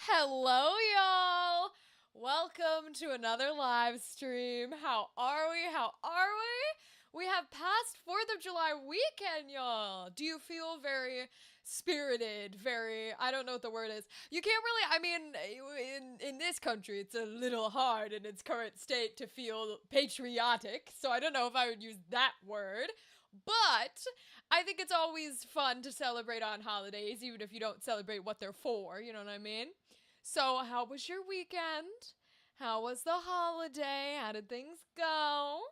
Hello, y'all! Welcome to another live stream. How are we? How are we? We have passed 4th of July weekend, y'all. Do you feel very spirited? Very, I don't know what the word is. You can't really, in this country, it's a little hard in its current state to feel patriotic. So I don't know if I would use that word. But I think it's always fun to celebrate on holidays, even if you don't celebrate what they're for. You know what I mean? So, how was your weekend? How was the holiday? How did things go?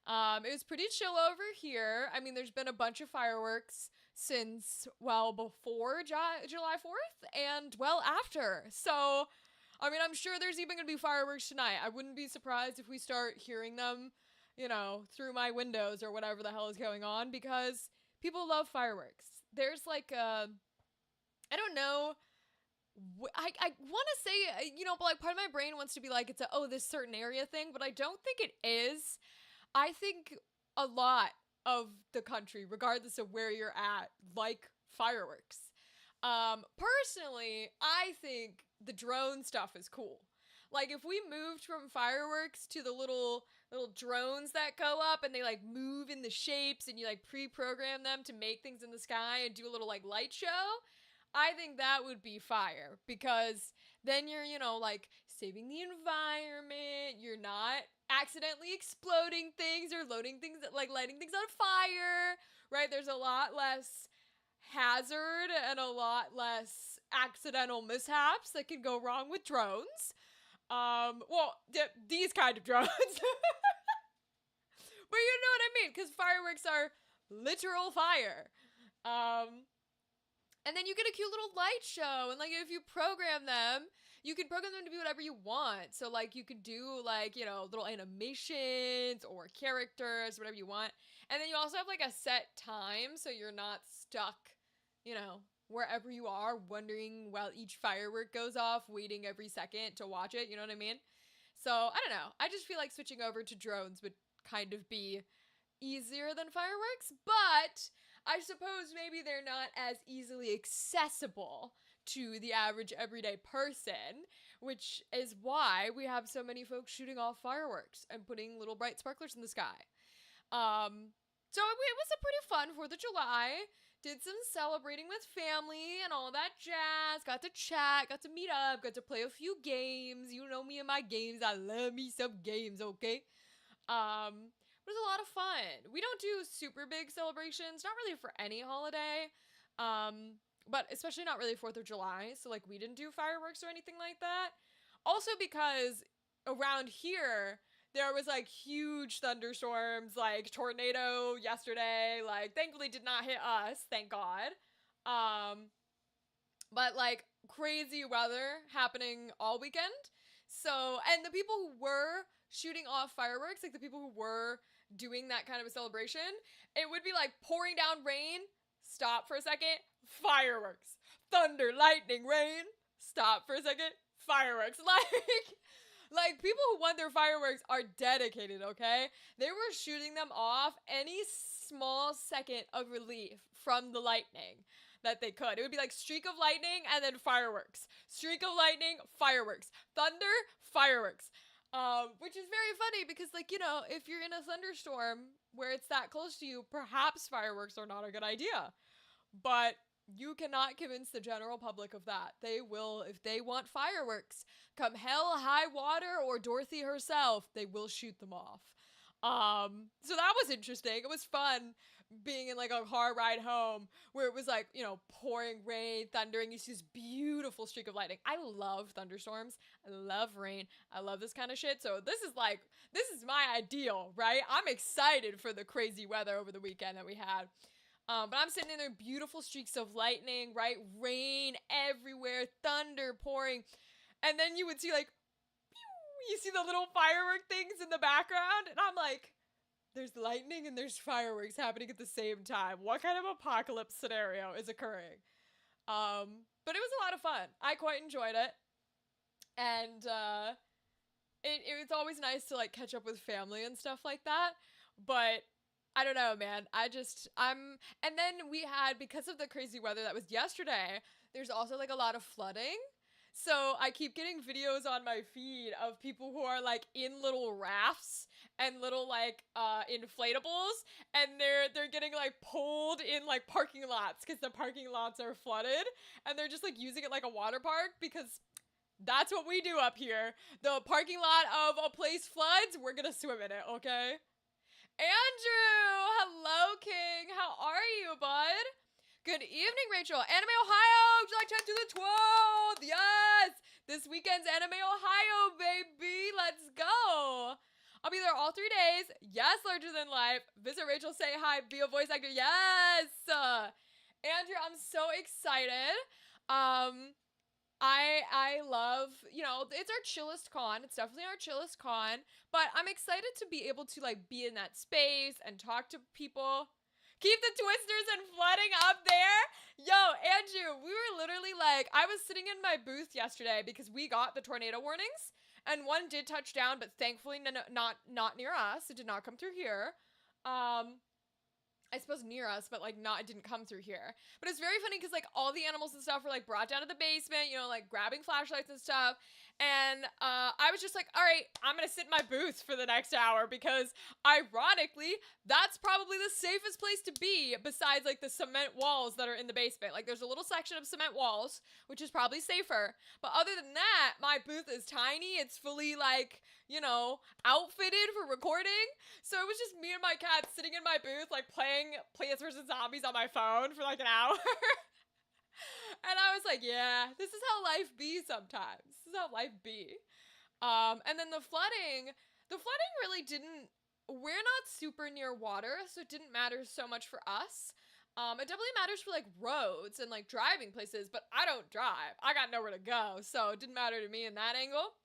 It was pretty chill over here. I mean, there's been a bunch of fireworks since, well, before July 4th and, well, after. So, I mean, I'm sure there's even going to be fireworks tonight. I wouldn't be surprised if we start hearing them, through my windows or whatever the hell is going on because people love fireworks. There's like I don't know. I want to say, but like part of my brain wants to be like, it's this certain area thing, but I don't think it is. I think a lot of the country, regardless of where you're at, like fireworks. Personally, I think the drone stuff is cool. Like if we moved from fireworks to the little drones that go up and they like move in the shapes and you like pre-program them to make things in the sky and do a little like light show, I think that would be fire because then you're, like saving the environment. You're not accidentally exploding things or loading things, like lighting things on fire, right? There's a lot less hazard and a lot less accidental mishaps that can go wrong with drones. These kind of drones. But you know what I mean, because fireworks are literal fire. Um, and then you get a cute little light show. And like if you program them, you can program them to be whatever you want. So like you could do like, little animations or characters, whatever you want. And then you also have like a set time so you're not stuck, wherever you are wondering while each firework goes off, waiting every second to watch it, you know what I mean? So, I don't know. I just feel like switching over to drones would kind of be easier than fireworks, but I suppose maybe they're not as easily accessible to the average everyday person, which is why we have so many folks shooting off fireworks and putting little bright sparklers in the sky. So it was a pretty fun 4th of July. Did some celebrating with family and all that jazz. Got to chat, got to meet up, got to play a few games. You know me and my games. I love me some games, okay? It was a lot of fun. We don't do super big celebrations, not really for any holiday. But especially not really 4th of July. So like we didn't do fireworks or anything like that. Also because around here there was like huge thunderstorms, like tornado yesterday, like thankfully did not hit us, thank God. Um but like crazy weather happening all weekend. So, and the people who were shooting off fireworks, like the people who were doing that kind of a celebration, it would be like pouring down rain, stop for a second, fireworks. Thunder, lightning, rain, stop for a second, fireworks. Like people who want their fireworks are dedicated, okay? They were shooting them off any small second of relief from the lightning that they could. It would be like streak of lightning and then fireworks. Streak of lightning, fireworks. Thunder, fireworks. Which is very funny because, like, if you're in a thunderstorm where it's that close to you, perhaps fireworks are not a good idea. But you cannot convince the general public of that. They will, if they want fireworks, come hell, high water, or Dorothy herself, they will shoot them off. So that was interesting. It was fun being in like a car ride home where it was like, pouring rain, thundering. You see this beautiful streak of lightning. I love thunderstorms. I love rain. I love this kind of shit. So this is my ideal, right? I'm excited for the crazy weather over the weekend that we had. But I'm sitting in there, beautiful streaks of lightning, right? Rain everywhere, thunder pouring. And then you would see like, pew, you see the little firework things in the background. And I'm like, there's lightning and there's fireworks happening at the same time. What kind of apocalypse scenario is occurring? But it was a lot of fun. I quite enjoyed it. And it's always nice to like catch up with family and stuff like that. But I don't know, man. And then we had, because of the crazy weather that was yesterday, there's also like a lot of flooding. So I keep getting videos on my feed of people who are like in little rafts and little like inflatables, and they're getting like pulled in like parking lots because the parking lots are flooded, and they're just like using it like a water park because that's what we do up here. The parking lot of a place floods, we're gonna swim in it, okay? Andrew! Hello, King. How are you, bud? Good evening, Rachel. Anime Ohio, would you like to head to the 12th? Yes! This weekend's Anime Ohio, baby. Let's go. I'll be there all 3 days. Yes, larger than life. Visit Rachel, say hi, be a voice actor. Yes! Andrew, I'm so excited. I love, it's our chillest con. It's definitely our chillest con, but I'm excited to be able to like be in that space and talk to people. Keep the twisters and flooding up there. Yo, Andrew, we were literally like, I was sitting in my booth yesterday because we got the tornado warnings and one did touch down, but thankfully not near us. It did not come through here. I suppose near us, but like it didn't come through here. But it's very funny because like all the animals and stuff were like brought down to the basement, like grabbing flashlights and stuff. And I was just like, all right, I'm gonna sit in my booth for the next hour because ironically, that's probably the safest place to be besides like the cement walls that are in the basement. Like there's a little section of cement walls, which is probably safer. But other than that, my booth is tiny. It's fully like, outfitted for recording. So it was just me and my cat sitting in my booth, like playing Plants vs. Zombies on my phone for like an hour. And I was like, yeah, this is how life be sometimes. This is how life be. And then the flooding really didn't, we're not super near water, so it didn't matter so much for us. It definitely matters for like roads and like driving places, but I don't drive. I got nowhere to go, so it didn't matter to me in that angle.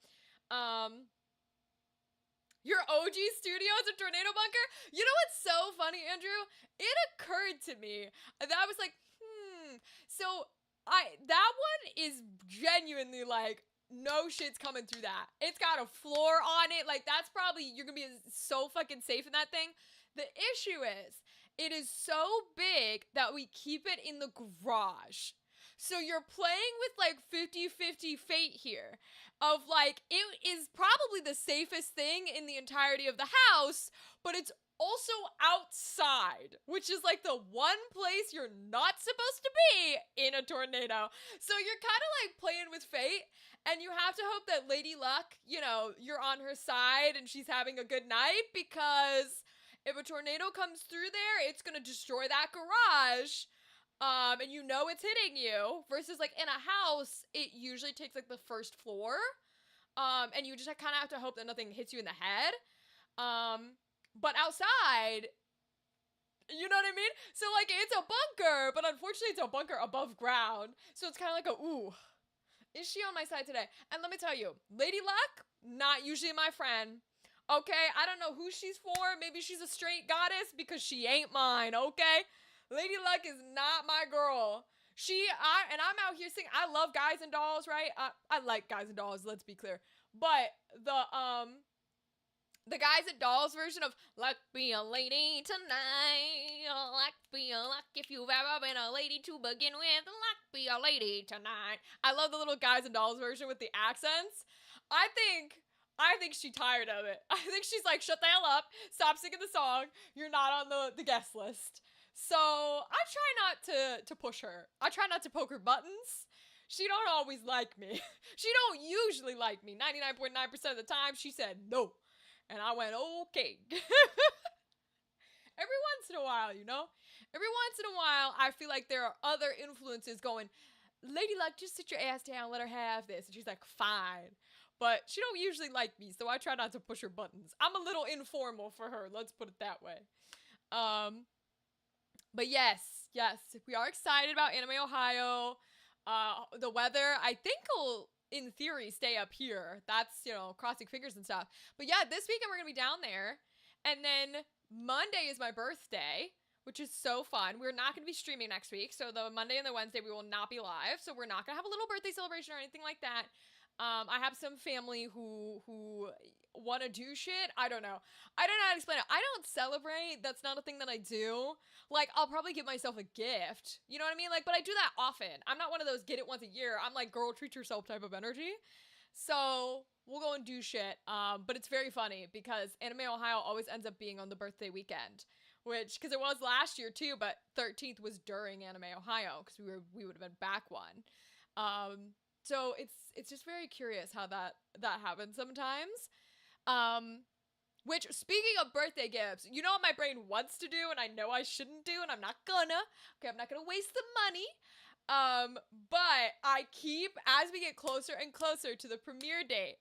Your OG studio is a tornado bunker? You know what's so funny, Andrew? It occurred to me that I was like, so that one is genuinely like, no shit's coming through that. It's got a floor on it. Like that's probably, you're gonna be so fucking safe in that thing. The issue is, it is so big that we keep it in the garage. So you're playing with like 50-50 fate here of like, it is probably the safest thing in the entirety of the house, but it's also outside, which is like the one place you're not supposed to be in a tornado. So you're kind of like playing with fate, and you have to hope that Lady Luck, you're on her side and she's having a good night, because if a tornado comes through there, it's gonna destroy that garage. And it's hitting you, versus like in a house, it usually takes like the first floor. And you just kind of have to hope that nothing hits you in the head. But outside, you know what I mean? So like it's a bunker, but unfortunately it's a bunker above ground. So it's kind of like ooh, is she on my side today? And let me tell you, Lady Luck, not usually my friend. Okay, I don't know who she's for. Maybe she's a straight goddess, because she ain't mine, okay? Lady Luck is not my girl. I'm out here singing. I love Guys and Dolls, right? I like Guys and Dolls, let's be clear. But the Guys and Dolls version of "Luck be a lady tonight, luck be a luck if you've ever been a lady to begin with, luck be a lady tonight." I love the little Guys and Dolls version with the accents. I think she's tired of it. I think she's like, shut the hell up, stop singing the song, you're not on the guest list. So I try not to push her. I try not to poke her buttons. She don't always like me. She don't usually like me. 99.9% of the time she said no. And I went, okay. Every once in a while, Every once in a while, I feel like there are other influences going, Lady Luck, just sit your ass down, let her have this. And she's like, fine. But she don't usually like me, so I try not to push her buttons. I'm a little informal for her, let's put it that way. But yes, we are excited about Anime Ohio. The weather, I think, will, in theory, stay up here. That's, crossing fingers and stuff. But yeah, this weekend we're gonna be down there. And then Monday is my birthday, which is so fun. We're not gonna be streaming next week. So the Monday and the Wednesday, we will not be live. So we're not gonna have a little birthday celebration or anything like that. I have some family who want to do shit. I don't know. I don't know how to explain it. I don't celebrate. That's not a thing that I do. Like, I'll probably give myself a gift. You know what I mean? Like, but I do that often. I'm not one of those get it once a year. I'm like, girl, treat yourself type of energy. So we'll go and do shit. But it's very funny because Anime Ohio always ends up being on the birthday weekend, which because it was last year too, but 13th was during Anime Ohio because we would have been back one. So it's just very curious how that happens sometimes. Um, which, speaking of birthday gifts, you know what my brain wants to do and I know I shouldn't do and I'm not gonna. Okay, I'm not gonna waste the money. But I keep, as we get closer and closer to the premiere date,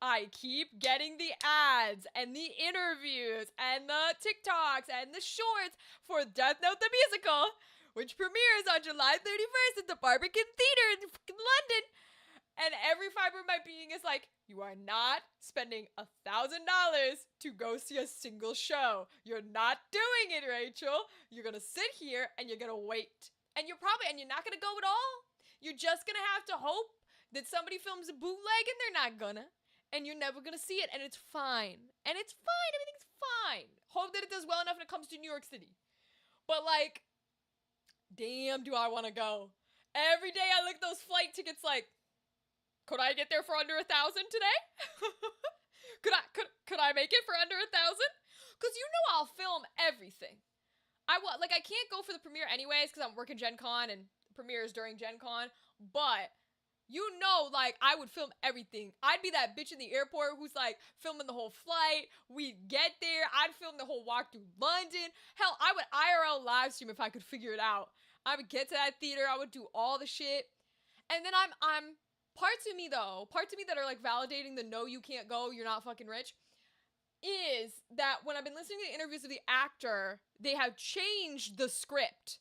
I keep getting the ads and the interviews and the TikToks and the shorts for Death Note the Musical, which premieres on July 31st at the Barbican Theater in London. And every fiber of my being is like, you are not spending $1,000 to go see a single show. You're not doing it, Rachel. You're gonna sit here and you're gonna wait. And you're not gonna go at all. You're just gonna have to hope that somebody films a bootleg and they're not gonna. And you're never gonna see it, and it's fine. And it's fine, everything's fine. Hope that it does well enough when it comes to New York City. But like, damn, do I wanna go. Every day I look at those flight tickets like, could I get there for under 1,000 today? could I make it for under 1,000? Cause you know I'll film everything. I can't go for the premiere anyways because I'm working Gen Con and premieres during Gen Con. But you know, like, I would film everything. I'd be that bitch in the airport who's like filming the whole flight. We'd get there. I'd film the whole walk through London. Hell, I would IRL live stream if I could figure it out. I would get to that theater. I would do all the shit. And then I'm parts of me that are like validating the no, you can't go, you're not fucking rich, is that when I've been listening to the interviews of the actor, they have changed the script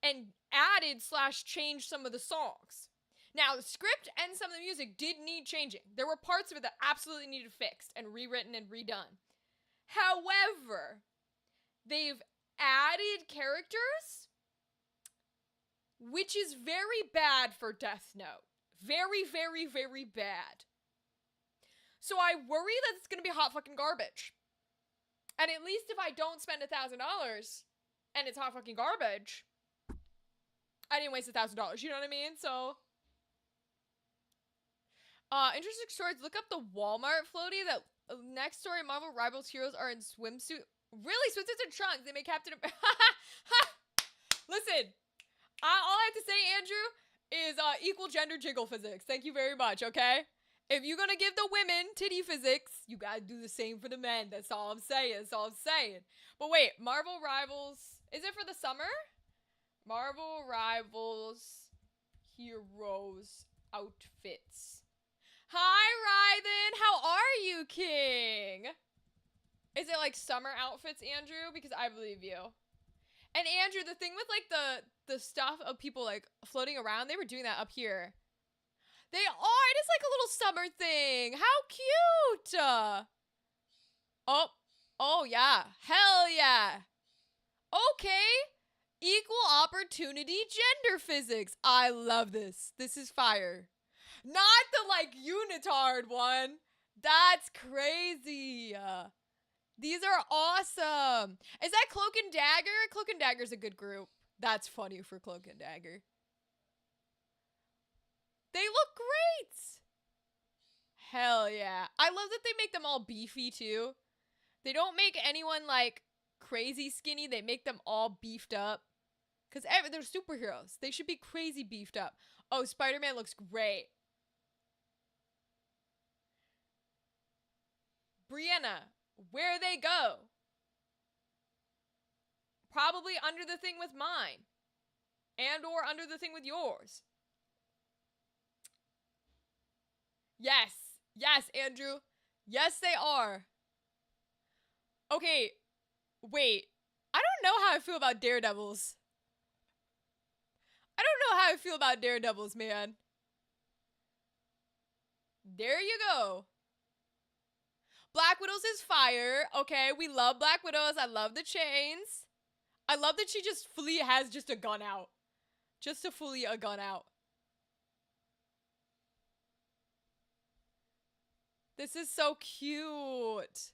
and added / changed some of the songs. Now, the script and some of the music did need changing. There were parts of it that absolutely needed fixed and rewritten and redone. However, they've added characters, which is very bad for Death Note. Very, very, very bad. So I worry that it's gonna be hot fucking garbage. And at least if I don't spend $1,000 and it's hot fucking garbage, I didn't waste $1,000. You know what I mean? So, interesting stories. Look up the Walmart floaty. That next story: Marvel Rivals heroes are in swimsuit. Really, swimsuits and trunks. They make Captain America. Listen, all I have to say, Andrew, is equal gender jiggle physics. Thank you very much, okay? If you're gonna give the women titty physics, you gotta do the same for the men. That's all I'm saying. But wait, Marvel Rivals, is it for the summer? Marvel Rivals Heroes outfits. Hi, Ryden. How are you, King? Is it like summer outfits, Andrew? Because I believe you. And Andrew, the thing with like the stuff of people like floating around, they were doing that up here. They are. It is like a little summer thing. How cute. Oh yeah. Hell yeah. Okay. Equal opportunity gender physics. I love this. This is fire. Not the like unitard one. That's crazy. These are awesome. Is that Cloak and Dagger? Cloak and Dagger's a good group. That's funny for Cloak and Dagger. They look great. Hell yeah. I love that they make them all beefy too. They don't make anyone like crazy skinny. They make them all beefed up. Because they're superheroes. They should be crazy beefed up. Oh, Spider-Man looks great. Brianna, where they go? Probably under the thing with mine. And or under the thing with yours. Yes. Yes, Andrew. Yes, they are. Okay. Wait. I don't know how I feel about Daredevils. I don't know how I feel about Daredevils, man. There you go. Black Widows is fire. Okay, we love Black Widows. I love the chains. I love that she just fully has just a gun out. Just a fully a gun out. This is so cute.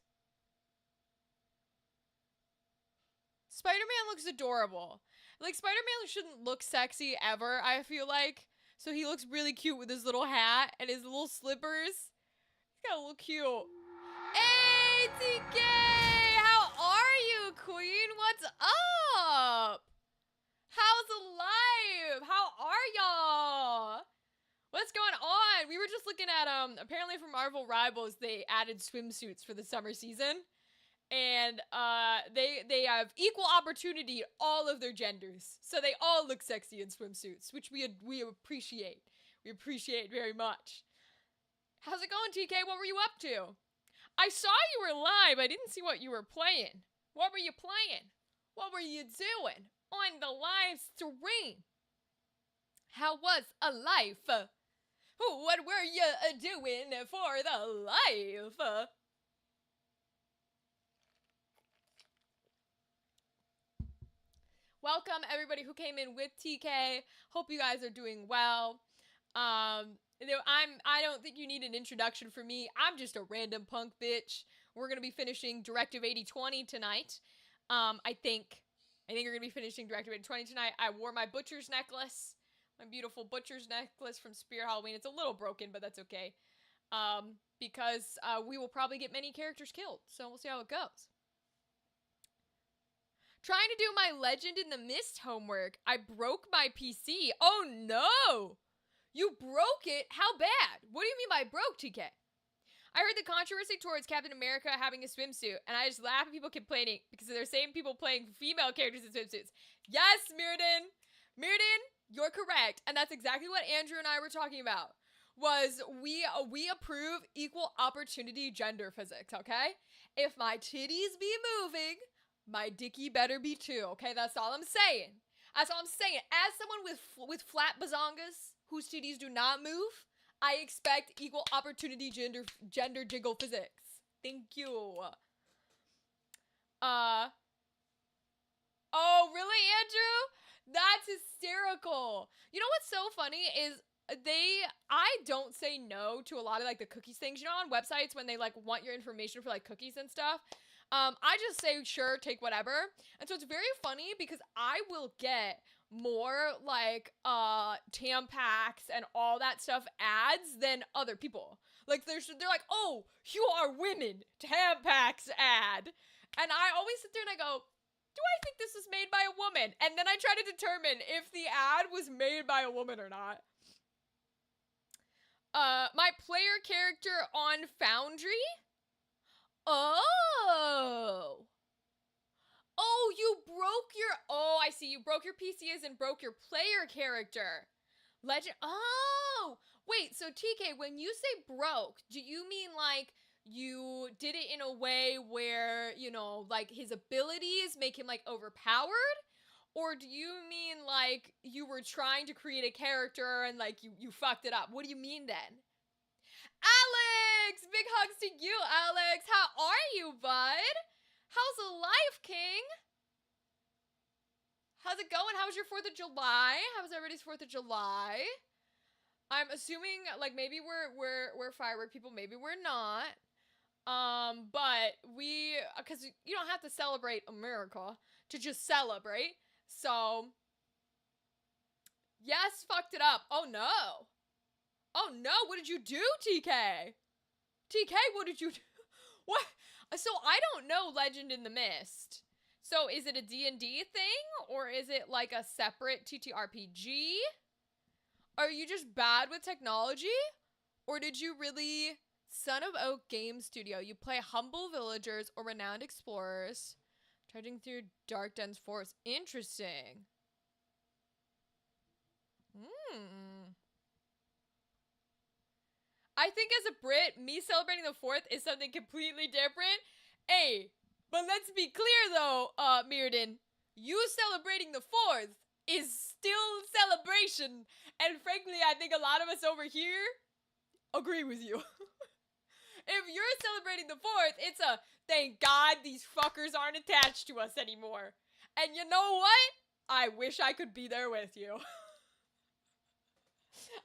Spider-Man looks adorable. Like, Spider-Man shouldn't look sexy ever, I feel like. So he looks really cute with his little hat and his little slippers. He's got a little cute. Hey, TK! How are you, Queen? What's up? How's life? How are y'all? What's going on? We were just looking at, apparently for Marvel Rivals, they added swimsuits for the summer season. And they have equal opportunity all of their genders, so they all look sexy in swimsuits, which we appreciate. We appreciate very much. How's it going, TK? What were you up to? I saw you were live. I didn't see what you were playing. What were you playing? What were you doing on the live stream? How was a life? What were you doing for the life? Welcome everybody who came in with TK. Hope you guys are doing well. I don't think you need an introduction for me. I'm just a random punk bitch. We're gonna be finishing Directive 8020 tonight. I think we're gonna be finishing Directive 8020 tonight. I wore my butcher's necklace, my beautiful butcher's necklace from Spear Halloween. It's a little broken, but that's okay. Because we will probably get many characters killed, so we'll see how it goes. Trying to do my Legend in the Mist homework. I broke my PC. Oh no! You broke it? How bad? What do you mean by broke, TK? I heard the controversy towards Captain America having a swimsuit, and I just laugh at people complaining because they're same people playing female characters in swimsuits. Yes, Mirrodin! Mirrodin, you're correct. And that's exactly what Andrew and I were talking about. Was we approve equal opportunity gender physics, okay? If my titties be moving, my dicky better be too, okay? That's all I'm saying. That's all I'm saying. As someone with flat bazongas whose titties do not move, I expect equal opportunity gender jiggle physics. Thank you. Oh, really, Andrew? That's hysterical. You know what's so funny is I don't say no to a lot of like the cookies things. You know, on websites when they like want your information for like cookies and stuff. I just say, sure, take whatever. And so it's very funny because I will get more like Tampax and all that stuff ads than other people. Like they're like, oh, you are women, Tampax ad. And I always sit there and I go, do I think this was made by a woman? And then I try to determine if the ad was made by a woman or not. My player character on Foundry? Oh, you broke your, I see, you broke your PCs and broke your player character. Legend, wait, so TK, when you say broke, do you mean like you did it in a way where, you know, like his abilities make him like overpowered? Or do you mean like you were trying to create a character and like you fucked it up? What do you mean then? Alex! Big hugs to you, Alex! How are you, bud? How's the life, King? How's it going? How was your 4th of July? How was everybody's 4th of July? I'm assuming, like, maybe we're firework people, maybe we're not. But because you don't have to celebrate America to just celebrate. So, yes, fucked it up. Oh, no. Oh no, what did you do, TK? TK, what did you do? What? So I don't know Legend in the Mist. So is it a D&D thing? Or is it like a separate TTRPG? Are you just bad with technology? Or did you really... Son of Oak Game Studio. You play humble villagers or renowned explorers. Trudging through dark, dense forests. Interesting. I think as a Brit, me celebrating the 4th is something completely different. Hey, but let's be clear though, Mirrodin, you celebrating the 4th is still celebration. And frankly, I think a lot of us over here agree with you. If you're celebrating the 4th, it's a thank God these fuckers aren't attached to us anymore. And you know what? I wish I could be there with you.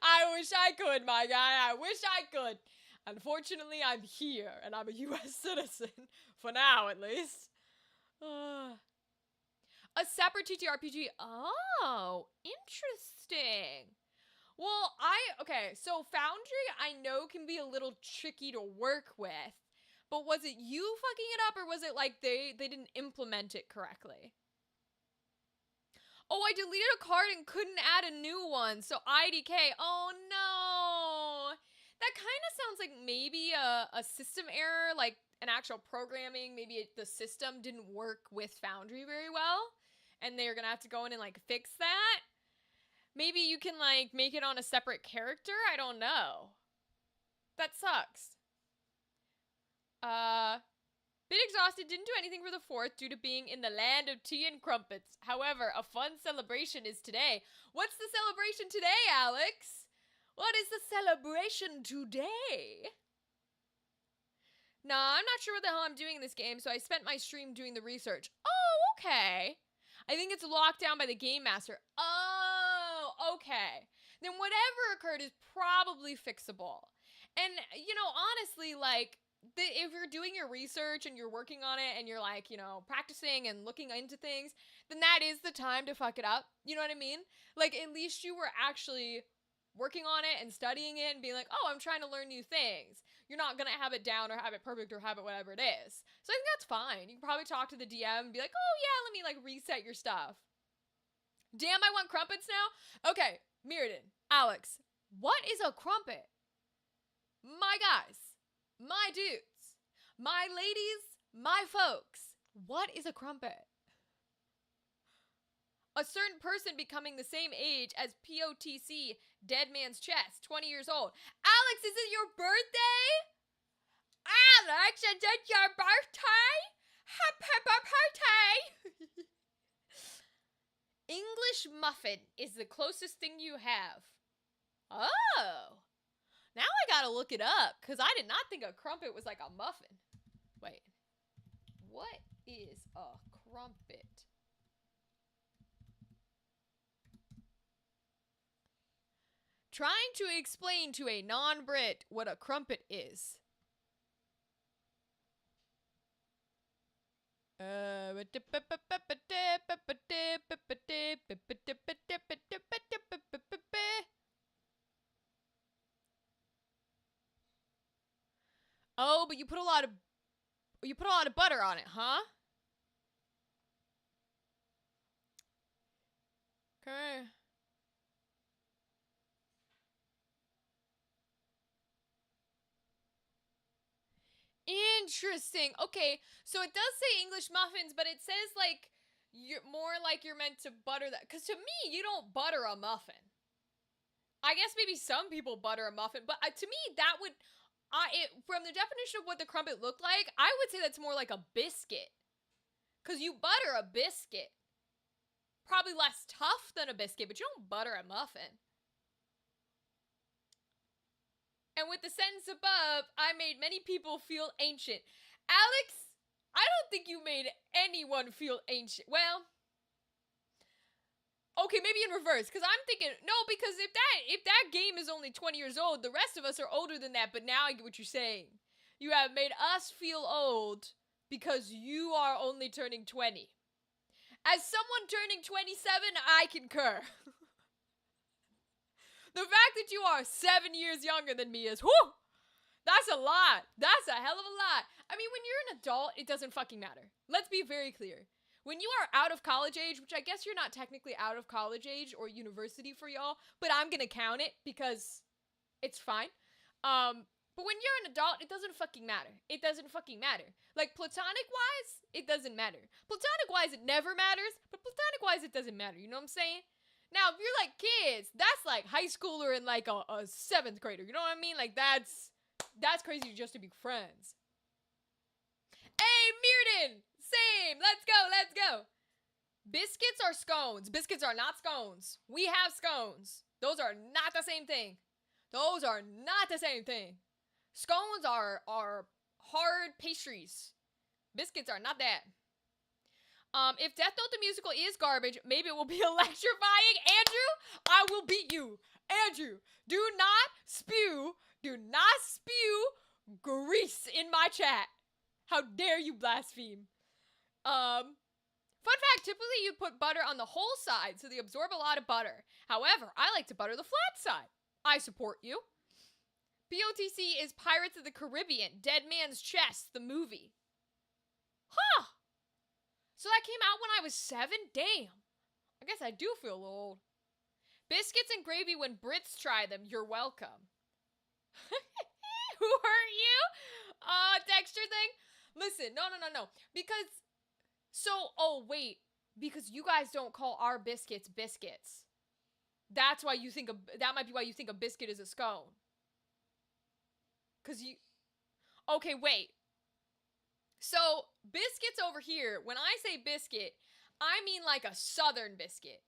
I wish I could, my guy. I wish I could. Unfortunately, I'm here, and I'm a U.S. citizen. For now, at least. A separate TTRPG. Oh, interesting. Well, okay, so Foundry I know can be a little tricky to work with, but was it you fucking it up, or was it like they didn't implement it correctly? Oh, I deleted a card and couldn't add a new one, so IDK. Oh no! That kind of sounds like maybe a system error, like an actual programming. Maybe the system didn't work with Foundry very well, and they're gonna have to go in and like fix that. Maybe you can like make it on a separate character? I don't know. That sucks. Bit exhausted, didn't do anything for the 4th due to being in the land of tea and crumpets. However, a fun celebration is today. What's the celebration today, Alex? What is the celebration today? Nah, I'm not sure what the hell I'm doing in this game, so I spent my stream doing the research. Oh, okay. I think it's locked down by the game master. Oh, okay. Then whatever occurred is probably fixable. And, you know, honestly, like, if you're doing your research and you're working on it and you're like, you know, practicing and looking into things, then that is the time to fuck it up. You know what I mean? Like, at least you were actually working on it and studying it and being like, oh, I'm trying to learn new things. You're not going to have it down or have it perfect or have it whatever it is. So I think that's fine. You can probably talk to the DM and be like, oh yeah, let me like reset your stuff. Damn, I want crumpets now? Okay, Mirrodin, Alex, what is a crumpet? My guys, my dudes, my ladies, my folks, what is a crumpet? A certain person becoming the same age as POTC, Dead Man's Chest, 20 years old. Alex, is it your birthday? Alex, is it your birthday? Happy birthday! English muffin is the closest thing you have. Oh. Now I gotta look it up, because I did not think a crumpet was like a muffin. Wait. What is a crumpet? Trying to explain to a non-Brit what a crumpet is. Oh, but you put a lot of butter on it, huh? Okay. Interesting. Okay, so it does say English muffins, but it says like you're more like you're meant to butter that. Because to me, you don't butter a muffin. I guess maybe some people butter a muffin, but to me that would, from the definition of what the crumpet looked like, I would say that's more like a biscuit. Because you butter a biscuit. Probably less tough than a biscuit, but you don't butter a muffin. And with the sentence above, I made many people feel ancient. Alex, I don't think you made anyone feel ancient. Well, okay, maybe in reverse, because I'm thinking, no, because if that game is only 20 years old, the rest of us are older than that, but now I get what you're saying. You have made us feel old because you are only turning 20. As someone turning 27, I concur. The fact that you are 7 years younger than me is, whoo! That's a lot. That's a hell of a lot. I mean, when you're an adult, it doesn't fucking matter. Let's be very clear. When you are out of college age, which I guess you're not technically out of college age or university for y'all, but I'm gonna count it because it's fine. But when you're an adult, it doesn't fucking matter. It doesn't fucking matter. Like, platonic-wise, it doesn't matter. Platonic-wise, it never matters, but platonic-wise, it doesn't matter. You know what I'm saying? Now, if you're like kids, that's like high schooler and like a 7th grader. You know what I mean? Like, that's crazy just to be friends. Hey, Mirrodin! Same! Let's go, let's go! Biscuits are scones. Biscuits are not scones. We have scones. Those are not the same thing. Those are not the same thing. Scones are hard pastries. Biscuits are not that. If Death Note the musical is garbage, maybe it will be electrifying. Andrew, I will beat you. Andrew, do not spew grease in my chat. How dare you blaspheme? Fun fact, typically you'd put butter on the whole side so they absorb a lot of butter. However, I like to butter the flat side. I support you. POTC is Pirates of the Caribbean, Dead Man's Chest, the movie. Huh. So that came out when I was 7? Damn. I guess I do feel a little old. Biscuits and gravy when Brits try them. You're welcome. Who hurt you? Texture thing? Listen, no. Because, because you guys don't call our biscuits biscuits. That might be why you think a biscuit is a scone. Okay, wait. So, biscuits over here, when I say biscuit, I mean like a southern biscuit.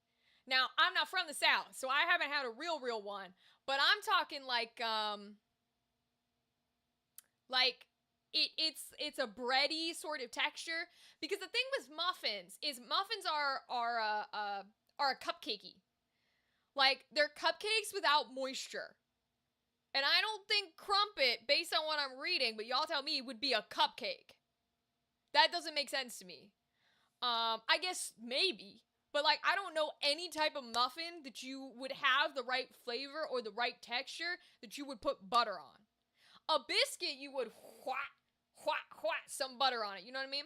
Now, I'm not from the South, so I haven't had a real one, but I'm talking it's a bready sort of texture, because the thing with muffins is muffins are a cupcakey. Like, they're cupcakes without moisture. And I don't think crumpet, based on what I'm reading, but y'all tell me, would be a cupcake. That doesn't make sense to me. I guess maybe. But, like, I don't know any type of muffin that you would have the right flavor or the right texture that you would put butter on. A biscuit, you would whack some butter on it. You know what I mean?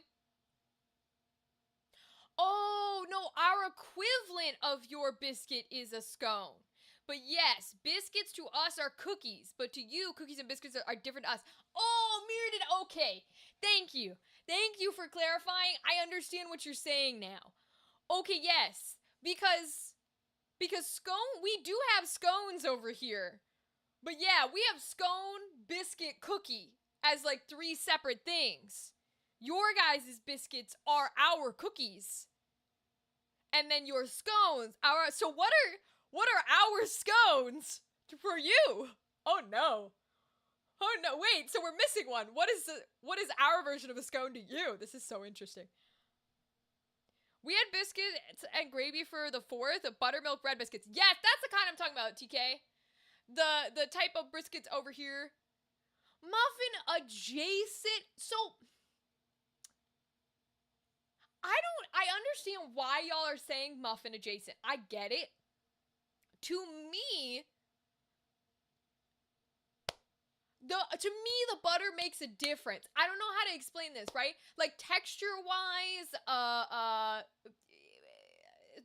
Oh, no, our equivalent of your biscuit is a scone. But yes, biscuits to us are cookies, but to you, cookies and biscuits are different to us. Oh, Meredith, okay. Thank you. Thank you for clarifying. I understand what you're saying now. Okay, yes, because scone, we do have scones over here. But yeah, we have scone, biscuit, cookie as like 3 separate things. Your guys' biscuits are our cookies. And then your scones, so what are our scones for you? Oh no, wait, so we're missing one. What is our version of a scone to you? This is so interesting. We had biscuits and gravy for the 4th, buttermilk bread biscuits. Yes, that's the kind I'm talking about, TK. The type of biscuits over here. Muffin adjacent. So, I understand why y'all are saying muffin adjacent. I get it. To me, the butter makes a difference. I don't know how to explain this, right? Like texture-wise,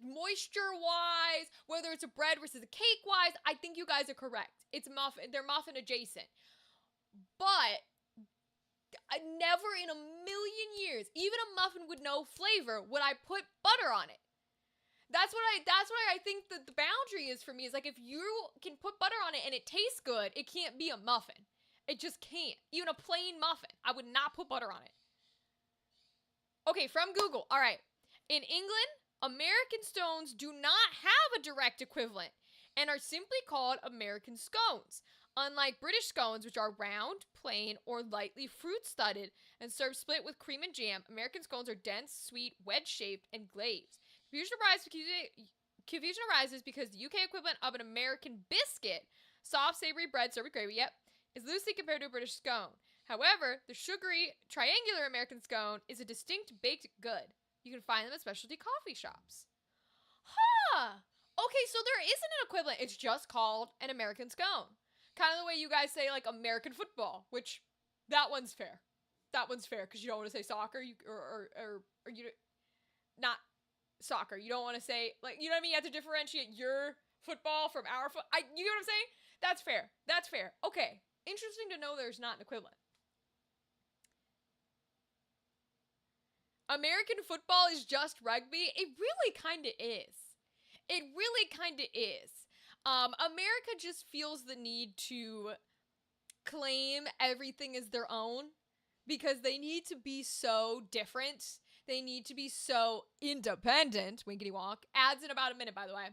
moisture-wise, whether it's a bread versus a cake-wise, I think you guys are correct. They're muffin adjacent. But I never in a million years, even a muffin with no flavor, would I put butter on it. That's what I think that the boundary is for me, is like, if you can put butter on it and it tastes good, it can't be a muffin. It just can't. Even a plain muffin, I would not put butter on it. Okay, from Google. All right. In England, American stones do not have a direct equivalent and are simply called American scones. Unlike British scones, which are round, plain, or lightly fruit-studded and served split with cream and jam, American scones are dense, sweet, wedge-shaped, and glazed. Confusion arises because the UK equivalent of an American biscuit, soft, savory bread served with gravy, is loosely compared to a British scone. However, the sugary, triangular American scone is a distinct baked good. You can find them at specialty coffee shops. Huh! Okay, so there isn't an equivalent. It's just called an American scone. Kind of the way you guys say, like, American football, which, that one's fair. That one's fair, because you don't want to say soccer, or you, not soccer. You don't want to say, like, you know what I mean? You have to differentiate your football from our you know what I'm saying? That's fair. That's fair. Okay. Interesting to know there's not an equivalent. American football is just rugby. It really kind of is. It really kind of is. America just feels the need to claim everything as their own because they need to be so different. They need to be so independent, winkety wonk. Ads in about a minute, by the way.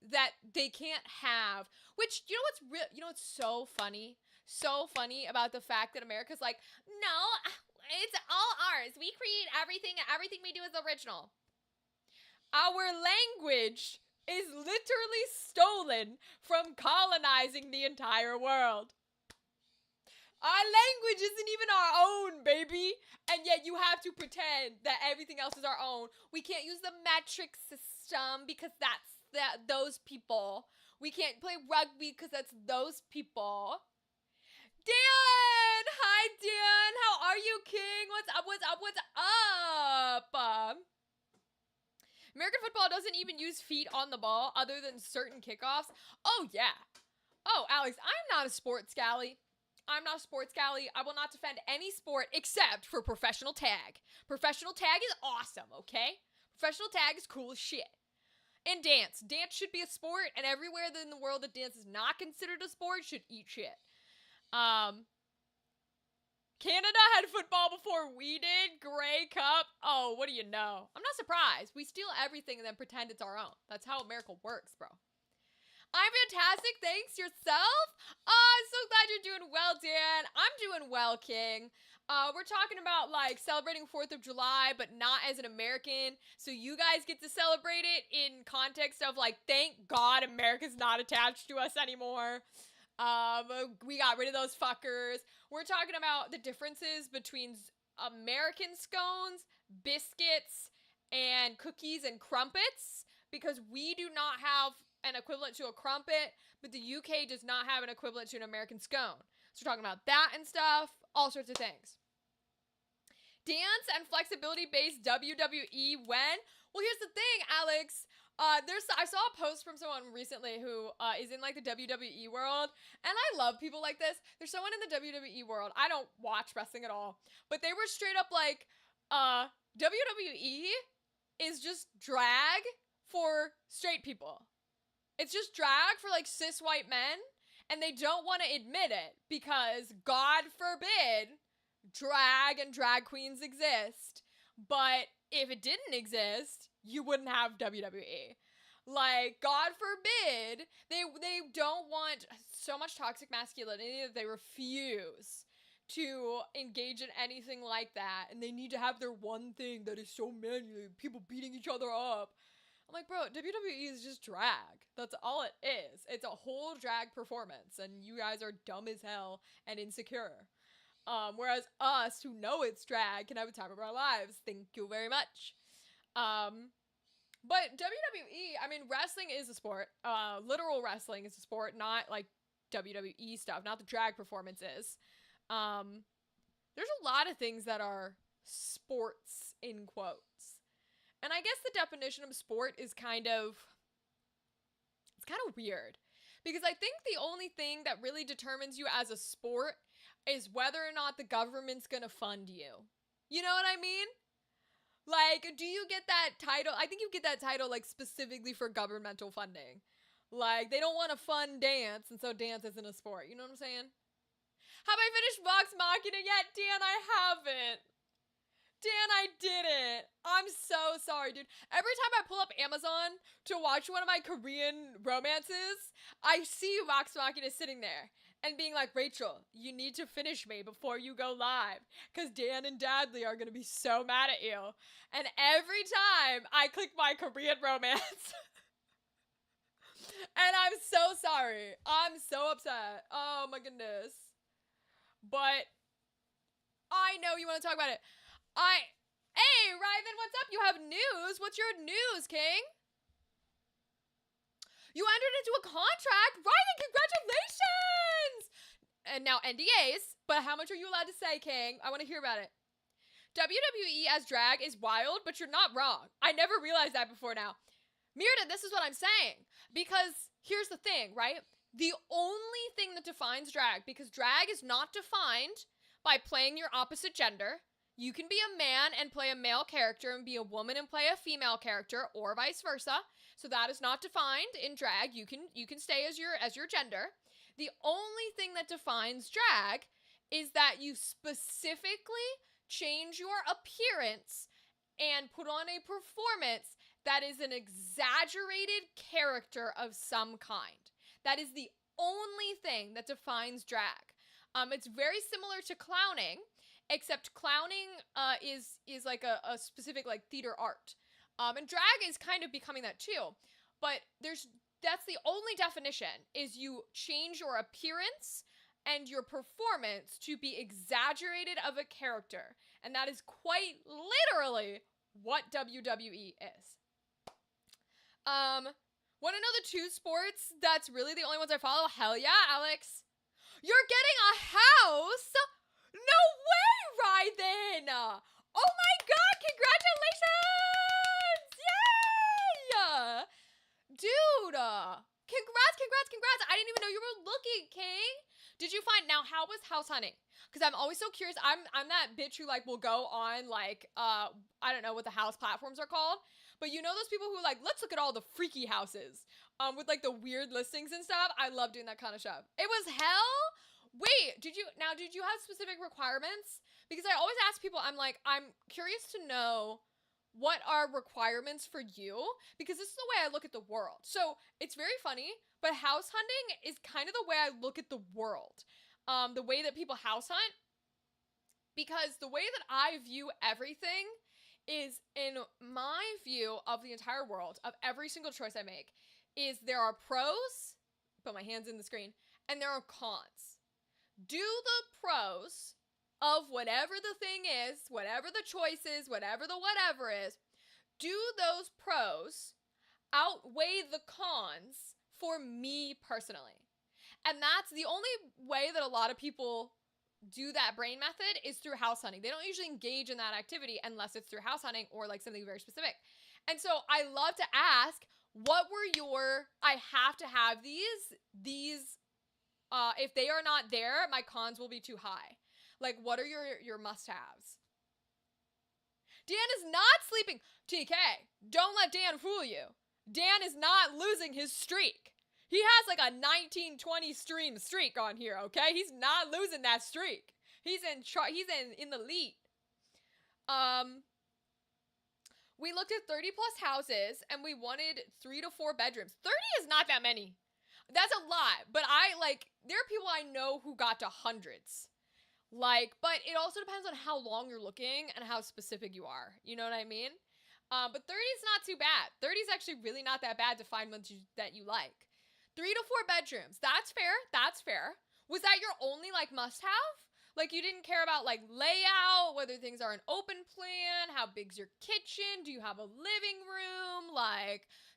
That they can't have, which, you know what's so funny? So funny about the fact that America's like, no, it's all ours. We create everything. Everything we do is original. Our language is literally stolen from colonizing the entire world. Our language isn't even our own, baby. And yet you have to pretend that everything else is our own. We can't use the metric system because that's those people. We can't play rugby because that's those people. Dan! Hi, Dan! How are you, King? What's up? What's up? What's up? American football doesn't even use feet on the ball other than certain kickoffs. Oh, yeah. Oh, Alex, I'm not a sports galley. I'm not a sports galley. I will not defend any sport except for professional tag. Professional tag is awesome, okay? Professional tag is cool as shit. And dance. Dance should be a sport, and everywhere in the world that dance is not considered a sport should eat shit. Canada had football before we did. Grey Cup. Oh, what do you know? I'm not surprised. We steal everything and then pretend it's our own. That's how America works, bro. I'm fantastic. Thanks. Yourself? Oh, I'm so glad you're doing well, Dan. I'm doing well, King. We're talking about, like, celebrating 4th of July, but not as an American. So you guys get to celebrate it in context of, like, thank God America's not attached to us anymore. We got rid of those fuckers. We're talking about the differences between American scones, biscuits, and cookies and crumpets, because we do not have an equivalent to a crumpet, but the UK does not have an equivalent to an American scone. So we're talking about that and stuff, all sorts of things. Dance and flexibility-based WWE when? Well, here's the thing, Alex. I saw a post from someone recently who is in like the WWE world, and I love people like this. There's someone in the WWE world. I don't watch wrestling at all, but they were straight up like, WWE is just drag for straight people. It's just drag for like cis white men, and they don't want to admit it because God forbid drag and drag queens exist. But if it didn't exist, you wouldn't have WWE. Like, God forbid, they don't want so much toxic masculinity that they refuse to engage in anything like that, and they need to have their one thing that is so manly, people beating each other up. I'm like, bro, WWE is just drag. That's all it is. It's a whole drag performance, and you guys are dumb as hell and insecure. Whereas us, who know it's drag, can have a time of our lives. Thank you very much. But WWE, I mean, wrestling is a sport. Literal wrestling is a sport, not like WWE stuff, not the drag performances. There's a lot of things that are sports in quotes. And I guess the definition of sport is kind of weird. Because I think the only thing that really determines you as a sport is whether or not the government's gonna fund you. You know what I mean? Like, do you get that title? I think you get that title, like, specifically for governmental funding. Like, they don't want to fund dance, and so dance isn't a sport. You know what I'm saying? Have I finished Vox Machina yet? Dan, I haven't. Dan, I didn't. I'm so sorry, dude. Every time I pull up Amazon to watch one of my Korean romances, I see Vox Machina sitting there and being like, Rachel, you need to finish me before you go live, because Dan and Dadley are going to be so mad at you. And every time I click my Korean romance, and I'm so sorry. I'm so upset. Oh my goodness. But I know you want to talk about it. Hey, Ryven, what's up? You have news? What's your news, King? You entered into a contract? Ryven, congratulations! And now NDAs, but how much are you allowed to say, King? I want to hear about it. WWE as drag is wild, but you're not wrong. I never realized that before now. Mirda, this is what I'm saying. Because here's the thing, right? The only thing that defines drag, because drag is not defined by playing your opposite gender. You can be a man and play a male character and be a woman and play a female character, or vice versa. So that is not defined in drag. You can stay as your gender. The only thing that defines drag is that you specifically change your appearance and put on a performance that is an exaggerated character of some kind. That is the only thing that defines drag. It's very similar to clowning, except clowning is like a specific like theater art. And drag is kind of becoming that too. But that's the only definition, is you change your appearance and your performance to be exaggerated of a character. And that is quite literally what WWE is. Want to know the two sports that's really the only ones I follow? Hell yeah, Alex. You're getting a house? No way, Ryden! Oh my god, congratulations! Yay! Dude, congrats. I didn't even know you were looking, King. Did you find, now how was house hunting? Because I'm always so curious. I'm that bitch who like will go on like, I don't know what the house platforms are called. But you know those people who like, let's look at all the freaky houses with like the weird listings and stuff? I love doing that kind of stuff. It was hell? Wait, did you have specific requirements? Because I always ask people, I'm curious to know what are requirements for you? Because this is the way I look at the world. So it's very funny, but house hunting is kind of the way I look at the world. The way that people house hunt. Because the way that I view everything is, in my view of the entire world, of every single choice I make, is there are pros, put my hands in the screen, and there are cons. Do the pros of whatever the thing is, whatever the choice is, whatever the whatever is, do those pros outweigh the cons for me personally? And that's the only way that a lot of people do that brain method, is through house hunting. They don't usually engage in that activity unless it's through house hunting or like something very specific. And so I love to ask, what were your, I have to have these, if they are not there, my cons will be too high. Like, what are your must-haves? Dan is not sleeping. TK, don't let Dan fool you. Dan is not losing his streak. He has like a 19-20 stream streak on here, okay? He's not losing that streak. He's in the lead. We looked at 30 plus houses and we wanted 3 to 4 bedrooms. 30 is not that many. That's a lot, but there are people I know who got to hundreds. But it also depends on how long you're looking and how specific you are. You know what I mean? But 30 is not too bad. 30 is actually really not that bad to find ones that you like. 3 to 4 bedrooms. That's fair. Was that your only must-have? Like, you didn't care about layout, whether things are an open plan, how big's your kitchen, do you have a living room?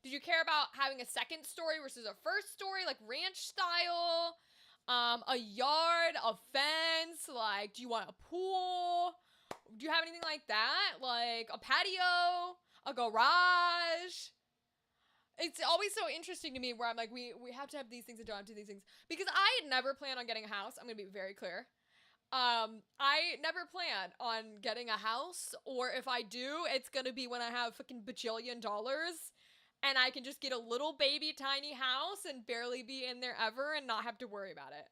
Did you care about having a second story versus a first story, like ranch style? A yard, a fence, do you want a pool? Do you have anything like that? Like a patio, a garage? It's always so interesting to me where I'm like, we have to have these things and don't have to do these things. Because I never plan on getting a house. I'm going to be very clear. I never plan on getting a house, or if I do, it's going to be when I have fucking bajillion dollars and I can just get a little baby tiny house and barely be in there ever and not have to worry about it.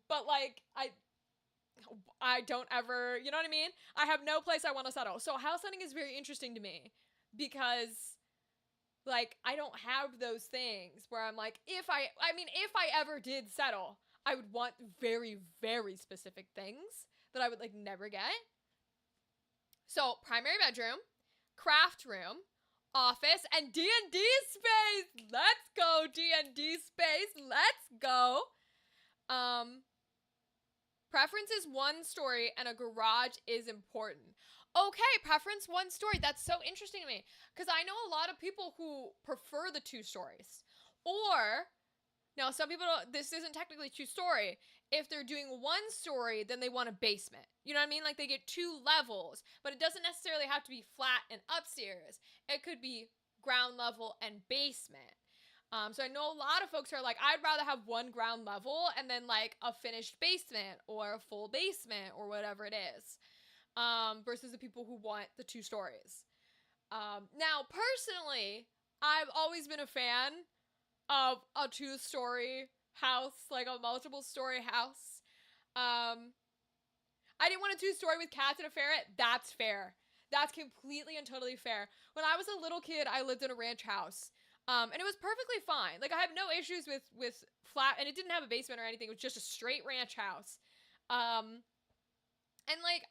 But I don't ever, you know what I mean? I have no place I want to settle. So house hunting is very interesting to me because I don't have those things where I'm like, if I ever did settle, I would want very, very specific things that I would never get. So primary bedroom, craft room, office, and D&D space. Let's go, D&D space. Let's go. Preference is 1 story and a garage is important. Okay, preference 1 story. That's so interesting to me because I know a lot of people who prefer the 2 stories. Or, now some people don't, this isn't technically 2 story. If they're doing 1 story, then they want a basement. You know what I mean? They get 2 levels, but it doesn't necessarily have to be flat and upstairs. It could be ground level and basement. So I know a lot of folks are like, I'd rather have 1 ground level and then a finished basement or a full basement or whatever it is. Versus the people who want the 2 stories. Now, personally, I've always been a fan of a 2-story house, a multiple story house. I didn't want a 2-story with cats and a ferret. That's fair. That's completely and totally fair. When I was a little kid, I lived in a ranch house. And it was perfectly fine. I have no issues with flat, and it didn't have a basement or anything. It was just a straight ranch house. And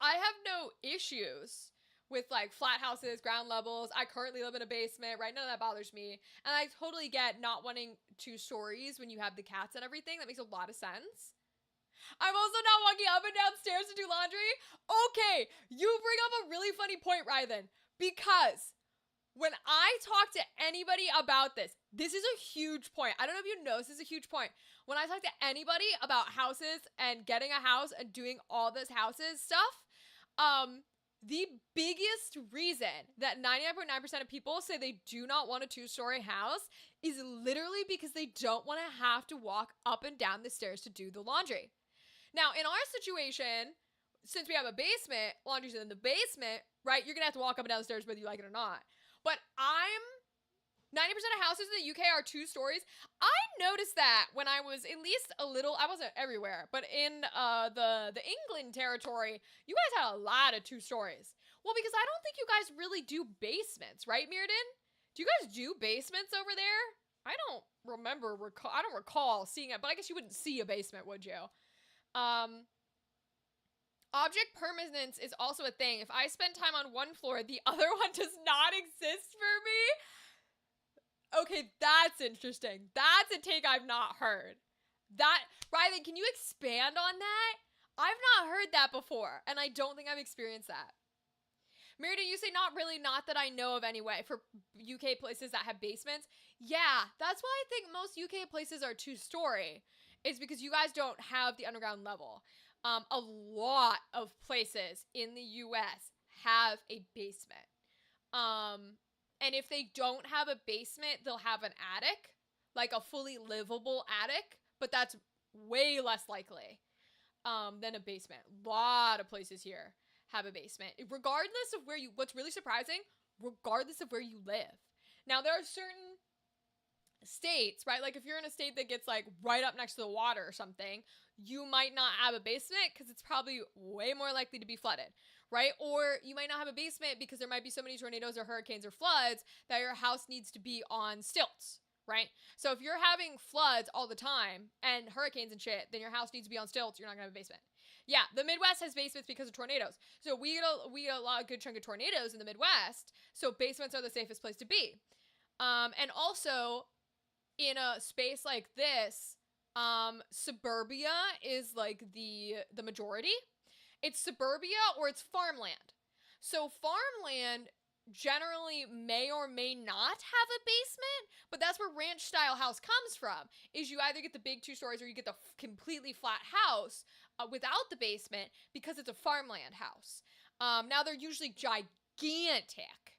I have no issues with like flat houses, ground levels. I currently live in a basement, right? None of that bothers me. And I totally get not wanting 2 stories when you have the cats and everything. That makes a lot of sense. I'm also not walking up and down stairs to do laundry. Okay, you bring up a really funny point, Rylan, because when I talk to anybody about this, this is a huge point. I don't know if you know, this is a huge point. When I talk to anybody about houses and getting a house and doing all this houses stuff, the biggest reason that 99.9% of people say they do not want a 2-story house is literally because they don't want to have to walk up and down the stairs to do the laundry. Now, in our situation, since we have a basement, laundry's in the basement, right? You're gonna have to walk up and down the stairs whether you like it or not. But 90% of houses in the UK are 2 stories. I noticed that when I was at least a little, I wasn't everywhere, but in the England territory, you guys had a lot of 2 stories. Well, because I don't think you guys really do basements, right, Mirrodin? Do you guys do basements over there? I don't recall seeing it, but I guess you wouldn't see a basement, would you? Object permanence is also a thing. If I spend time on one floor, the other one does not exist for me. Okay, that's interesting. That's a take I've not heard. Rylan, can you expand on that? I've not heard that before, and I don't think I've experienced that. Mirrodin, you say not really, not that I know of anyway, for UK places that have basements. Yeah, that's why I think most UK places are 2-story. It's because you guys don't have the underground level. A lot of places in the US have a basement. And if they don't have a basement, they'll have an attic, like a fully livable attic, but that's way less likely than a basement. A lot of places here have a basement, regardless of where you, what's really surprising, regardless of where you live. Now, there are certain states, right? Like if you're in a state that gets like right up next to the water or something, you might not have a basement because it's probably way more likely to be flooded, right? Or you might not have a basement because there might be so many tornadoes or hurricanes or floods that your house needs to be on stilts, right? So if you're having floods all the time and hurricanes and shit, then your house needs to be on stilts. You're not gonna have a basement. Yeah, the Midwest has basements because of tornadoes. So we get a lot of good chunk of tornadoes in the Midwest. So basements are the safest place to be. And also in a space like this, suburbia is like the majority. It's suburbia or it's farmland. So farmland generally may or may not have a basement, but that's where ranch style house comes from, is you either get the big 2 stories or you get the completely flat house without the basement because it's a farmland house. Now they're usually gigantic.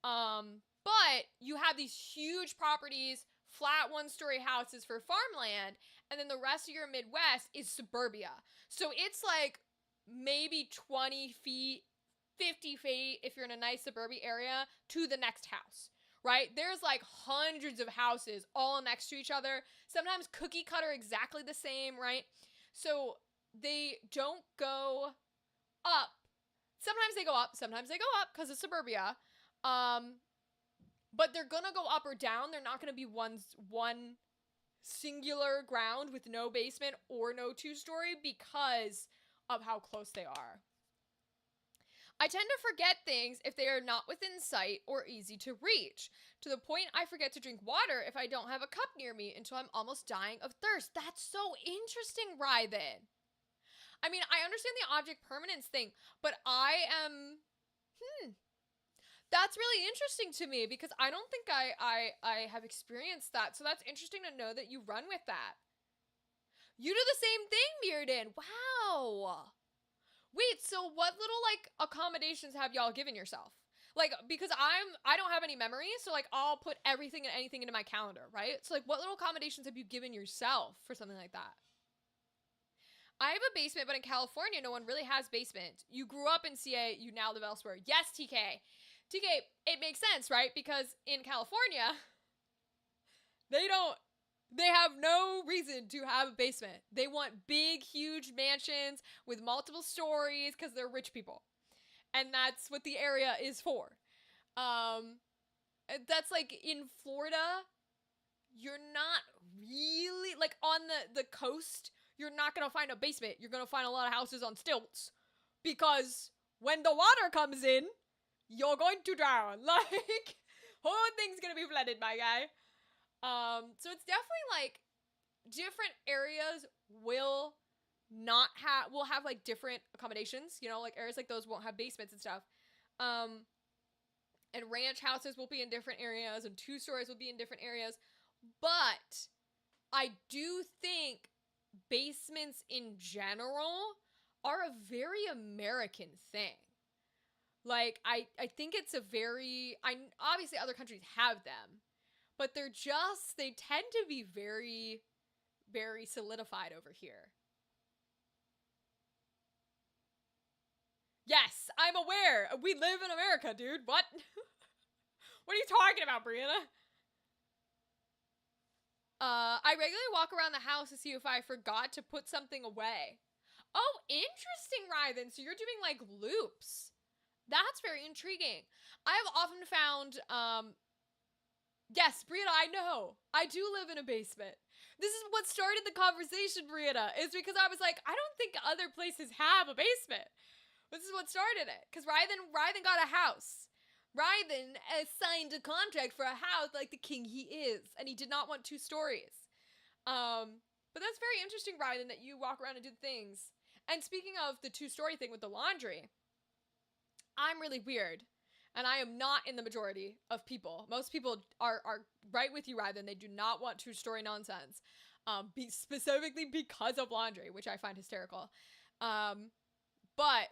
But you have these huge properties, flat 1-story houses for farmland, and then the rest of your Midwest is suburbia. So it's like maybe 20 feet, 50 feet, if you're in a nice suburban area, to the next house, right? There's like hundreds of houses all next to each other, sometimes cookie cutter exactly the same, right? So they don't go up. Sometimes they go up, sometimes they go up because of suburbia. But they're gonna go up or down. They're not gonna be one singular ground with no basement or no 2-story because of how close they are. I tend to forget things if they are not within sight or easy to reach, to the point I forget to drink water if I don't have a cup near me until I'm almost dying of thirst. That's so interesting, Ryden. I mean, I understand the object permanence thing, but I am... That's really interesting to me because I don't think I have experienced that. So that's interesting to know that you run with that. You do the same thing, Mirrodin. Wow. Wait, so what little like accommodations have y'all given yourself? Like, because I don't have any memory, so like I'll put everything and anything into my calendar, right? So like what little accommodations have you given yourself for something like that? I have a basement, but in California, no one really has basements. You grew up in CA, you now live elsewhere. Yes, TK. TK, it makes sense, right? Because in California, they have no reason to have a basement. They want big, huge mansions with multiple stories because they're rich people. And that's what the area is for. That's like in Florida, you're not really, like on the coast, you're not going to find a basement. You're going to find a lot of houses on stilts because when the water comes in, you're going to drown. Like, whole thing's gonna be flooded, my guy. So it's definitely like different areas will have like different accommodations, you know, like areas like those won't have basements and stuff. And ranch houses will be in different areas and 2 stories will be in different areas. But I do think basements in general are a very American thing. Like, I think it's a very, obviously other countries have them, but they tend to be very, very solidified over here. Yes, I'm aware. We live in America, dude. What? What are you talking about, Brianna? I regularly walk around the house to see if I forgot to put something away. Oh, interesting, Rythan. So you're doing like loops. That's very intriguing. I have often found, yes, Brianna, I know. I do live in a basement. This is what started the conversation, Brianna, is because I was like, I don't think other places have a basement. This is what started it. Because Rythan got a house. Rythan signed a contract for a house like the king he is. And he did not want 2 stories. But that's very interesting, Rythan, that you walk around and do things. And speaking of the 2-story thing with the laundry, I'm really weird. And I am not in the majority of people. Most people are right with you, Rythan. They do not want 2-story nonsense. Specifically because of laundry, which I find hysterical. But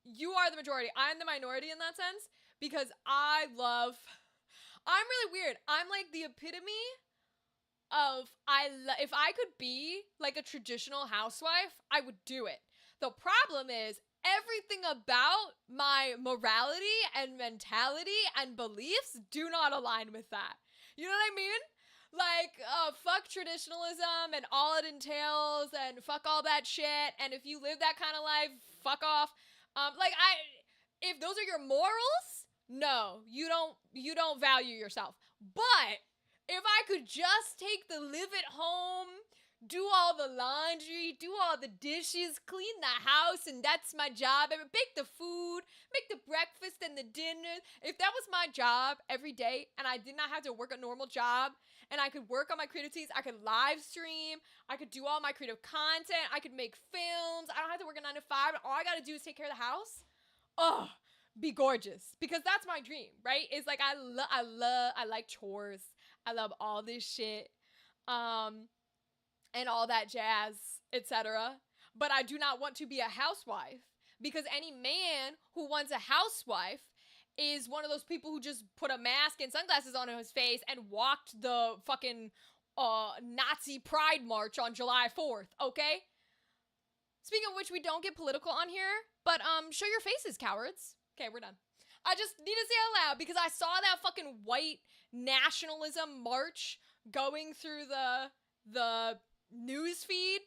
you are the majority. I'm the minority in that sense because I'm really weird. I'm like the epitome of if I could be like a traditional housewife, I would do it. The problem is everything about my morality and mentality and beliefs do not align with that. You know what I mean? Like, fuck traditionalism and all it entails and fuck all that shit. And if you live that kind of life, fuck off. If those are your morals, no, you don't value yourself. But if I could just take the live at home, do all the laundry, do all the dishes, clean the house, and that's my job. I bake the food, make the breakfast and the dinner. If that was my job every day and I did not have to work a normal job and I could work on my creative teams, I could live stream, I could do all my creative content, I could make films, I don't have to work a 9 to 5, all I gotta do is take care of the house. Oh, be gorgeous. Because that's my dream, right? It's like I like chores. I love all this shit. And all that jazz, etc. But I do not want to be a housewife because any man who wants a housewife is one of those people who just put a mask and sunglasses on his face and walked the fucking Nazi pride march on July 4th, okay? Speaking of which, we don't get political on here, but show your faces, cowards. Okay, we're done. I just need to say it out loud because I saw that fucking white nationalism march going through the news feed,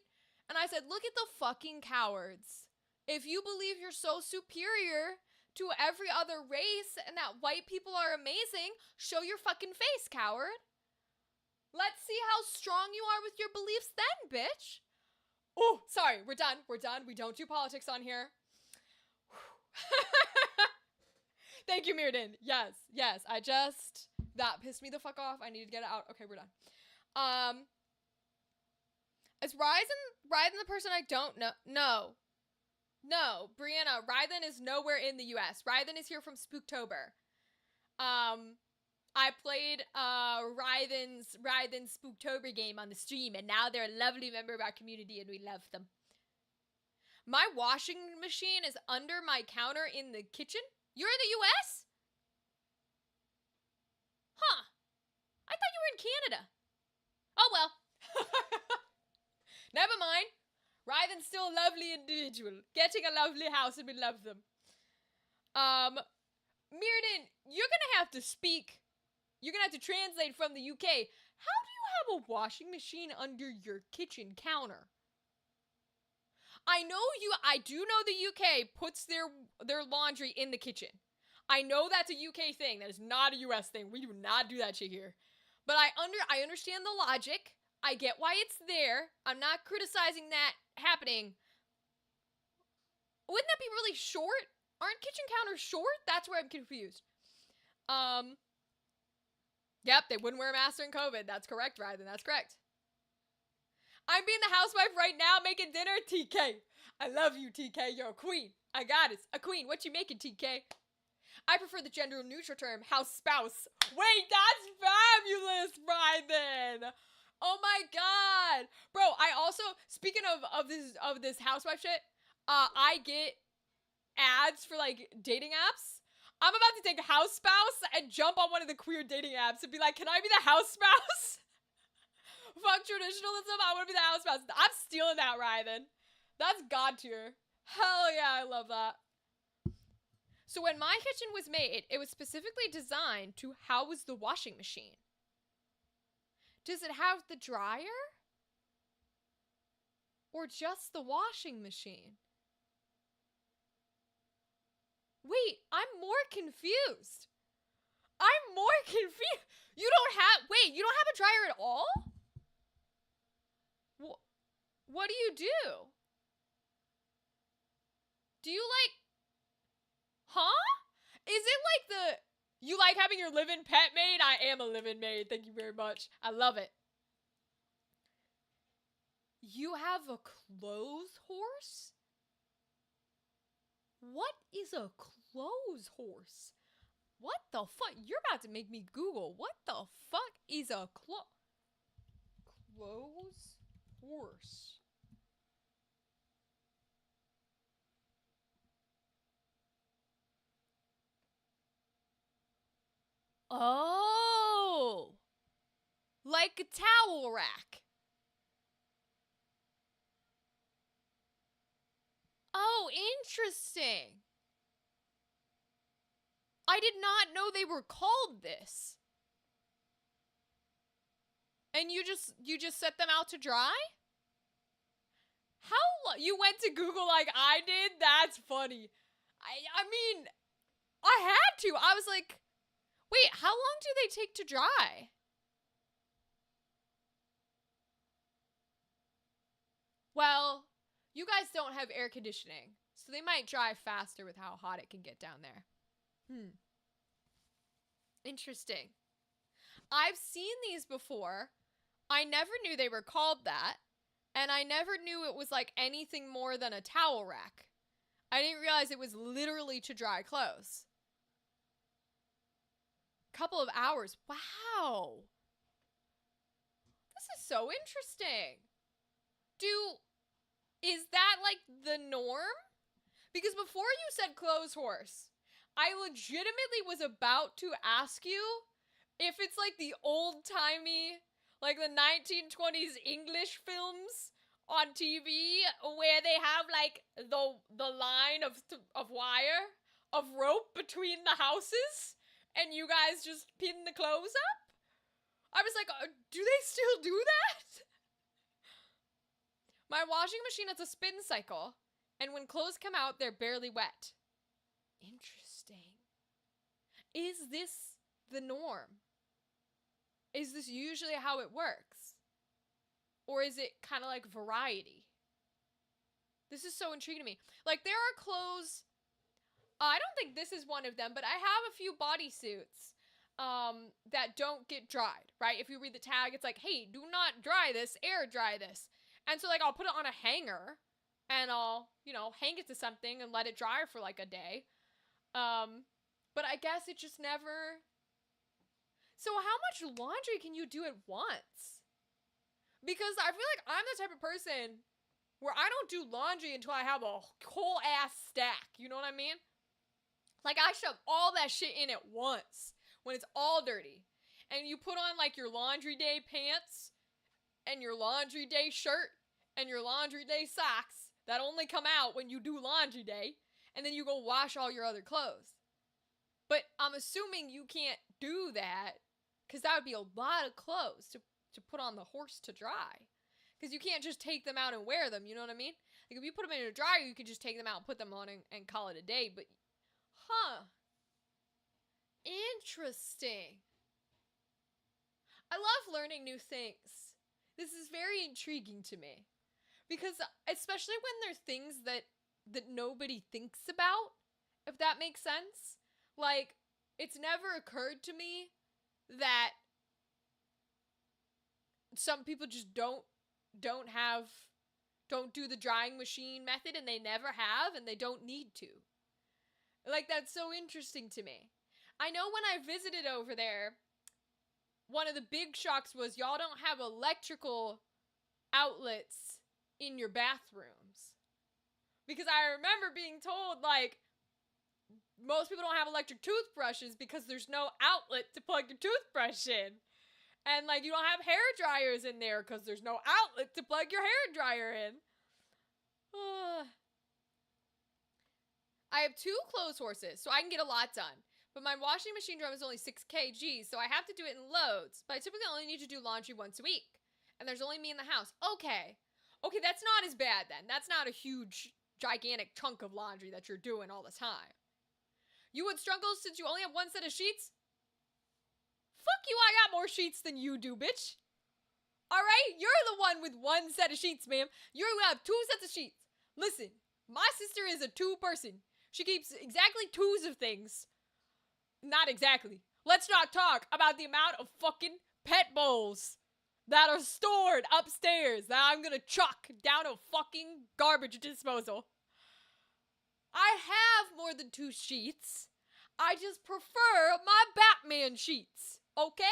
and I said, look at the fucking cowards. If you believe you're so superior to every other race and that white people are amazing, show your fucking face, coward. Let's see how strong you are with your beliefs then, bitch. Oh, sorry, we're done. We don't do politics on here. Thank you, Mirrodin. Yes, that pissed me the fuck off. I need to get it out. Okay, we're done. Is Rythan the person I don't know? No, Brianna, Rythan is nowhere in the US. Rythan is here from Spooktober. I played Rythan's Spooktober game on the stream, and now they're a lovely member of our community, and we love them. My washing machine is under my counter in the kitchen? You're in the US? Huh. I thought you were in Canada. Oh well. Never mind. Rythan's still a lovely individual. Getting a lovely house and we love them. Mirrodin, you're gonna have to speak. You're gonna have to translate from the UK. How do you have a washing machine under your kitchen counter? I do know the UK puts their laundry in the kitchen. I know that's a UK thing. That is not a US thing. We do not do that shit here. But I understand the logic. I get why it's there. I'm not criticizing that happening. Wouldn't that be really short? Aren't kitchen counters short? That's where I'm confused. Yep, they wouldn't wear a mask during COVID. That's correct, Ryden. That's correct. I'm being the housewife right now making dinner, TK. I love you, TK. You're a queen. I got it. A queen. What you making, TK? I prefer the gender neutral term, house spouse. Wait, that's fabulous, Ryden. Oh my god. Bro, I also, speaking of this housewife shit, I get ads for like dating apps. I'm about to take a house spouse and jump on one of the queer dating apps and be like, can I be the house spouse? Fuck traditionalism, I want to be the house spouse. I'm stealing that, Ryden. That's god tier. Hell yeah, I love that. So when my kitchen was made, it was specifically designed to house the washing machine. Does it have the dryer? Or just the washing machine? Wait, I'm more confused. I'm more confused. You don't have a dryer at all? What do you do? Do you like, huh? Is it like you like having your live-in pet maid? I am a live-in maid. Thank you very much. I love it. You have a clothes horse? What is a clothes horse? What the fuck? You're about to make me Google. What the fuck is a clothes horse? Oh, like a towel rack. Oh, interesting. I did not know they were called this. And you just set them out to dry? How you went to Google like I did? That's funny. I mean, I had to. I was like, wait, how long do they take to dry? Well, you guys don't have air conditioning, so they might dry faster with how hot it can get down there. Interesting. I've seen these before. I never knew they were called that, and I never knew it was like anything more than a towel rack. I didn't realize it was literally to dry clothes. Couple of hours. Wow. This is so interesting. Is that like the norm? Because before you said clothes horse, I legitimately was about to ask you if it's like the old-timey, like the 1920s English films on TV where they have like the line of wire, of rope between the houses, and you guys just pin the clothes up? I was like, do they still do that? My washing machine has a spin cycle, and when clothes come out, they're barely wet. Interesting. Is this the norm? Is this usually how it works? Or is it kind of like variety? This is so intriguing to me. Like, there are clothes, I don't think this is one of them, but I have a few bodysuits that don't get dried, right? If you read the tag, it's like, hey, do not dry this, air dry this. And so, like, I'll put it on a hanger, and I'll, hang it to something and let it dry for, like, a day. But I guess it just never... So how much laundry can you do at once? Because I feel like I'm the type of person where I don't do laundry until I have a whole ass stack. You know what I mean? Like, I shove all that shit in at once when it's all dirty. And you put on, like, your laundry day pants and your laundry day shirt and your laundry day socks that only come out when you do laundry day, and then you go wash all your other clothes. But I'm assuming you can't do that, because that would be a lot of clothes to put on the horse to dry. Because you can't just take them out and wear them, you know what I mean? Like, if you put them in a dryer, you could just take them out and put them on and call it a day, but... Interesting. I love learning new things. This is very intriguing to me. Because, especially when there's things that nobody thinks about, if that makes sense. Like, it's never occurred to me that some people just don't do the drying machine method, and they never have, and they don't need to. Like, that's so interesting to me. I know when I visited over there, one of the big shocks was y'all don't have electrical outlets in your bathrooms. Because I remember being told, like, most people don't have electric toothbrushes because there's no outlet to plug your toothbrush in. And, like, you don't have hair dryers in there because there's no outlet to plug your hair dryer in. I have 2 clothes horses, so I can get a lot done. But my washing machine drum is only 6 kg, so I have to do it in loads. But I typically only need to do laundry once a week. And there's only me in the house. Okay, that's not as bad then. That's not a huge, gigantic chunk of laundry that you're doing all the time. You would struggle since you only have 1 set of sheets? Fuck you, I got more sheets than you do, bitch. Alright? You're the one with 1 set of sheets, ma'am. You have 2 sets of sheets. Listen, my sister is a 2-person. She keeps exactly 2s of things. Not exactly. Let's not talk about the amount of fucking pet bowls that are stored upstairs that I'm gonna chuck down a fucking garbage disposal. I have more than 2 sheets. I just prefer my Batman sheets, okay?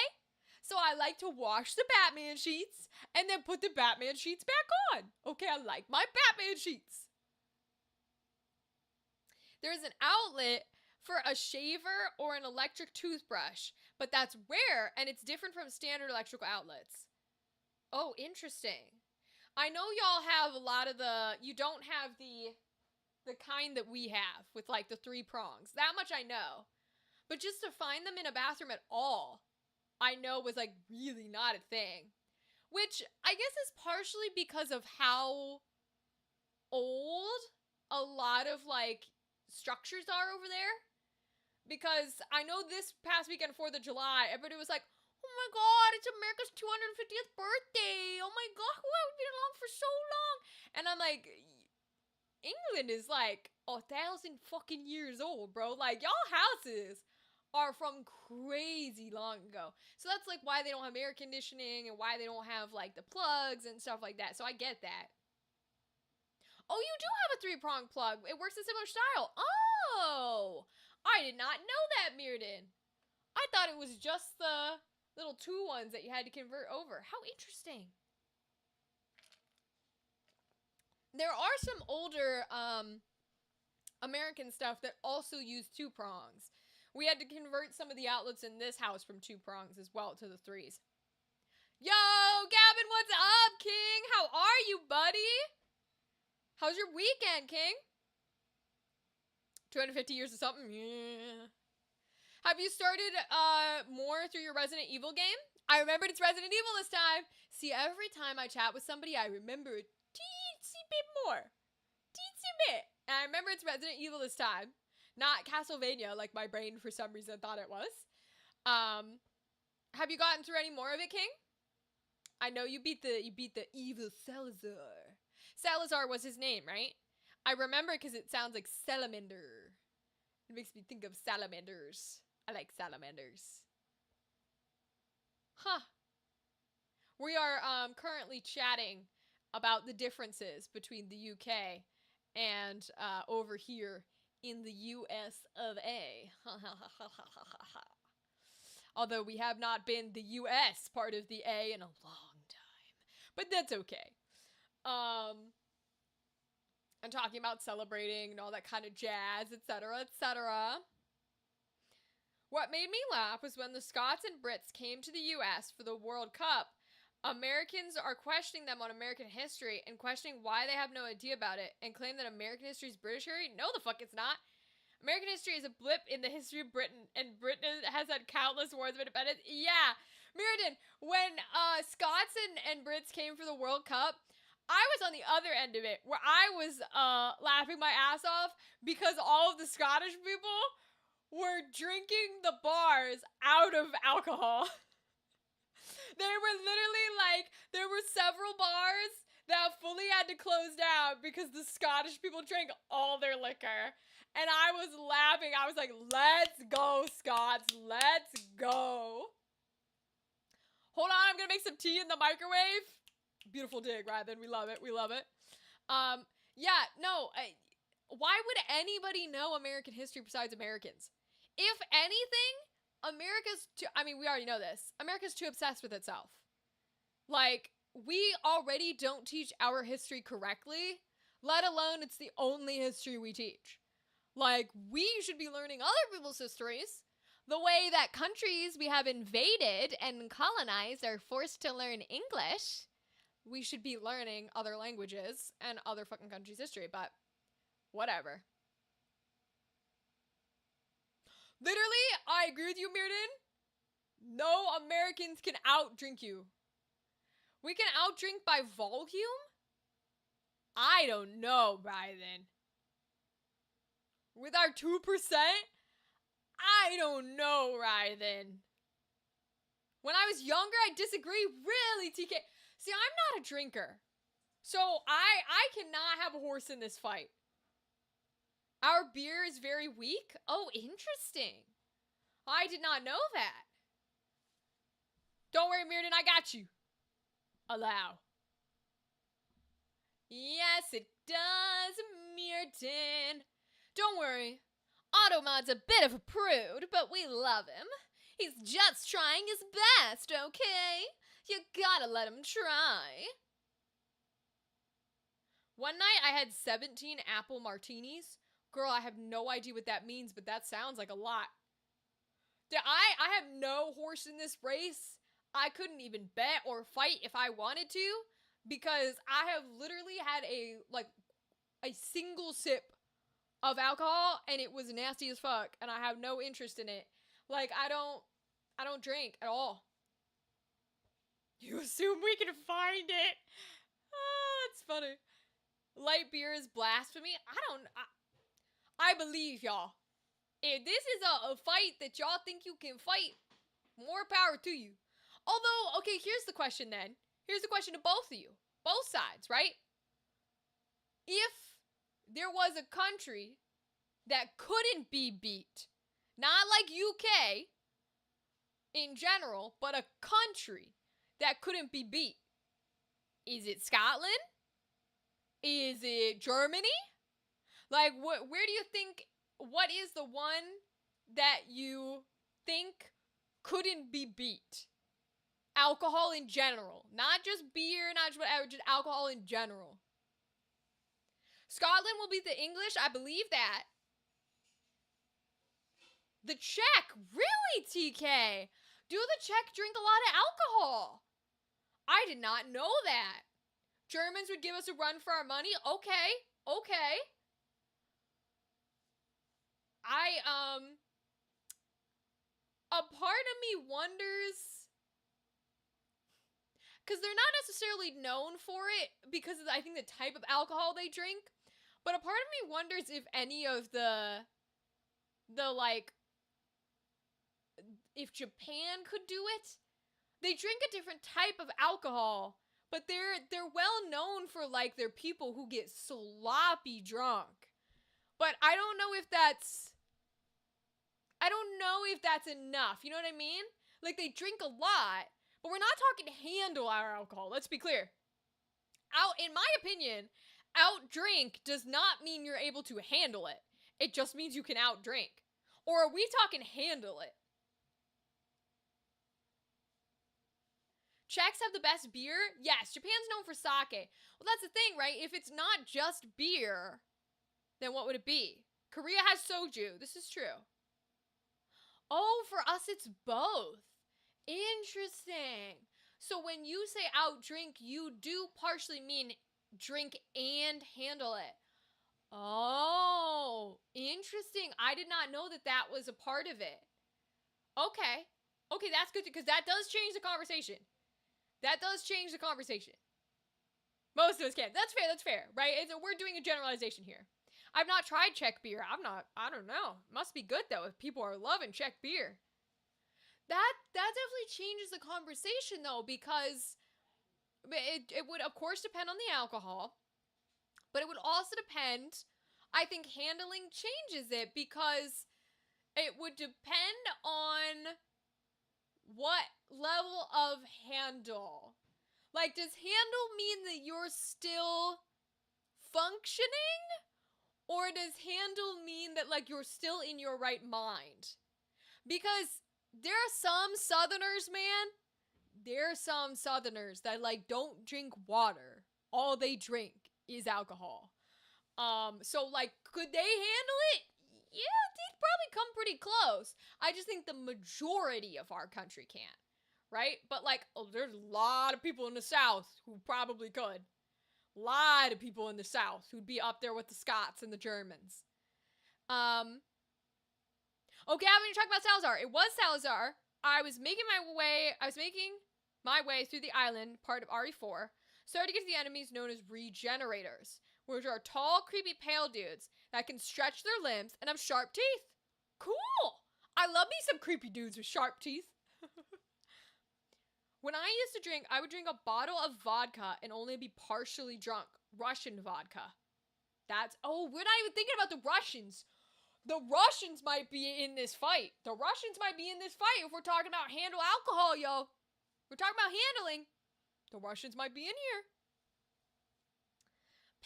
So I like to wash the Batman sheets and then put the Batman sheets back on. Okay, I like my Batman sheets. There's an outlet for a shaver or an electric toothbrush, but that's rare and it's different from standard electrical outlets. Oh, interesting. I know y'all have a lot of you don't have the kind that we have with like the 3 prongs. That much I know. But just to find them in a bathroom at all, I know was like really not a thing. Which I guess is partially because of how old a lot of like structures are over there. Because I know this past weekend, 4th of July, everybody was like, oh my god, it's America's 250th birthday. Oh my god, we've been along for so long. And I'm like, England is like 1,000 fucking years old, bro. Like, y'all houses are from crazy long ago. So that's like why they don't have air conditioning and why they don't have like the plugs and stuff like that. So I get that. Oh, you do have a 3-prong plug. It works in similar style. Oh, I did not know that, Mirrodin. I thought it was just the little 2 ones that you had to convert over. How interesting. There are some older American stuff that also use 2 prongs. We had to convert some of the outlets in this house from 2 prongs as well to the 3s. Yo, Gavin, what's up, King? How are you, buddy? How's your weekend, King? 250 years or something? Yeah. Have you started more through your Resident Evil game? I remembered it's Resident Evil this time. See, every time I chat with somebody, I remember a teensy bit more. Teensy bit. And I remember it's Resident Evil this time. Not Castlevania, like my brain for some reason thought it was. Have you gotten through any more of it, King? I know you beat the evil Salazar. Salazar was his name, right? I remember because it sounds like salamander. It makes me think of salamanders. I like salamanders. Huh. We are currently chatting about the differences between the UK and over here in the US of A. Although we have not been the US part of the A in a long time. But that's okay. I'm talking about celebrating and all that kind of jazz, etc., etc. What made me laugh was when the Scots and Brits came to the US for the World Cup. Americans are questioning them on American history and questioning why they have no idea about it and claim that American history is British history. No, the fuck it's not. American history is a blip in the history of Britain, and Britain has had countless wars of independence. Yeah, Mirrodin, when Scots and Brits came for the World Cup, I was on the other end of it, where I was laughing my ass off because all of the Scottish people were drinking the bars out of alcohol. They were literally like, there were several bars that fully had to close down because the Scottish people drank all their liquor. And I was laughing. I was like, let's go, Scots. Let's go. Hold on, I'm going to make some tea in the microwave. Beautiful dig, Ryden. We love it. We love it. Yeah, no. Why would anybody know American history besides Americans? If anything, we already know this. America's too obsessed with itself. Like, we already don't teach our history correctly, let alone it's the only history we teach. Like, we should be learning other people's histories. The way that countries we have invaded and colonized are forced to learn English, we should be learning other languages and other fucking countries' history, but whatever. Literally, I agree with you, Mirden. No Americans can outdrink you. We can outdrink by volume? I don't know, Ryden. With our 2%? I don't know, Ryden. When I was younger, I disagree. Really, TK. See, I'm not a drinker. So I cannot have a horse in this fight. Our beer is very weak? Oh, interesting. I did not know that. Don't worry, Mirden, I got you. Allow. Yes, it does, Mirden. Don't worry. Automod's a bit of a prude, but we love him. He's just trying his best, okay? You gotta let him try. One night I had 17 apple martinis. Girl, I have no idea what that means, but that sounds like a lot. I have no horse in this race. I couldn't even bet or fight if I wanted to, because I have literally had a single sip of alcohol and it was nasty as fuck and I have no interest in it. Like, I don't drink at all. You assume we can find it. Oh, it's funny. Light beer is blasphemy. I believe y'all. If this is a fight that y'all think you can fight, more power to you. Although, okay, here's the question then. Here's the question to both of you. Both sides, right? If there was a country that couldn't be beat, not like UK in general, but a country that couldn't be beat, is it Scotland? Is it Germany? Like, where do you think, what is the one that you think couldn't be beat? Alcohol in general. Not just beer, not just whatever, just alcohol in general. Scotland will beat the English, I believe that. The Czech, really, TK? Do the Czech drink a lot of alcohol? I did not know that. Germans would give us a run for our money? Okay. A part of me wonders, because they're not necessarily known for it because of, I think, the type of alcohol they drink, but a part of me wonders if any of if Japan could do it. They drink a different type of alcohol, but they're well known for, like, their people who get sloppy drunk. But I don't know if that's enough. You know what I mean? Like, they drink a lot, but we're not talking handle our alcohol. Let's be clear. In my opinion, outdrink does not mean you're able to handle it. It just means you can outdrink. Or are we talking handle it? Czechs have the best beer? Yes, Japan's known for sake. Well, that's the thing, right? If it's not just beer, then what would it be? Korea has soju. This is true. Oh, for us it's both. Interesting. So when you say outdrink, you do partially mean drink and handle it. Oh, interesting. I did not know that that was a part of it. Okay, that's good, because that does change the conversation. That does change the conversation. Most of us can. That's fair, right? We're doing a generalization here. I've not tried Czech beer. I don't know. Must be good, though, if people are loving Czech beer. That definitely changes the conversation, though, because it would, of course, depend on the alcohol, but it would also depend, I think handling changes it, because it would depend on what level of handle. Like, does handle mean that you're still functioning? Or does handle mean that, like, you're still in your right mind? Because there are some Southerners, man. There are some Southerners that, like, don't drink water. All they drink is alcohol. So, like, could they handle it? Yeah, they'd probably come pretty close. I just think the majority of our country can't, right? But, like, there's a lot of people in the South who probably could. A lot of people in the South who'd be up there with the Scots and the Germans. Okay, I'm gonna talk about Salazar. It was Salazar. I was making my way through the island, part of RE4, started to get to the enemies known as regenerators, which are tall, creepy, pale dudes that can stretch their limbs and have sharp teeth. Cool! I love me some creepy dudes with sharp teeth. When I used to drink, I would drink a bottle of vodka and only be partially drunk. Russian vodka. We're not even thinking about the Russians. The Russians might be in this fight. The Russians might be in this fight if we're talking about handle alcohol, yo. We're talking about handling. The Russians might be in here.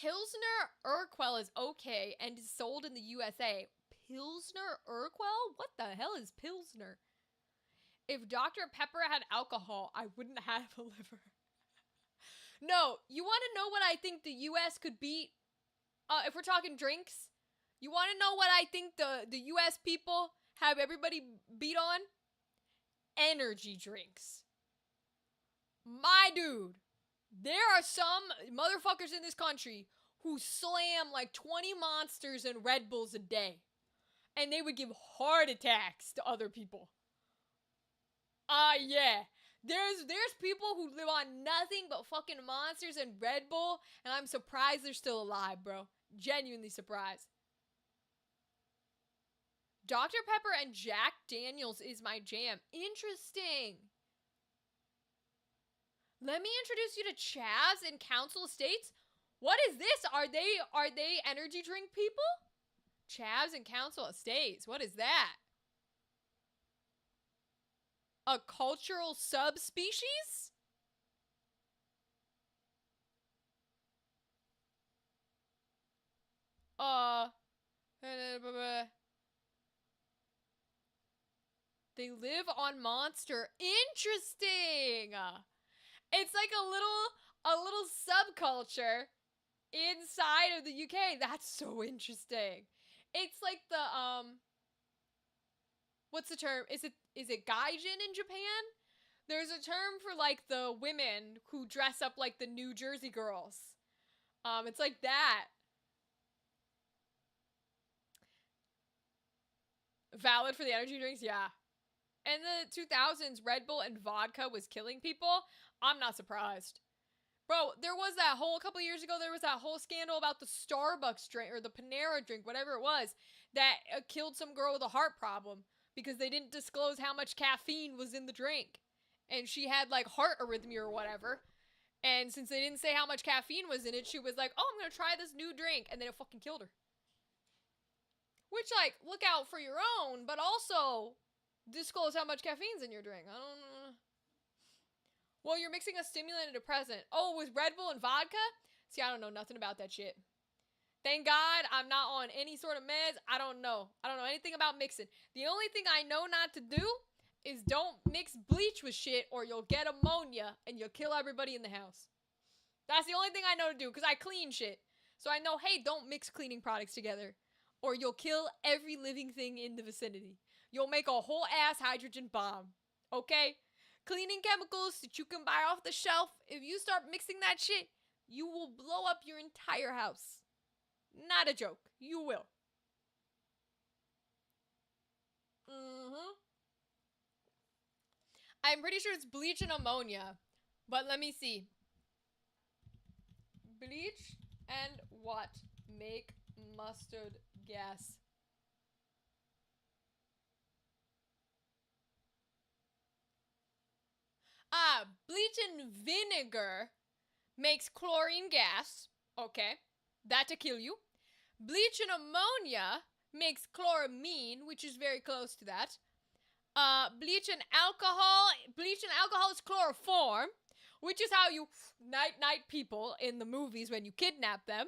Pilsner Urquell is okay and is sold in the USA. Pilsner Urquell? What the hell is Pilsner? If Dr. Pepper had alcohol, I wouldn't have a liver. No, you want to know what I think the US could beat? If we're talking drinks, you want to know what I think the US people have everybody beat on? Energy drinks. My dude, there are some motherfuckers in this country who slam like 20 Monsters and Red Bulls a day. And they would give heart attacks to other people. Yeah. There's people who live on nothing but fucking Monsters and Red Bull, and I'm surprised they're still alive, bro. Genuinely surprised. Dr. Pepper and Jack Daniels is my jam. Interesting. Let me introduce you to Chaz and Council Estates. What is this? Are they energy drink people? Chavs and Council Estates. What is that? A cultural subspecies? They live on Monster. Interesting. It's like a little subculture inside of the UK. That's so interesting. It's like the what's the term? Is it gaijin in Japan? There's a term for like the women who dress up like the New Jersey girls. It's like that. Valid for the energy drinks, yeah. In the 2000s, Red Bull and vodka was killing people. I'm not surprised. Bro, there was that whole, a couple years ago, there was that whole scandal about the Starbucks drink, or the Panera drink, whatever it was, that killed some girl with a heart problem because they didn't disclose how much caffeine was in the drink. And she had, like, heart arrhythmia or whatever. And since they didn't say how much caffeine was in it, she was like, oh, I'm gonna try this new drink. And then it fucking killed her. Which, like, look out for your own, but also disclose how much caffeine's in your drink. I don't know. Well, you're mixing a stimulant and a depressant. Oh, with Red Bull and vodka? See, I don't know nothing about that shit. Thank God I'm not on any sort of meds. I don't know. I don't know anything about mixing. The only thing I know not to do is don't mix bleach with shit or you'll get ammonia and you'll kill everybody in the house. That's the only thing I know to do because I clean shit. So I know, hey, don't mix cleaning products together or you'll kill every living thing in the vicinity. You'll make a whole ass hydrogen bomb. Okay? Cleaning chemicals that you can buy off the shelf, if you start mixing that shit, you will blow up your entire house. Not a joke. You will. I'm pretty sure it's bleach and ammonia. But let me see. Bleach and what make mustard gas? Bleach and vinegar makes chlorine gas. Okay, that to kill you. Bleach and ammonia makes chloramine, which is very close to that. Bleach and alcohol is chloroform, which is how you night people in the movies when you kidnap them.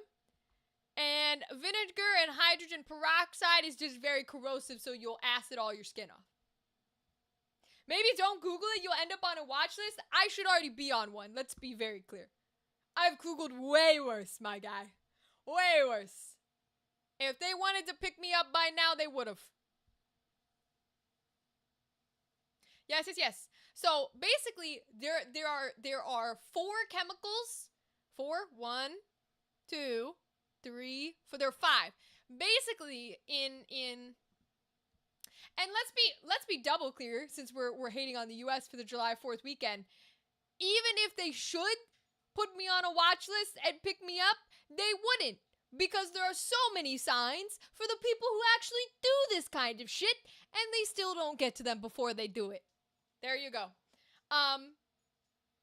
And vinegar and hydrogen peroxide is just very corrosive, so you'll acid all your skin off. Maybe don't Google it, you'll end up on a watch list. I should already be on one, let's be very clear. I've Googled way worse, my guy. Way worse. If they wanted to pick me up by now, they would have. Yes. So basically, there are 4 chemicals. 4, 1, 2, 3, 4. There are 5. Basically, and let's be double clear, since we're hating on the U.S. for the July 4th weekend. Even if they should put me on a watch list and pick me up, they wouldn't, because there are so many signs for the people who actually do this kind of shit, and they still don't get to them before they do it. There you go.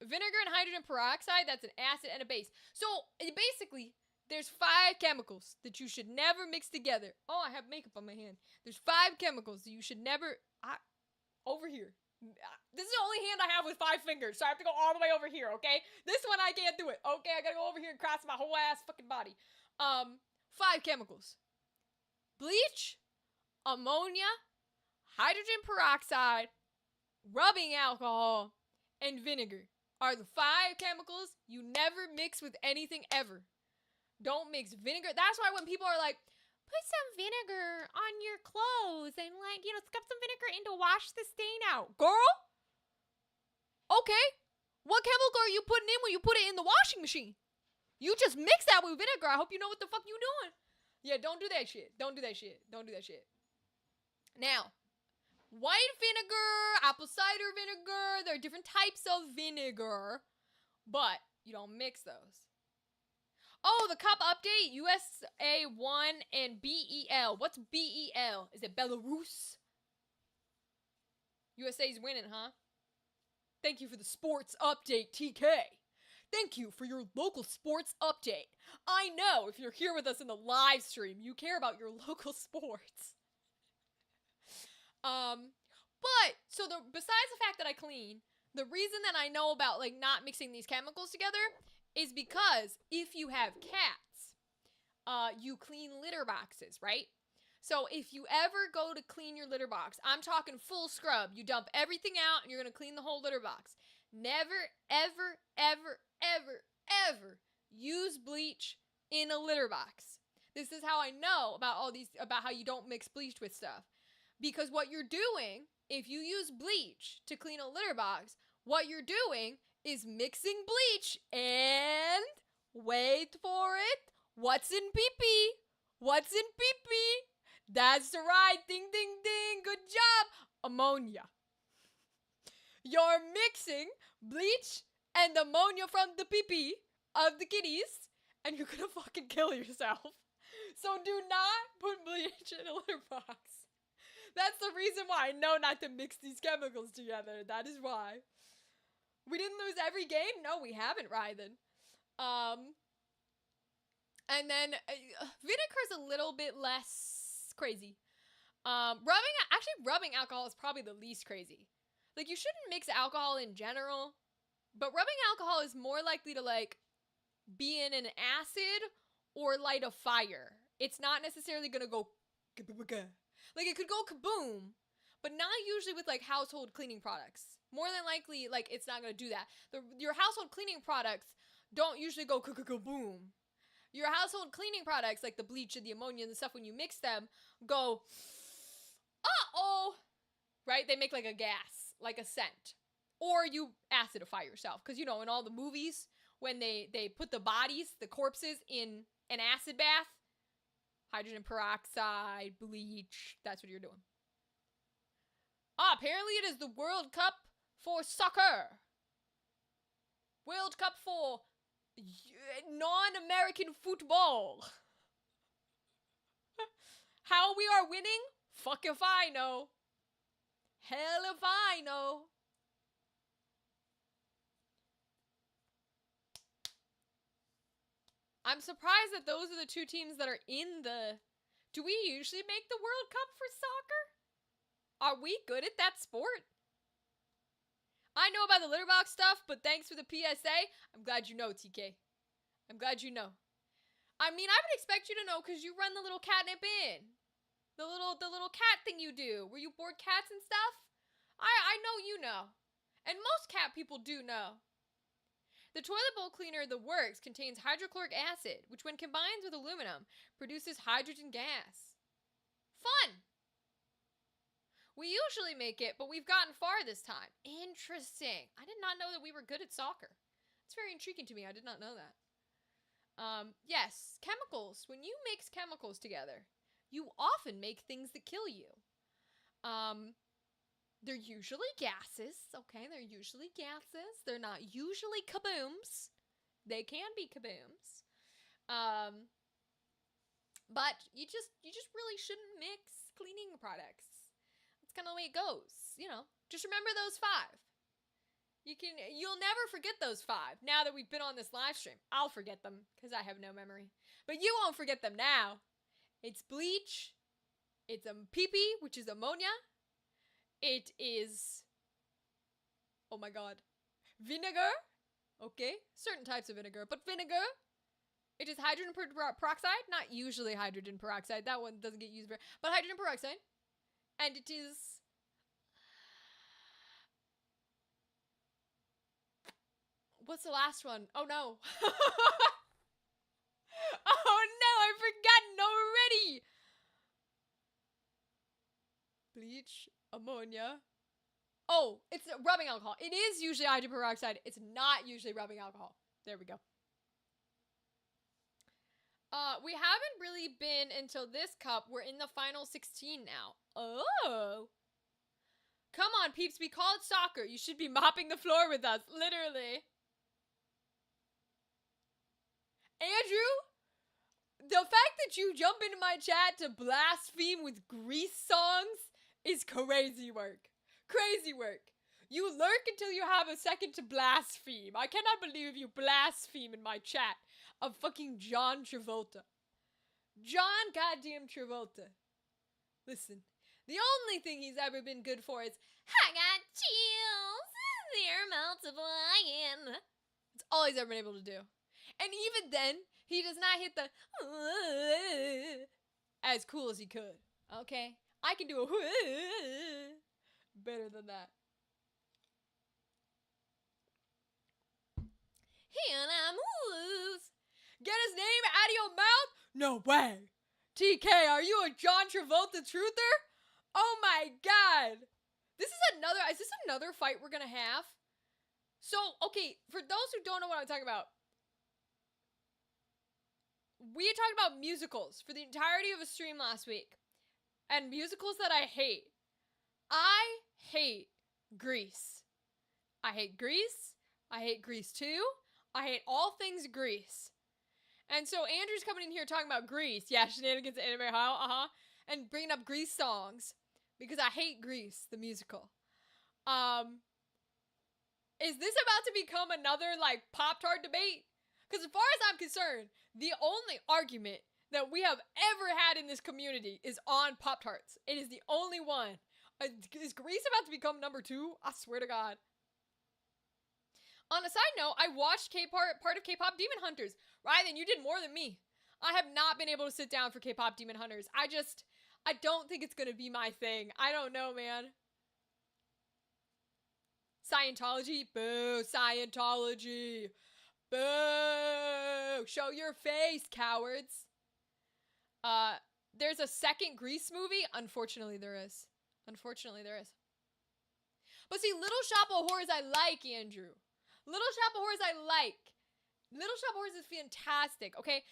Vinegar and hydrogen peroxide, that's an acid and a base. So basically, there's 5 chemicals that you should never mix together. Oh, I have makeup on my hand. There's 5 chemicals that you should never... over here. This is the only hand I have with 5 fingers, so I have to go all the way over here, okay? This one I can't do it. Okay, I gotta go over here and cross my whole ass fucking body. 5 chemicals. Bleach, ammonia, hydrogen peroxide, rubbing alcohol, and vinegar are the 5 chemicals you never mix with anything ever. Don't mix vinegar. That's why when people are like, put some vinegar on your clothes and scrub some vinegar in to wash the stain out. Girl? Okay. What chemical are you putting in when you put it in the washing machine? You just mix that with vinegar. I hope you know what the fuck you doing. Yeah, don't do that shit. Don't do that shit. Now, white vinegar, apple cider vinegar, there are different types of vinegar, but you don't mix those. Oh, the cup update, USA 1 and BEL. What's BEL? Is it Belarus? USA's winning, huh? Thank you for the sports update, TK. Thank you for your local sports update. I know if you're here with us in the live stream, you care about your local sports. Besides the fact that I clean, the reason that I know about not mixing these chemicals together is because if you have cats, you clean litter boxes, right? So if you ever go to clean your litter box, I'm talking full scrub. You dump everything out and you're going to clean the whole litter box. Never, ever, ever, ever, ever use bleach in a litter box. This is how I know about how you don't mix bleach with stuff. Because what you're doing, if you use bleach to clean a litter box, what you're doing is mixing bleach and, wait for it, what's in pee-pee? What's in pee-pee? That's right, ding, ding, ding, good job. Ammonia. You're mixing bleach and ammonia from the pee-pee of the kitties, and you're gonna fucking kill yourself. So do not put bleach in a litter box. That's the reason why I know not to mix these chemicals together. That is why. We didn't lose every game? No, we haven't, Ryden. And then vinegar's a little bit less crazy. Rubbing alcohol is probably the least crazy. You shouldn't mix alcohol in general, but rubbing alcohol is more likely to be in an acid or light a fire. It's not necessarily gonna go it could go kaboom, but not usually with household cleaning products. More than likely, it's not gonna do that. Your household cleaning products don't usually go kaboom. Your household cleaning products, like the bleach and the ammonia and the stuff, when you mix them, go, uh-oh, right? They make a gas, a scent. Or you acidify yourself. Because, in all the movies, when they put the bodies, the corpses, in an acid bath, hydrogen peroxide, bleach, that's what you're doing. Apparently it is the World Cup for soccer. World Cup for non-American football. How we are winning? Fuck if I know. Hell if I know. I'm surprised that those are the two teams that are in the... Do we usually make the World Cup for soccer? Are we good at that sport? I know about the litter box stuff, but thanks for the PSA. I'm glad you know, TK. I'm glad you know. I mean, I would expect you to know because you run the little catnip in. The little cat thing you do, where you board cats and stuff. I know you know. And most cat people do know. The toilet bowl cleaner, the Works, contains hydrochloric acid, which when combined with aluminum, produces hydrogen gas. Fun! We usually make it, but we've gotten far this time. Interesting. I did not know that we were good at soccer. It's very intriguing to me. I did not know that. Yes, chemicals. When you mix chemicals together, you often make things that kill you. They're usually gases, okay? They're usually gases. They're not usually kabooms. They can be kabooms. But you just really shouldn't mix cleaning products. That's kind of the way it goes, you know. Just remember those 5. You'll never forget those 5 now that we've been on this live stream. I'll forget them because I have no memory. But you won't forget them now. It's bleach. It's PP, which is ammonia. It is, oh my god, vinegar. Okay, certain types of vinegar, but vinegar. It is hydrogen peroxide, not usually hydrogen peroxide. That one doesn't get used very, but hydrogen peroxide. And it is, what's the last one? Oh no. Oh no, I've forgotten already. Bleach, ammonia. Oh, it's rubbing alcohol. It is usually hydrogen peroxide. It's not usually rubbing alcohol. There we go. We haven't really been until this cup. We're in the final 16 now. Oh. Come on, peeps. We call it soccer. You should be mopping the floor with us. Literally. Andrew, the fact that you jump into my chat to blaspheme with Grease songs is crazy work. Crazy work. You lurk until you have a second to blaspheme. I cannot believe you blaspheme in my chat of fucking John Travolta. John goddamn Travolta. Listen, the only thing he's ever been good for is, I got chills, they're multiplying. That's all he's ever been able to do. And even then, he does not hit the as cool as he could. Okay? I can do a better than that. Hannah moves. Get his name out of your mouth? No way. TK, are you a John Travolta truther? Oh my god. Is this another fight we're gonna have? So, okay, for those who don't know what I'm talking about, we talked about musicals for the entirety of a stream last week. And musicals that I hate. I hate Grease. I hate Grease. I hate Grease 2. I hate all things Grease. And so Andrew's coming in here talking about Grease. Yeah, shenanigans anime, and bringing up Grease songs. Because I hate Grease, the musical. Is this about to become another, like, Pop-Tart debate? Because as far as I'm concerned, the only argument that we have ever had in this community is on Pop-Tarts. It is the only one. Is Grease about to become number 2? I swear to God. On a side note, I watched part of K-Pop Demon Hunters. Rylan, you did more than me. I have not been able to sit down for K-Pop Demon Hunters. I don't think it's gonna be my thing. I don't know, man. Scientology? Boo, Scientology. Boo! Show your face, cowards. There's a second Grease movie? Unfortunately, there is. Unfortunately, there is. But see, Little Shop of Horrors I like, Andrew. Little Shop of Horrors I like. Little Shop of Horrors is fantastic, okay?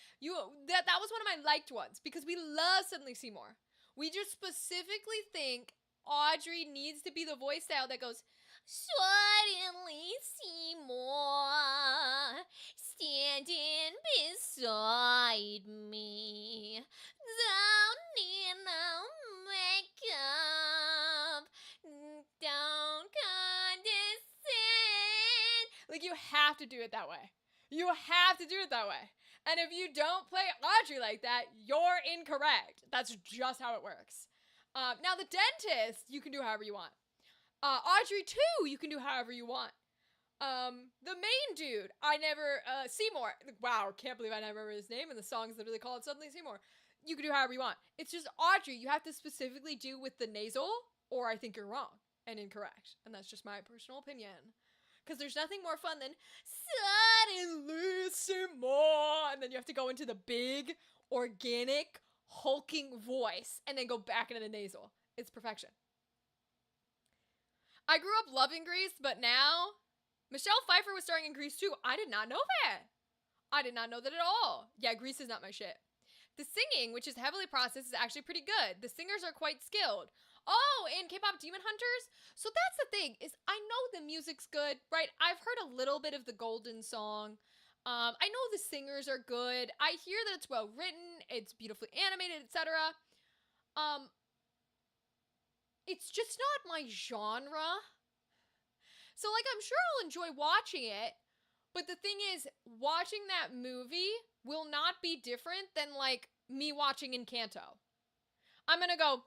That was one of my liked ones because we love Suddenly Seymour. We just specifically think Audrey needs to be the voice style that goes, Suddenly Seymour, standing beside me, don't need no makeup, don't condescend. Like, you have to do it that way. You have to do it that way. And if you don't play Audrey like that, you're incorrect. That's just how it works. Now, the dentist, you can do however you want. Audrey, too, you can do however you want. The main dude, Seymour. Wow, can't believe I never remember his name, and the song's literally called Suddenly Seymour. You can do however you want. It's just Audrey, you have to specifically do with the nasal, or I think you're wrong and incorrect. And that's just my personal opinion. Because there's nothing more fun than Suddenly Seymour, and then you have to go into the big, organic, hulking voice, and then go back into the nasal. It's perfection. I grew up loving Grease, but now Michelle Pfeiffer was starring in Grease too. I did not know that. I did not know that at all. Yeah, Grease is not my shit. The singing, which is heavily processed, is actually pretty good. The singers are quite skilled. Oh, and K-pop Demon Hunters? So that's the thing, is I know the music's good, right? I've heard a little bit of the Golden Song. I know the singers are good. I hear that it's well written, it's beautifully animated, etc. It's just not my genre. So, like, I'm sure I'll enjoy watching it, but the thing is, watching that movie will not be different than, like, me watching Encanto. I'm gonna go,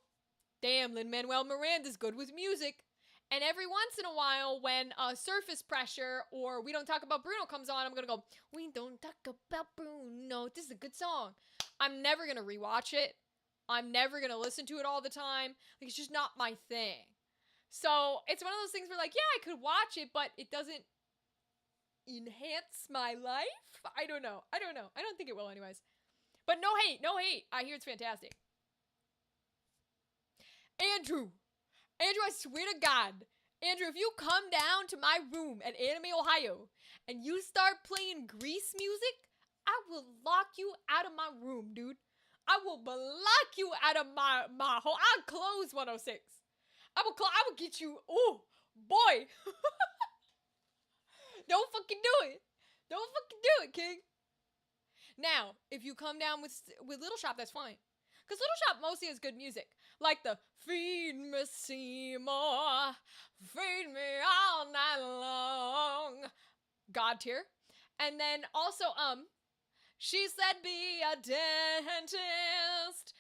damn, Lin-Manuel Miranda's good with music. And every once in a while, when Surface Pressure or We Don't Talk About Bruno comes on, I'm gonna go, we don't talk about Bruno. This is a good song. I'm never gonna rewatch it. I'm never gonna listen to it all the time. Like, it's just not my thing. So it's one of those things where, like, yeah, I could watch it, but it doesn't enhance my life. I don't know. I don't think it will, anyways. But no hate. I hear it's fantastic. Andrew, I swear to God, Andrew, if you come down to my room at Anime Ohio and you start playing Grease music, I will lock you out of my room, dude. I will block you out of my home. I'll close 106. I will get you. Oh, boy. Don't fucking do it. Don't fucking do it, King. Now, if you come down with Little Shop, that's fine. Because Little Shop mostly has good music. Like the Feed Me Seymour, feed me all night long. God tier. And then also, she said be a dentist.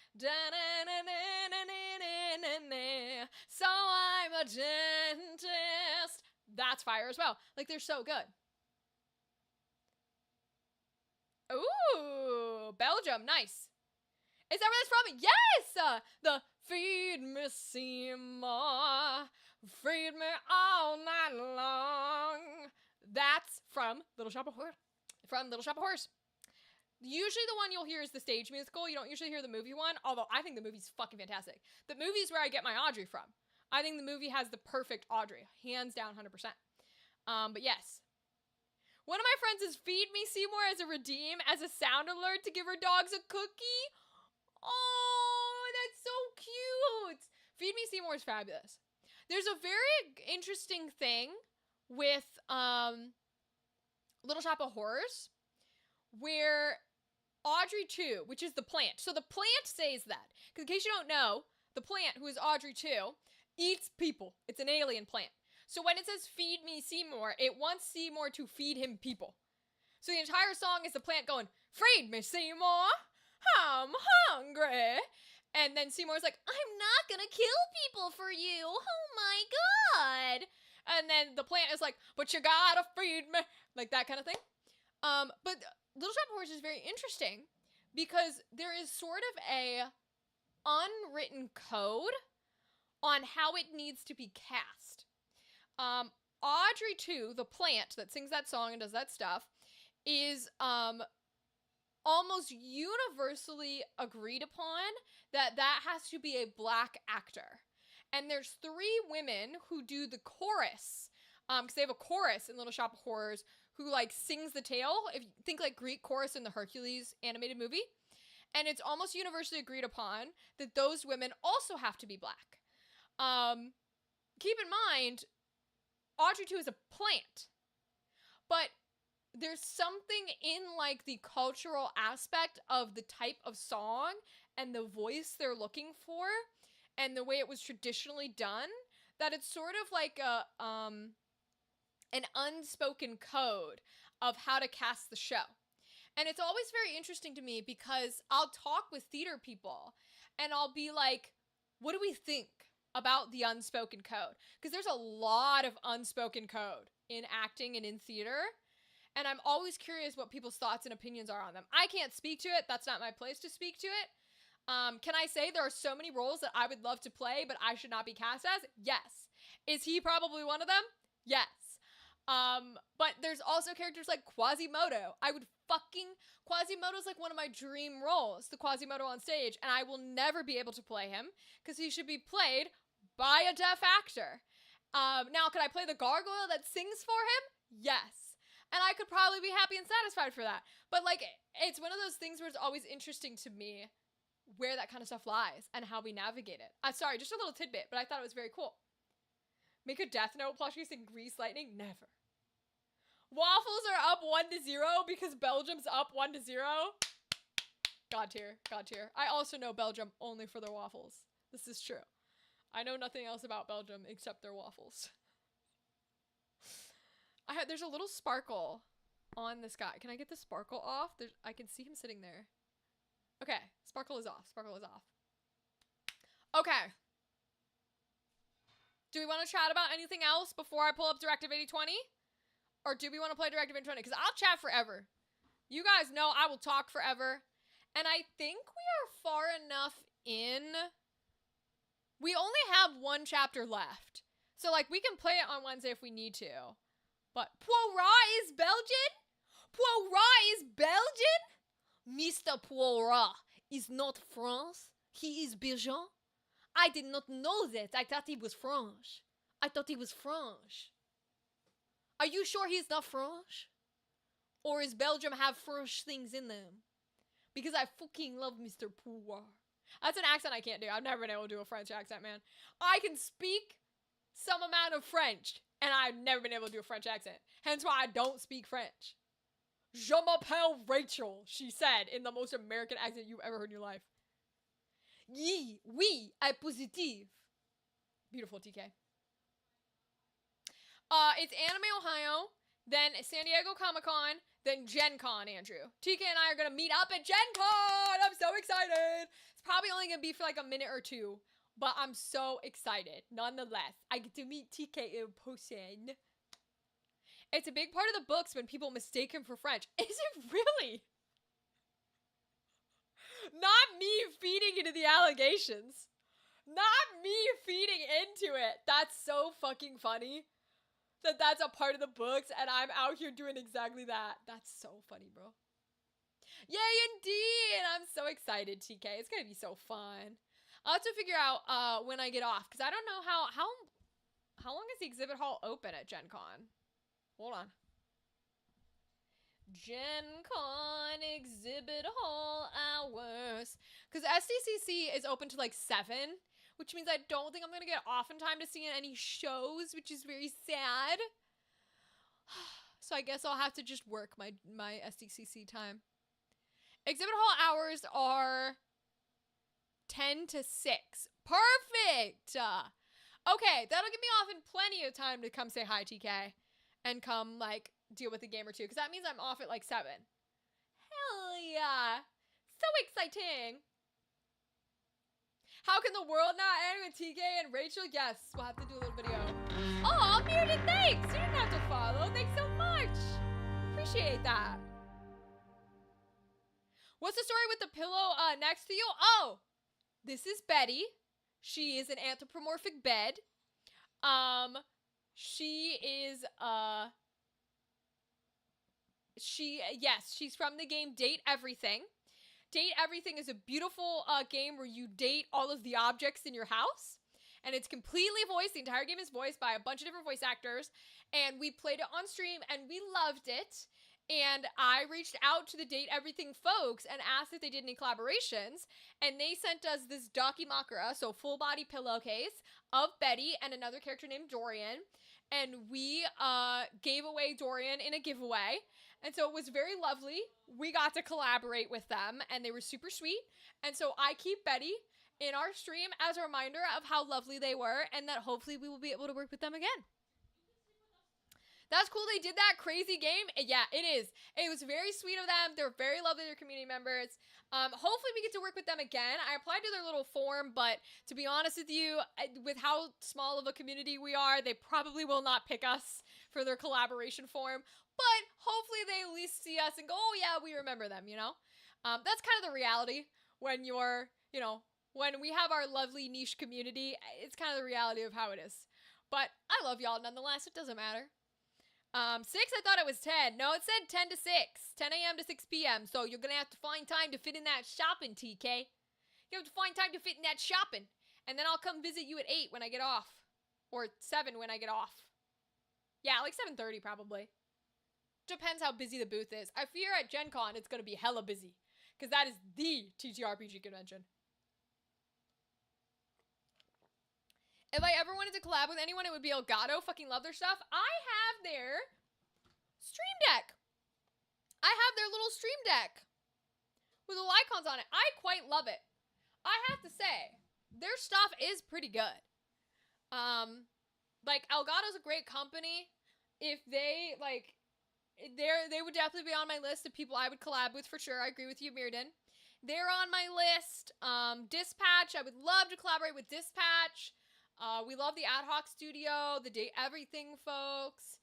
So I'm a dentist. That's fire as well. Like, they're so good. Ooh, Belgium, nice. Is that where that's from? Yes! The Feed Me Seymour, feed me all night long. That's from Little Shop of Horrors. Usually the one you'll hear is the stage musical. You don't usually hear the movie one, although I think the movie's fucking fantastic. The movie's where I get my Audrey from. I think the movie has the perfect Audrey. Hands down, 100%. But yes. One of my friends is Feed Me Seymour as a redeem, as a sound alert to give her dogs a cookie. Oh, that's so cute. Feed Me Seymour is fabulous. There's a very interesting thing with Little Shop of Horrors where Audrey 2, which is the plant. So the plant says that. Because in case you don't know, the plant, who is Audrey 2, eats people. It's an alien plant. So when it says Feed Me Seymour, it wants Seymour to feed him people. So the entire song is the plant going, Feed me, Seymour. I'm hungry. And then Seymour's like, I'm not gonna kill people for you. Oh my God. And then the plant is like, but you gotta feed me. Like that kind of thing. But Little Shop of Horrors is very interesting because there is sort of a unwritten code on how it needs to be cast. Audrey 2, the plant that sings that song and does that stuff, is almost universally agreed upon that has to be a black actor. And there's 3 women who do the chorus, because they have a chorus in Little Shop of Horrors who, like, sings the tale. If you think, like, Greek chorus in the Hercules animated movie. And it's almost universally agreed upon that those women also have to be black. Keep in mind, Audrey 2 is a plant. But there's something in, like, the cultural aspect of the type of song and the voice they're looking for and the way it was traditionally done that it's sort of like an unspoken code of how to cast the show. And it's always very interesting to me because I'll talk with theater people and I'll be like, what do we think about the unspoken code? Because there's a lot of unspoken code in acting and in theater. And I'm always curious what people's thoughts and opinions are on them. I can't speak to it. That's not my place to speak to it. Can I say there are so many roles that I would love to play, but I should not be cast as? Yes. Is he probably one of them? Yes. But there's also characters like Quasimodo. Quasimodo's like one of my dream roles, the Quasimodo on stage, and I will never be able to play him because he should be played by a deaf actor. Now, could I play the gargoyle that sings for him? Yes. And I could probably be happy and satisfied for that. But like, it's one of those things where it's always interesting to me where that kind of stuff lies and how we navigate it. Sorry, just a little tidbit, but I thought it was very cool. Make a Death Note plushie sing Grease Lightning? Never. Waffles are up 1-0 because Belgium's up 1-0. God tier, God tier. I also know Belgium only for their waffles. This is true. I know nothing else about Belgium except their waffles. There's a little sparkle on this guy. Can I get the sparkle off? I can see him sitting there. Okay, sparkle is off. Sparkle is off. Okay. Do we want to chat about anything else before I pull up Directive 8020? Or do we want to play Directive 8020? Because I'll chat forever. You guys know I will talk forever. And I think we are far enough in. We only have one chapter left. So, like, we can play it on Wednesday if we need to. But Poirot is Belgian? Poirot is Belgian? Mr. Poirot is not France. He is Belgian. I did not know that. I thought he was French. French. Are you sure he's not French? Or does Belgium have French things in them? Because I fucking love Mr. Poirot. That's an accent I can't do. I've never been able to do a French accent, man. I can speak some amount of French, and I've never been able to do a French accent. Hence why I don't speak French. Je m'appelle Rachel, she said in the most American accent you've ever heard in your life. Oui, I positive. Beautiful, TK. It's Anime Ohio, then San Diego Comic-Con, then Gen Con, Andrew. TK and I are going to meet up at Gen Con! I'm so excited! It's probably only going to be for like a minute or two, but I'm so excited. Nonetheless, I get to meet TK in person. It's a big part of the books when people mistake him for French. Is it really? Not me feeding into the allegations. Not me feeding into it. That's so fucking funny. That's a part of the books, and I'm out here doing exactly that. That's so funny, bro. Yay, indeed! I'm so excited, TK. It's gonna be so fun. I'll have to figure out when I get off, because I don't know how long is the exhibit hall open at Gen Con? Hold on. Gen Con exhibit hall hours. Because SDCC is open to like 7, which means I don't think I'm going to get off in time to see any shows, which is very sad. So I guess I'll have to just work my SDCC time. Exhibit hall hours are 10 to 6. Perfect! Okay, that'll get me off in plenty of time to come say hi, TK. And come, like, deal with a game or two. Because that means I'm off at, like, 7. Hell yeah. So exciting. How can the world not end with TK and Rachel? Yes, we'll have to do a little video. Oh, muted, thanks. You didn't have to follow. Thanks so much. Appreciate that. What's the story with the pillow next to you? Oh, this is Betty. She is an anthropomorphic bed. She's from the game Date Everything. Date Everything is a beautiful game where you date all of the objects in your house. And it's completely voiced. The entire game is voiced by a bunch of different voice actors. And we played it on stream and we loved it. And I reached out to the Date Everything folks and asked if they did any collaborations. And they sent us this Dakimakura, so full body pillowcase of Betty and another character named Dorian. And we gave away Dorian in a giveaway. And so it was very lovely. We got to collaborate with them and they were super sweet. And so I keep Betty in our stream as a reminder of how lovely they were and that hopefully we will be able to work with them again. That's cool they did that crazy game. Yeah, it is. It was very sweet of them. They're very lovely, their community members. Hopefully we get to work with them again. I applied to their little form, but to be honest with you, with how small of a community we are, they probably will not pick us for their collaboration form. But hopefully they at least see us and go, oh yeah, we remember them, you know? That's kind of the reality when you're, you know, when we have our lovely niche community, it's kind of the reality of how it is. But I love y'all nonetheless. It doesn't matter. 6, I thought it was 10. No, it said 10 to 6. 10 a.m. to 6 p.m. So you're going to have to find time to fit in that shopping, TK. You have to find time to fit in that shopping. And then I'll come visit you at 8 when I get off. Or 7 when I get off. Yeah, like 7:30 probably. Depends how busy the booth is. I fear at Gen Con it's going to be hella busy. Because that is the TTRPG convention. If I ever wanted to collab with anyone, it would be Elgato. Fucking love their stuff. I have their Stream Deck. I have their little Stream Deck with little icons on it. I quite love it. I have to say, their stuff is pretty good. Like, Elgato's a great company. If they, like, they would definitely be on my list of people I would collab with for sure. I agree with you, Mirrodin. They're on my list. Dispatch, I would love to collaborate with Dispatch. We love the Ad Hoc Studio, the Day Everything folks.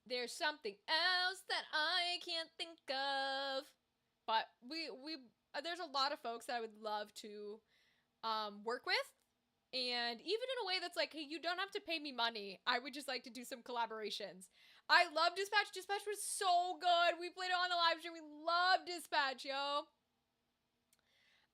There's something else that I can't think of. But there's a lot of folks that I would love to work with. And even in a way that's like, hey, you don't have to pay me money. I would just like to do some collaborations. I love Dispatch. Dispatch was so good. We played it on the live stream. We love Dispatch, yo.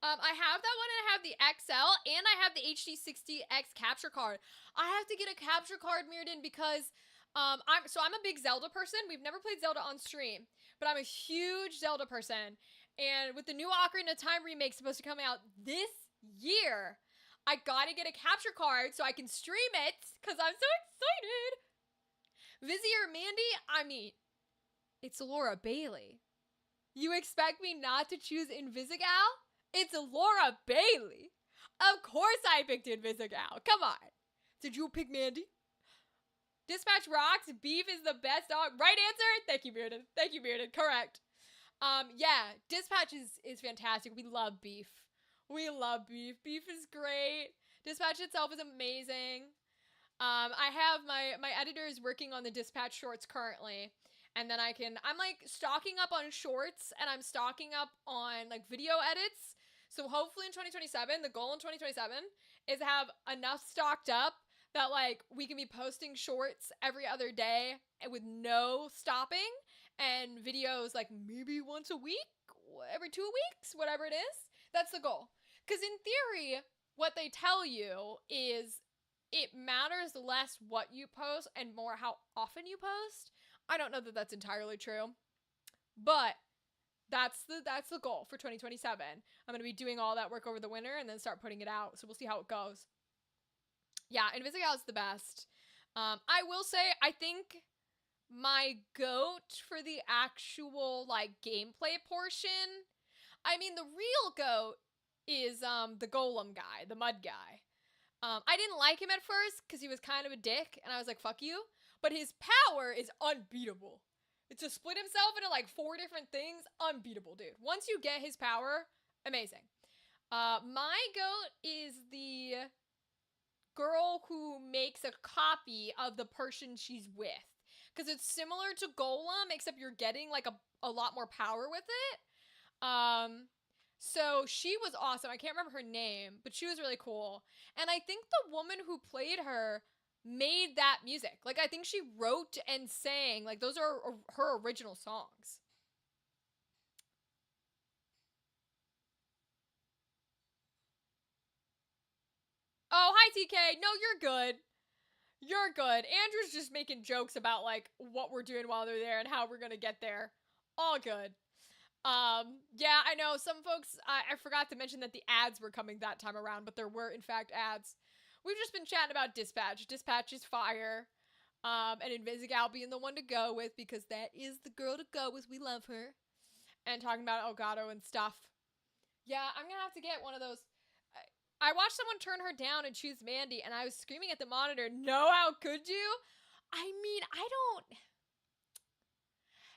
I have that one, and I have the XL, and I have the HD60X capture card. I have to get a capture card, Mirrodin, because I'm a big Zelda person. We've never played Zelda on stream, but I'm a huge Zelda person. And with the new Ocarina of Time remake supposed to come out this year, I gotta get a capture card so I can stream it, because I'm so excited. Vizzy or Mandy? I mean, it's Laura Bailey. You expect me not to choose Invisigal? It's Laura Bailey. Of course I picked Invisigal. Come on. Did you pick Mandy? Dispatch rocks. Beef is the best dog. Right answer? Thank you, Bearded. Thank you, Bearded. Correct. Yeah, Dispatch is fantastic. We love Beef. We love Beef. Beef is great. Dispatch itself is amazing. I have my editor is working on the Dispatch shorts currently. And then I'm like stocking up on shorts and I'm stocking up on like video edits. So hopefully in 2027, the goal in 2027 is to have enough stocked up that like we can be posting shorts every other day with no stopping and videos like maybe once a week, every 2 weeks, whatever it is. That's the goal. Because in theory, what they tell you is it matters less what you post and more how often you post. I don't know that that's entirely true, but that's the goal for 2027. I'm going to be doing all that work over the winter and then start putting it out. So we'll see how it goes. Yeah, Invisigal is the best. I will say, I think my goat for the actual like gameplay portion, I mean, the real goat is the golem guy, the mud guy. I didn't like him at first because he was kind of a dick, and I was like, fuck you. But his power is unbeatable. It's to split himself into like 4 different things. Unbeatable, dude. Once you get his power, amazing. My goat is the girl who makes a copy of the person she's with. Because it's similar to Golem, except you're getting like a lot more power with it. So she was awesome. I can't remember her name, but she was really cool. And I think the woman who played her made that music. Like, I think she wrote and sang. Like, those are her original songs. Oh, hi, TK. No, you're good. You're good. Andrew's just making jokes about, like, what we're doing while they're there and how we're gonna get there. All good. Yeah, I know some folks, I forgot to mention that the ads were coming that time around, but there were, in fact, ads. We've just been chatting about Dispatch. Dispatch is fire. And Invisigal being the one to go with because that is the girl to go with. We love her. And talking about Elgato and stuff. Yeah, I'm gonna have to get one of those. I watched someone turn her down and choose Mandy, and I was screaming at the monitor, no, how could you? I mean, I don't.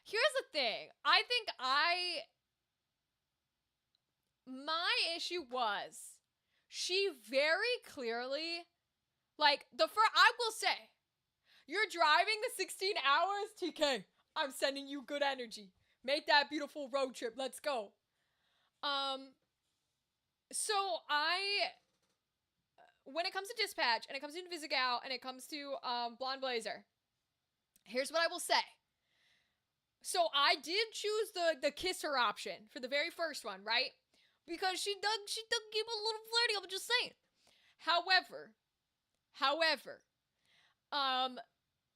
Here's the thing. I think my issue was she very clearly, like, I will say, you're driving the 16 hours, TK. I'm sending you good energy. Make that beautiful road trip. Let's go. So when it comes to dispatch, and it comes to Invisigal, and it comes to Blonde Blazer, here's what I will say. So I did choose the kiss her option for the very first one, right? Because she dug keep a little flirty, I'm just saying. However,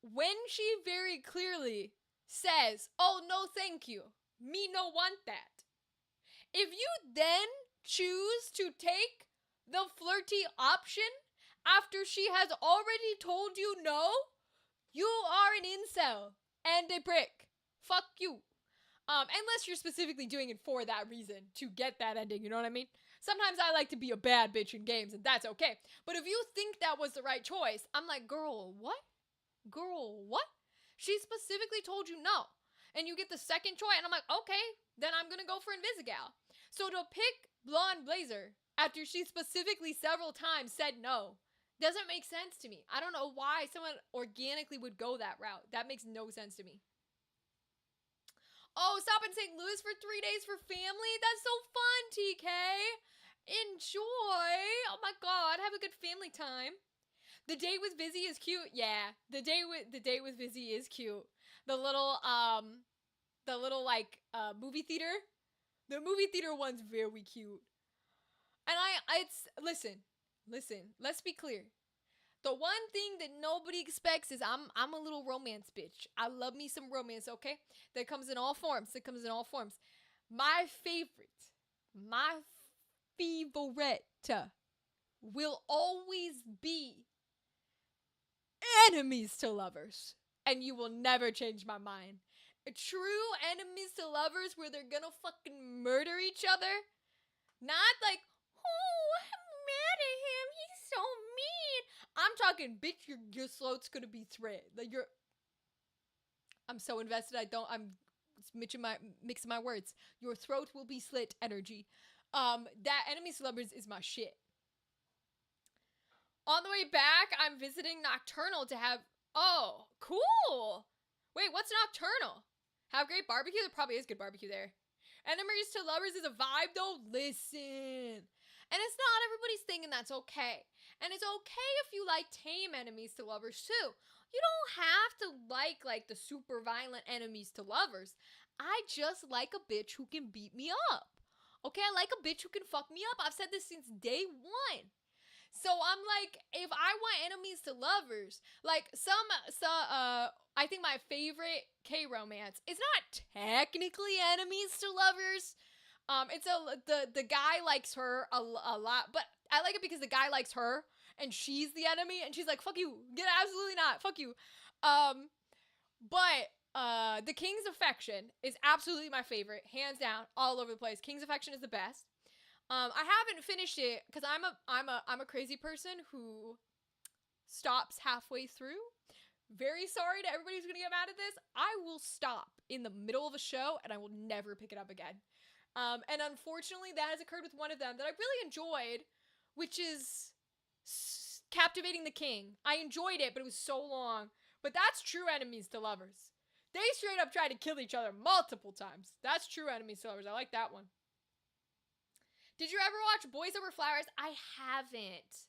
when she very clearly says, "Oh, no, thank you. Me no want that." If you then choose to take the flirty option after she has already told you no, you are an incel and a prick. Fuck you. Unless you're specifically doing it for that reason, to get that ending, you know what I mean? Sometimes I like to be a bad bitch in games, and that's okay. But if you think that was the right choice, I'm like, girl, what? Girl, what? She specifically told you no. And you get the second choice, and I'm like, okay, then I'm gonna go for Invisigal. So to pick Blonde Blazer after she specifically several times said no doesn't make sense to me. I don't know why someone organically would go that route. That makes no sense to me. Oh, stop in St. Louis for 3 days for family? That's so fun, TK. Enjoy. Oh my god, have a good family time. The date with Vizzy is cute. Yeah, the date with Vizzy is cute. The little movie theater. The movie theater one's very cute. And listen. Let's be clear. The one thing that nobody expects is I'm a little romance bitch. I love me some romance, okay? That comes in all forms. My favorite will always be enemies to lovers. And you will never change my mind. True enemies to lovers where they're gonna fucking murder each other. Not like, oh, I'm mad at him. He's so mean. I'm talking, bitch, your throat's gonna be thread. Like, I'm so invested. I'm mixing my words. Your throat will be slit energy. That enemies to lovers is my shit. On the way back, I'm visiting Nocturnal to have, oh, cool. Wait, what's Nocturnal? Have great barbecue? There probably is good barbecue there. Enemies to lovers is a vibe, though. Listen. And it's not everybody's thing, and that's okay. And it's okay if you like tame enemies to lovers, too. You don't have to like the super violent enemies to lovers. I just like a bitch who can beat me up. Okay, I like a bitch who can fuck me up. I've said this since day one. So I'm like, if I want enemies to lovers, like I think my favorite K-romance is not technically enemies to lovers. It's the guy likes her a lot, but I like it because the guy likes her and she's the enemy, and she's like, fuck you, get absolutely not, fuck you. But the King's Affection is absolutely my favorite, hands down, all over the place. King's Affection is the best. I haven't finished it because I'm a crazy person who stops halfway through. Very sorry to everybody who's gonna get mad at this. I will stop in the middle of a show and I will never pick it up again. And unfortunately, that has occurred with one of them that I really enjoyed, which is Captivating the King. I enjoyed it, but it was so long. But that's true enemies to lovers. They straight up try to kill each other multiple times. That's true enemies to lovers. I like that one. Did you ever watch Boys Over Flowers? I haven't.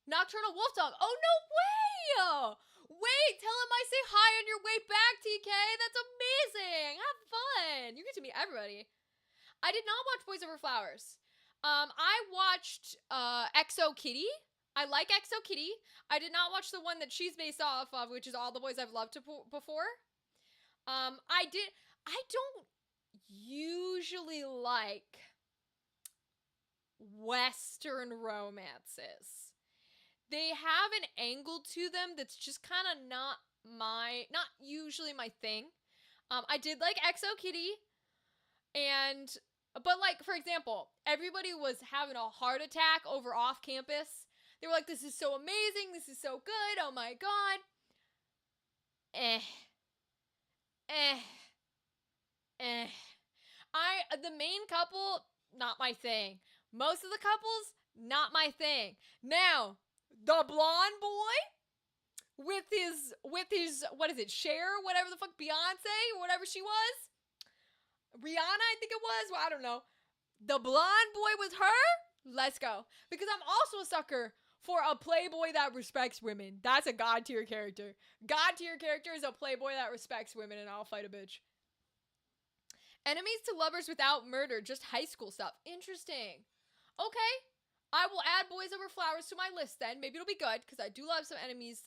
Nocturnal Wolf Dog. Oh, no way! Wait, tell him I say hi on your way back, TK. That's amazing. Have fun. You get to meet everybody. I did not watch Boys Over Flowers. I watched Exo Kitty. I like Exo Kitty. I did not watch the one that she's based off of, which is All the Boys I've Loved Before. I don't usually like Western romances. They have an angle to them that's just kind of not usually my thing. I did like Exo Kitty, but like, for example, everybody was having a heart attack over Off Campus. They were like, this is so amazing, this is so good, oh my god. eh, eh, eh. The main couple, not my thing. Most of the couples, not my thing. Now, the blonde boy with his what is it, Cher, whatever the fuck, Beyonce, whatever she was, Rihanna, I think it was. Well, I don't know. The blonde boy with her, let's go. Because I'm also a sucker for a playboy that respects women. That's a god tier character. God tier character is a playboy that respects women, and I'll fight a bitch. Enemies to lovers without murder, just high school stuff. Interesting. Okay. I will add boys over flowers to my list then. Maybe it'll be good, because I do love some enemies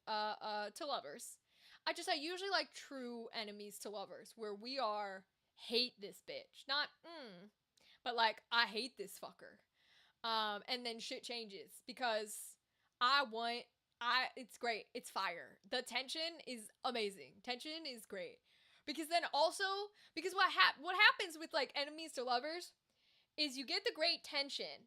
to lovers. I usually like true enemies to lovers, where we are hate this bitch. Not, but like, I hate this fucker. And then shit changes, because it's great. It's fire. The tension is amazing. Tension is great. Because then also, because what happens with like enemies to lovers is you get the great tension,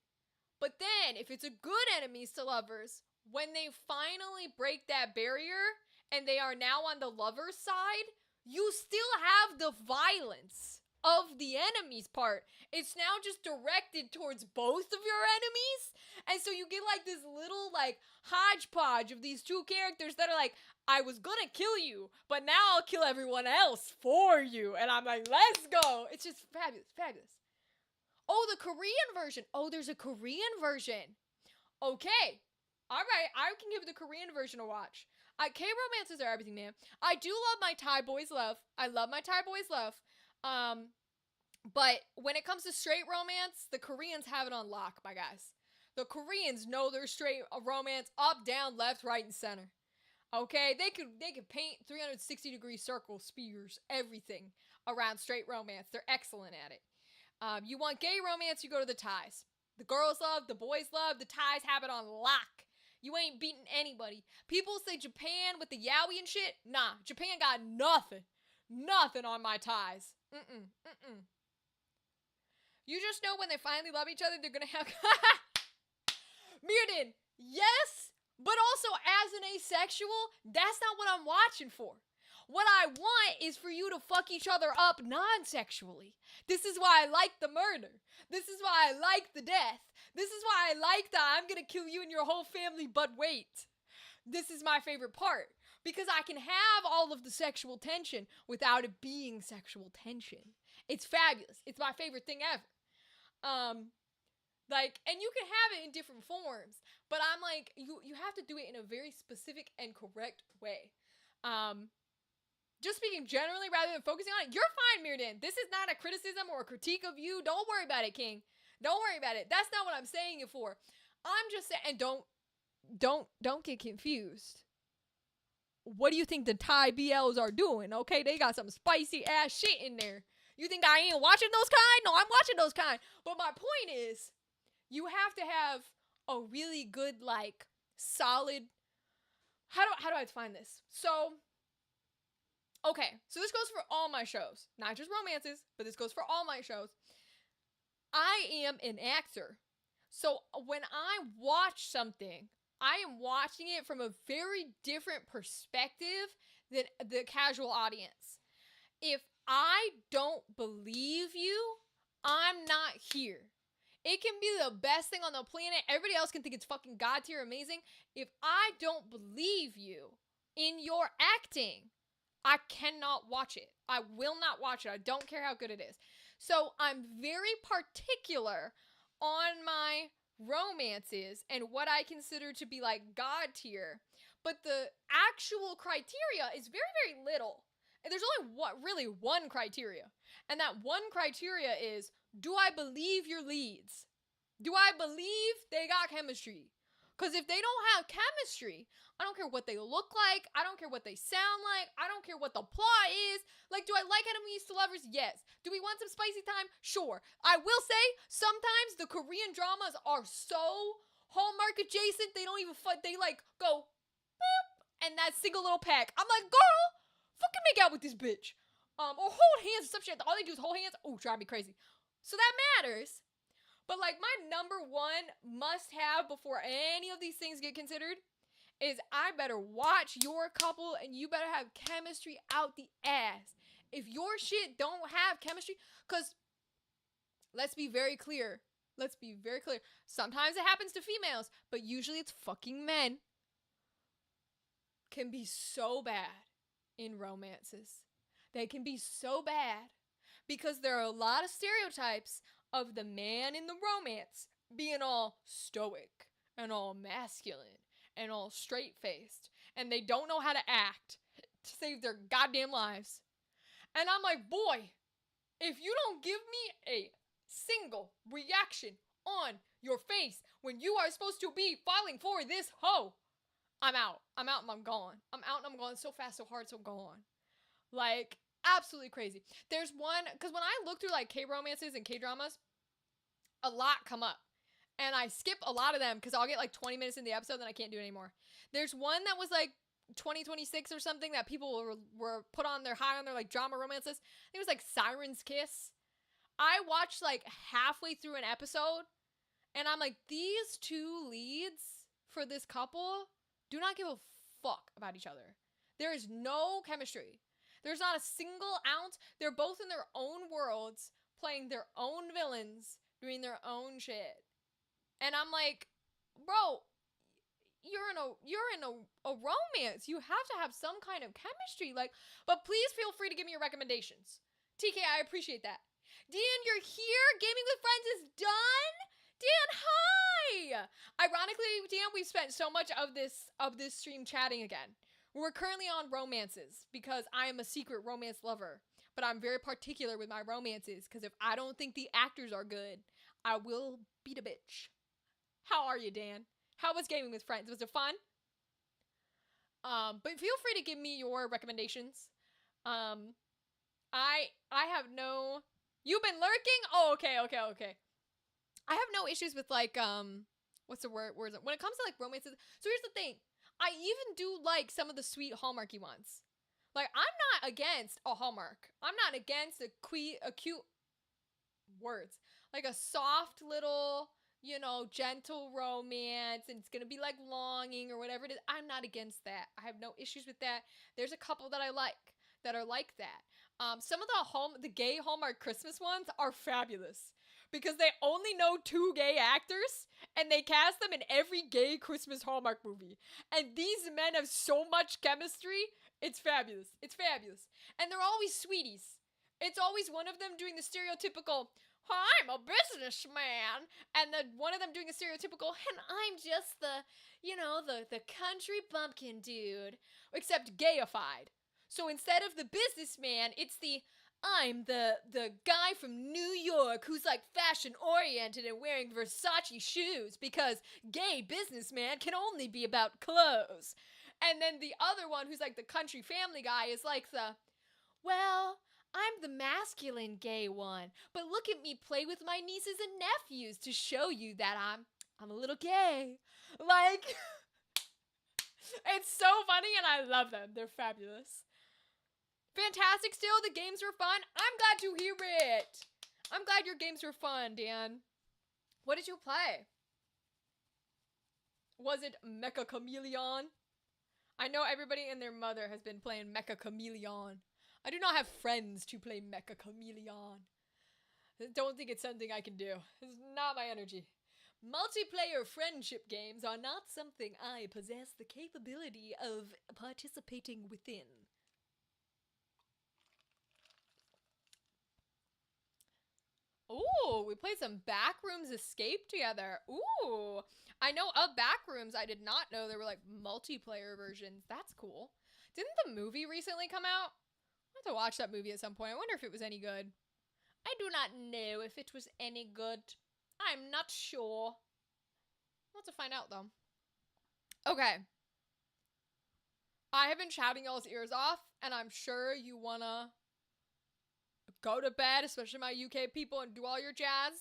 but then if it's a good enemies to lovers, when they finally break that barrier and they are now on the lover's side, you still have the violence of the enemies part. It's now just directed towards both of your enemies, and so you get like this little like hodgepodge of these two characters that are like, I was gonna kill you, but now I'll kill everyone else for you. And I'm like, let's go. It's just fabulous, fabulous. Oh, the Korean version. Oh, there's a Korean version. Okay. All right, I can give the Korean version a watch. K-romances are everything, man. I do love my Thai boys love. I love my Thai boys love. But when it comes to straight romance, the Koreans have it on lock, my guys. The Koreans know their straight romance up, down, left, right, and center. Okay, they could paint 360-degree circles, spears, everything around straight romance. They're excellent at it. You want gay romance, you go to the Thais. The girls love, the boys love, the Thais have it on lock. You ain't beating anybody. People say Japan with the yaoi and shit. Nah, Japan got nothing. Nothing on my Thais. You just know when they finally love each other, they're gonna have... Mirrodin, yes, but also as an asexual, that's not what I'm watching for. What I want is for you to fuck each other up non-sexually. This is why I like the murder. This is why I like the death. This is why I like the I'm gonna kill you and your whole family, but wait. This is my favorite part. Because I can have all of the sexual tension without it being sexual tension. It's fabulous. It's my favorite thing ever. And you can have it in different forms, but I'm like, you have to do it in a very specific and correct way. Just speaking generally rather than focusing on it, you're fine, Mirrodin. This is not a criticism or a critique of you. Don't worry about it, King. Don't worry about it. That's not what I'm saying it for. I'm just saying, and don't get confused. What do you think the Thai BLs are doing? Okay, they got some spicy ass shit in there. You think I ain't watching those kind? No, I'm watching those kind. But my point is, you have to have a really good, like, solid... How do I define this? So, okay, so this goes for all my shows. Not just romances, but this goes for all my shows. I am an actor. So when I watch something, I am watching it from a very different perspective than the casual audience. If I don't believe you, I'm not here. It can be the best thing on the planet. Everybody else can think it's fucking god tier amazing. If I don't believe you in your acting, I cannot watch it. I will not watch it. I don't care how good it is. So I'm very particular on my romances and what I consider to be like god tier. But the actual criteria is very, very little. And there's only really one criteria. And that one criteria is, do I believe your leads? Do I believe they got chemistry? Because if they don't have chemistry, I don't care what they look like. I don't care what they sound like. I don't care what the plot is. Like, do I like enemies to lovers? Yes. Do we want some spicy time? Sure. I will say, sometimes the Korean dramas are so Hallmark adjacent, they don't even they like go, boop, and that single little peck. I'm like, girl, fucking make out with this bitch. Or hold hands or some shit. All they do is hold hands. Oh, drive me crazy. So that matters. But like my number one must have before any of these things get considered is I better watch your couple and you better have chemistry out the ass. If your shit don't have chemistry, because let's be very clear. Let's be very clear. Sometimes it happens to females, but usually it's fucking men. Can be so bad in romances. They can be so bad because there are a lot of stereotypes of the man in the romance being all stoic and all masculine and all straight-faced, and they don't know how to act to save their goddamn lives. And I'm like, boy, if you don't give me a single reaction on your face when you are supposed to be falling for this hoe, I'm out. I'm out and I'm gone. I'm out and I'm gone so fast, so hard, so gone. Like, absolutely crazy. There's one, because when I look through like K-romances and K-dramas, a lot come up. And I skip a lot of them because I'll get like 20 minutes in the episode, then I can't do it anymore. There's one that was like 2026 or something that people were put on their high on their like drama romances. I think it was like Siren's Kiss. I watched like halfway through an episode and I'm like, these two leads for this couple do not give a fuck about each other. There is no chemistry. There's not a single ounce. They're both in their own worlds, playing their own villains, doing their own shit. And I'm like, bro, you're in a romance. You have to have some kind of chemistry. Like, but please feel free to give me your recommendations. TK, I appreciate that. Dan, you're here. Gaming with Friends is done. Dan, hi. Ironically, Dan, we've spent so much of this stream chatting again. We're currently on romances because I am a secret romance lover. But I'm very particular with my romances because if I don't think the actors are good, I will beat a bitch. How are you, Dan? How was Gaming with Friends? Was it fun? But feel free to give me your recommendations. I have no... You've been lurking? Oh, okay. I have no issues with, like, what's the word? When it comes to, like, romances... So here's the thing. I even do like some of the sweet Hallmarky ones. Like, I'm not against a Hallmark. I'm not against a cute... Words. Like a soft little... gentle romance, and it's gonna be like longing or whatever it is. I'm not against that. I have no issues with that. There's a couple that I like that are like that. Some of the gay Hallmark Christmas ones are fabulous because they only know 2 gay actors and they cast them in every gay Christmas Hallmark movie. And these men have so much chemistry. It's fabulous. It's fabulous. And they're always sweeties. It's always one of them doing the stereotypical, I'm a businessman, and then one of them doing a stereotypical, and I'm just the country bumpkin dude, except gayified. So instead of the businessman, it's I'm the guy from New York who's like fashion oriented and wearing Versace shoes because gay businessman can only be about clothes. And then the other one who's like the country family guy is like I'm the masculine gay one, but look at me play with my nieces and nephews to show you that I'm a little gay. Like, it's so funny and I love them. They're fabulous. Fantastic still, the games were fun. I'm glad to hear it. I'm glad your games were fun, Dan. What did you play? Was it Mecha Chameleon? I know everybody and their mother has been playing Mecha Chameleon. I do not have friends to play Mecha Chameleon. Don't think it's something I can do. It's not my energy. Multiplayer friendship games are not something I possess the capability of participating within. Ooh, we played some Backrooms Escape together. Ooh, I know of Backrooms. I did not know there were like multiplayer versions. That's cool. Didn't the movie recently come out? I'll have to watch that movie at some point. I wonder if it was any good. I do not know if it was any good. I'm not sure. I'll have to find out though. Okay. I have been shouting y'all's ears off, and I'm sure you wanna go to bed, especially my UK people, and do all your jazz.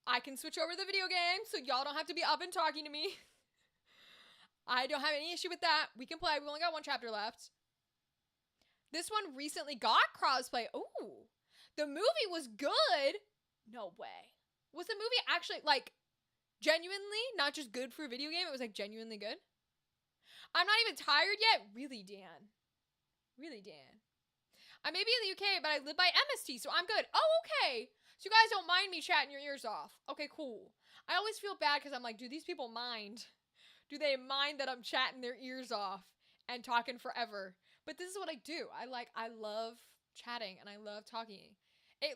I can switch over to the video game, so y'all don't have to be up and talking to me. I don't have any issue with that. We can play. We only got 1 chapter left. This one recently got crossplay. Ooh. The movie was good. No way. Was the movie actually, like, genuinely not just good for a video game? It was, like, genuinely good? I'm not even tired yet? Really, Dan. Really, Dan. I may be in the UK, but I live by MST, so I'm good. Oh, okay. So you guys don't mind me chatting your ears off. Okay, cool. I always feel bad because I'm like, do these people mind? Do they mind that I'm chatting their ears off and talking forever? But this is what I do. I love chatting and I love talking.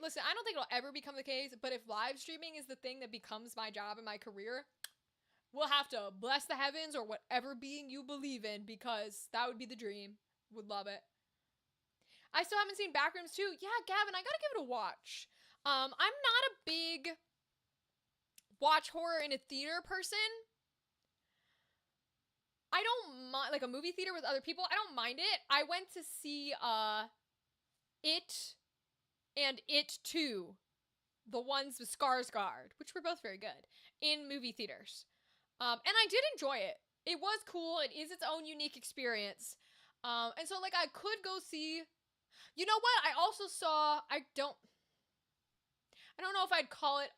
Listen, I don't think it'll ever become the case, but if live streaming is the thing that becomes my job and my career, we'll have to bless the heavens or whatever being you believe in, because that would be the dream. Would love it. I still haven't seen Backrooms 2. Yeah, Gavin, I gotta give it a watch. I'm not a big watch horror in a theater person. I don't mind, like, a movie theater with other people. I don't mind it. I went to see It and It 2, the ones with Skarsgård, which were both very good, in movie theaters. And I did enjoy it. It was cool. It is its own unique experience. And so, like, I could go see... You know what? I also saw... I don't know if I'd call it...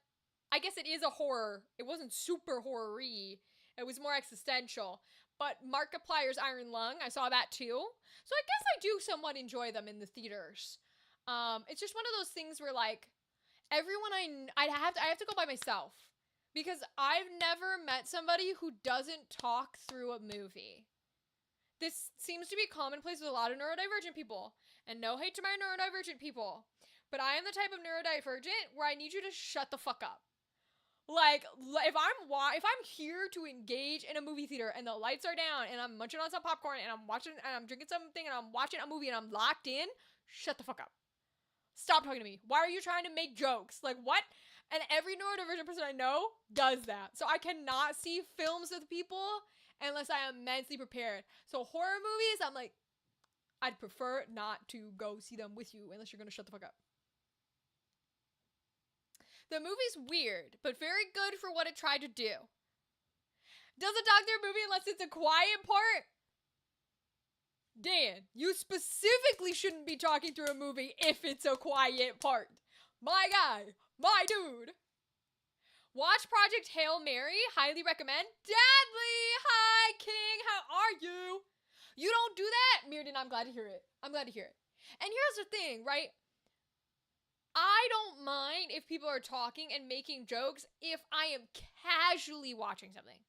I guess it is a horror. It wasn't super horror-y. It was more existential. But Markiplier's Iron Lung, I saw that too. So I guess I do somewhat enjoy them in the theaters. It's just one of those things where, like, everyone I have to go by myself, because I've never met somebody who doesn't talk through a movie. This seems to be commonplace with a lot of neurodivergent people, and no hate to my neurodivergent people, but I am the type of neurodivergent where I need you to shut the fuck up. Like, if I'm here to engage in a movie theater and the lights are down and I'm munching on some popcorn and I'm watching and I'm drinking something and I'm watching a movie and I'm locked in, shut the fuck up. Stop talking to me. Why are you trying to make jokes? Like, what? And every neurodivergent person I know does that. So I cannot see films with people unless I am mentally prepared. So horror movies, I'm like, I'd prefer not to go see them with you unless you're gonna shut the fuck up. The movie's weird, but very good for what it tried to do. Doesn't talk through a movie unless it's a quiet part? Dan, you specifically shouldn't be talking through a movie if it's a quiet part. My guy, my dude. Watch Project Hail Mary, highly recommend. Dadley, hi King, how are you? You don't do that? Mirrodin, I'm glad to hear it. I'm glad to hear it. And here's the thing, right? I don't mind if people are talking and making jokes if I am casually watching something.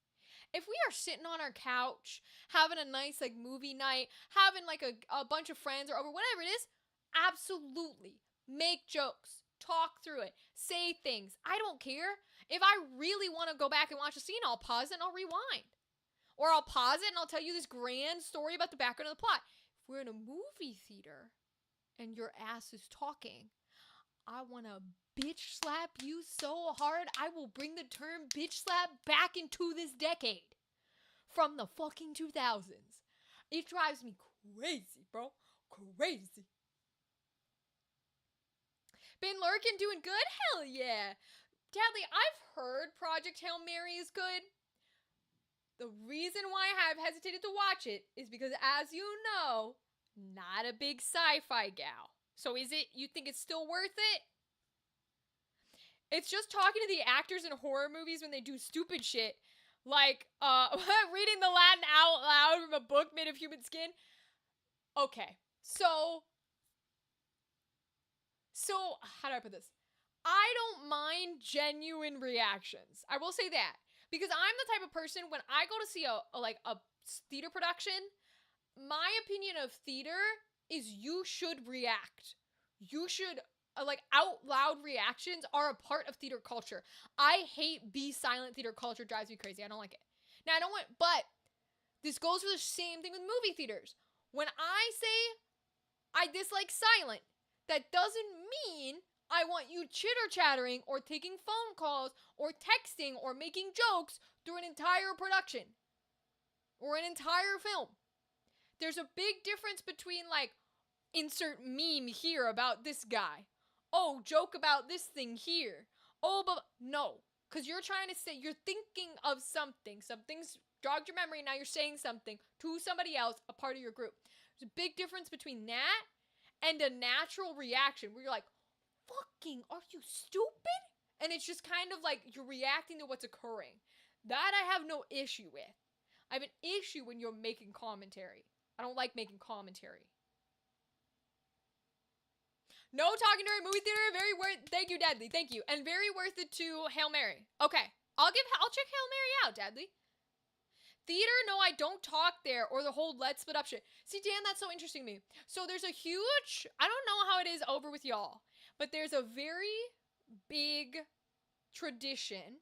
If we are sitting on our couch, having a nice, like, movie night, having, like, a bunch of friends or over, whatever it is, absolutely. Make jokes. Talk through it. Say things. I don't care. If I really want to go back and watch a scene, I'll pause it and I'll rewind. Or I'll pause it and I'll tell you this grand story about the background of the plot. If we're in a movie theater and your ass is talking, I want to bitch slap you so hard, I will bring the term bitch slap back into this decade. From the fucking 2000s. It drives me crazy, bro. Crazy. Been lurking, doing good? Hell yeah. Dadley, I've heard Project Hail Mary is good. The reason why I have hesitated to watch it is because, as you know, not a big sci-fi gal. So you think it's still worth it? It's just talking to the actors in horror movies when they do stupid shit. Like, reading the Latin out loud from a book made of human skin. Okay, so, how do I put this? I don't mind genuine reactions. I will say that. Because I'm the type of person, when I go to see a theater production, my opinion of theater is you should react. You should, out loud reactions are a part of theater culture. I hate be silent theater culture. Drives me crazy. I don't like it. Now, but this goes for the same thing with movie theaters. When I say I dislike silent, that doesn't mean I want you chitter-chattering or taking phone calls or texting or making jokes through an entire production or an entire film. There's a big difference between, like, insert meme here about this guy. Oh, joke about this thing here. Oh, but no. Because you're trying to say, you're thinking of something. Something's jogged your memory, now you're saying something to somebody else, a part of your group. There's a big difference between that and a natural reaction where you're like, fucking, are you stupid? And it's just kind of like you're reacting to what's occurring. That I have no issue with. I have an issue when you're making commentary. I don't like making commentary. No talking during movie theater. Very worth. Thank you, Deadly. Thank you, and very worth it to Hail Mary. Okay, I'll check Hail Mary out, Deadly. Theater, no, I don't talk there, or the whole let's split up shit. See, Dan, that's so interesting to me. So there's a huge, I don't know how it is over with y'all, but there's a very big tradition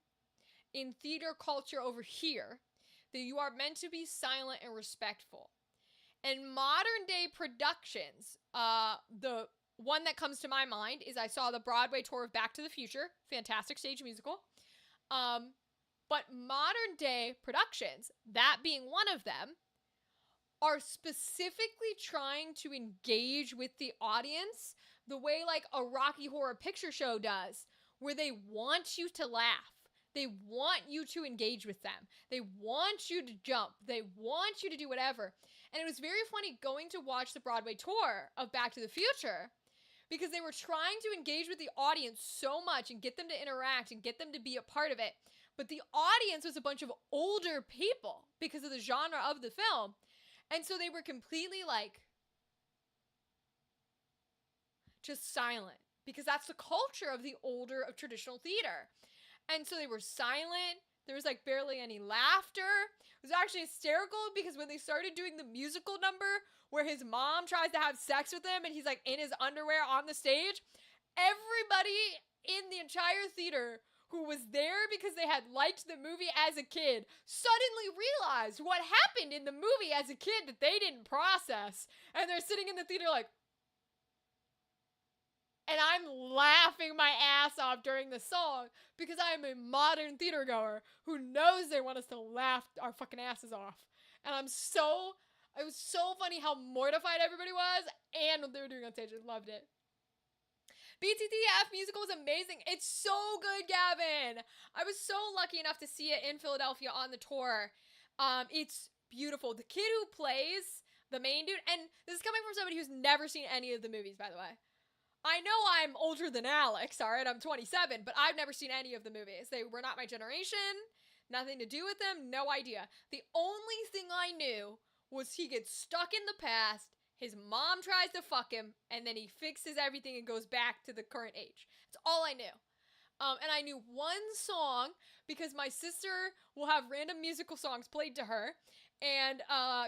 in theater culture over here that you are meant to be silent and respectful. And modern day productions, the one that comes to my mind is I saw the Broadway tour of Back to the Future, fantastic stage musical. But modern day productions, that being one of them, are specifically trying to engage with the audience the way like a Rocky Horror Picture Show does, where they want you to laugh. They want you to engage with them. They want you to jump. They want you to do whatever. And it was very funny going to watch the Broadway tour of Back to the Future because they were trying to engage with the audience so much and get them to interact and get them to be a part of it. But the audience was a bunch of older people because of the genre of the film. And so they were completely like just silent because that's the culture of the older of traditional theater. And so they were silent. There was like barely any laughter. It was actually hysterical because when they started doing the musical number where his mom tries to have sex with him and he's like in his underwear on the stage, everybody in the entire theater who was there because they had liked the movie as a kid suddenly realized what happened in the movie as a kid that they didn't process. And they're sitting in the theater like, and I'm laughing my ass off during the song because I'm a modern theater goer who knows they want us to laugh our fucking asses off. And it was so funny how mortified everybody was and what they were doing on stage. I loved it. BTTF musical was amazing. It's so good, Gavin. I was so lucky enough to see it in Philadelphia on the tour. It's beautiful. The kid who plays the main dude, and this is coming from somebody who's never seen any of the movies, by the way. I know I'm older than Alex, alright? I'm 27, but I've never seen any of the movies. They were not my generation. Nothing to do with them. No idea. The only thing I knew was he gets stuck in the past. His mom tries to fuck him, and then he fixes everything and goes back to the current age. That's all I knew. And I knew one song because my sister will have random musical songs played to her, and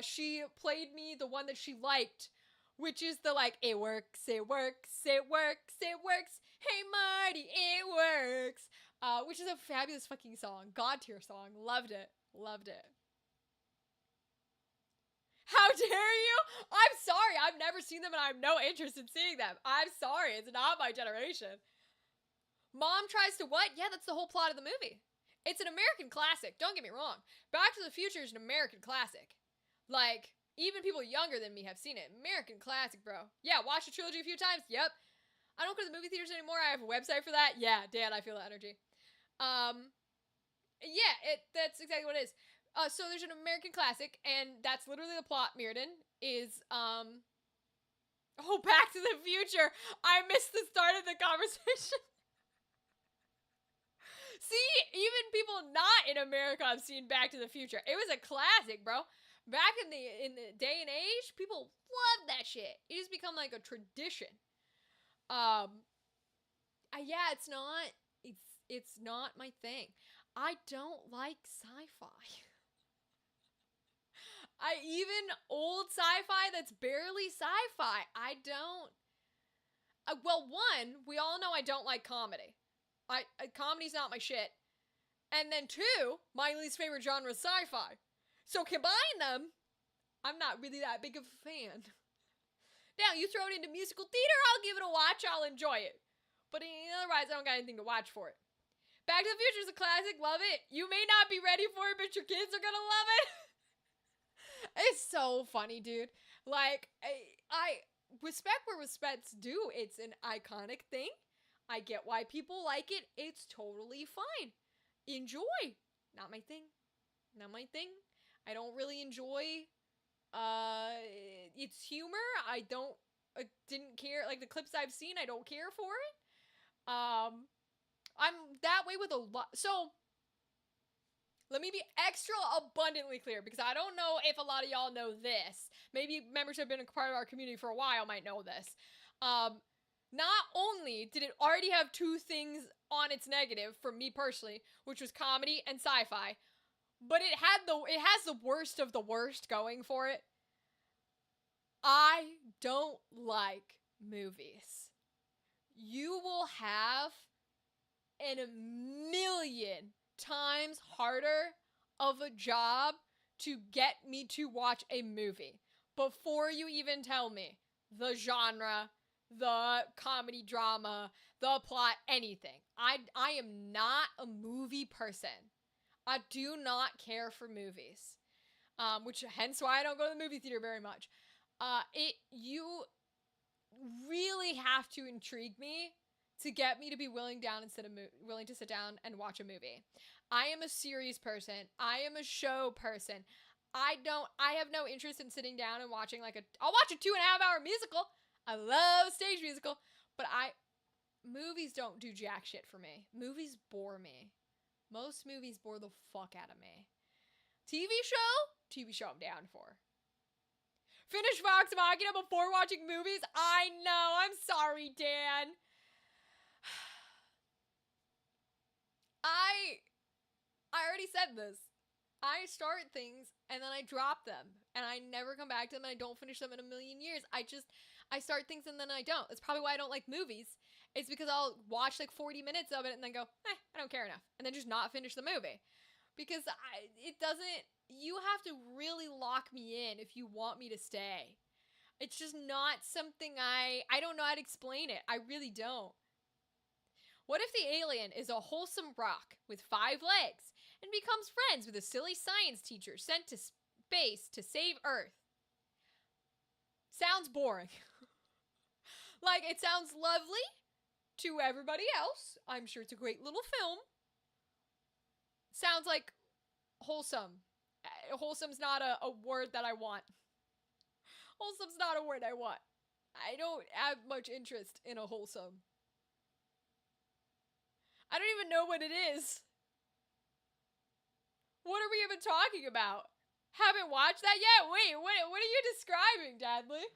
she played me the one that she liked, which is the like, it works, it works, it works, it works, hey Marty, it works, which is a fabulous fucking song, God tier song, loved it. How dare you? I'm sorry, I've never seen them and I have no interest in seeing them. I'm sorry, it's not my generation. Mom tries to what? Yeah, that's the whole plot of the movie. It's an American classic, don't get me wrong. Back to the Future is an American classic. Like, even people younger than me have seen it. American classic, bro. Yeah, watched the trilogy a few times. Yep. I don't go to the movie theaters anymore. I have a website for that. Yeah, Dan, I feel that energy. Yeah, that's exactly what it is. So there's an American classic, and that's literally the plot, Mirrodin, is, oh, Back to the Future. I missed the start of the conversation. See, even people not in America have seen Back to the Future. It was a classic, bro. Back in the day and age, people loved that shit. It has become like a tradition. Yeah, it's not my thing. I don't like sci-fi. Even old sci-fi that's barely sci-fi, I don't. Well, one, we all know I don't like comedy. Comedy's not my shit. And then two, my least favorite genre is sci-fi. So combine them, I'm not really that big of a fan. Now, you throw it into musical theater, I'll give it a watch, I'll enjoy it. But otherwise, I don't got anything to watch for it. Back to the Future is a classic, love it. You may not be ready for it, but your kids are gonna love it. It's so funny, dude. Like, I respect where respect's due. It's an iconic thing. I get why people like it. It's totally fine. Enjoy. Not my thing. I don't really enjoy its humor. I didn't care. Like, the clips I've seen, I don't care for it. I'm that way with a lot. So, Let me be extra abundantly clear, because I don't know if a lot of y'all know this. Maybe members who have been a part of our community for a while might know this. Not only did it already have two things on its negative for me personally, which was comedy and sci-fi, but it has the worst of the worst going for it. I don't like movies. You will have a million times harder of a job to get me to watch a movie before you even tell me the genre, the comedy drama, the plot, anything. I am not a movie person. I do not care for movies. Which hence why I don't go to the movie theater very much. You really have to intrigue me to get me to be willing to sit down and watch a movie. I am a series person. I am a show person. I have no interest in sitting down and watching I'll watch a 2.5 hour musical. I love stage musical, but movies don't do jack shit for me. Movies bore me. Most movies bore the fuck out of me. TV show I'm down for. Finish Vox Machina before watching movies? I know, I'm sorry, Dan. I already said this. I start things and then I drop them and I never come back to them and I don't finish them in a million years. I start things and then I don't. That's probably why I don't like movies. It's because I'll watch 40 minutes of it and then go, I don't care enough. And then just not finish the movie. Because you have to really lock me in if you want me to stay. It's just not something I don't know how to explain it. I really don't. What if the alien is a wholesome rock with 5 legs and becomes friends with a silly science teacher sent to space to save Earth? Sounds boring. It sounds lovely to everybody else. I'm sure it's a great little film. Sounds like wholesome. Wholesome's not a word that I want. Wholesome's not a word I want. I don't have much interest in a wholesome. I don't even know what it is. What are we even talking about? Haven't watched that yet? Wait, what are you describing, Dadley?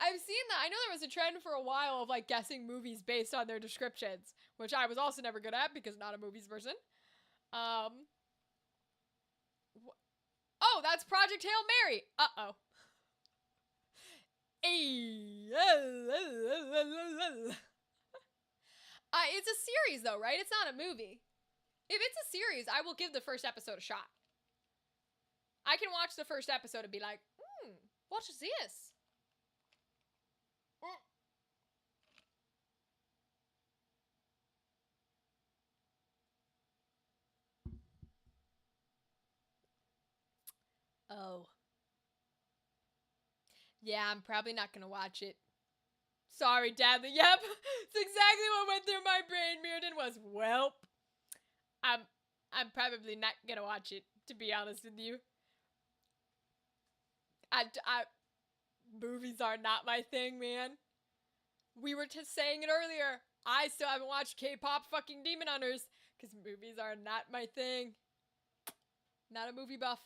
I've seen that. I know there was a trend for a while of guessing movies based on their descriptions, which I was also never good at because not a movies person. Oh, that's Project Hail Mary. Uh-oh. It's a series though, right? It's not a movie. If it's a series, I will give the first episode a shot. I can watch the first episode and be like, what is this? Oh. Yeah, I'm probably not gonna watch it. Sorry, Dad. Yep, it's exactly what went through my brain, Mirrodin, was, welp. I'm probably not gonna watch it, to be honest with you. Movies are not my thing, man. We were just saying it earlier. I still haven't watched K-pop fucking Demon Hunters, because movies are not my thing. Not a movie buff.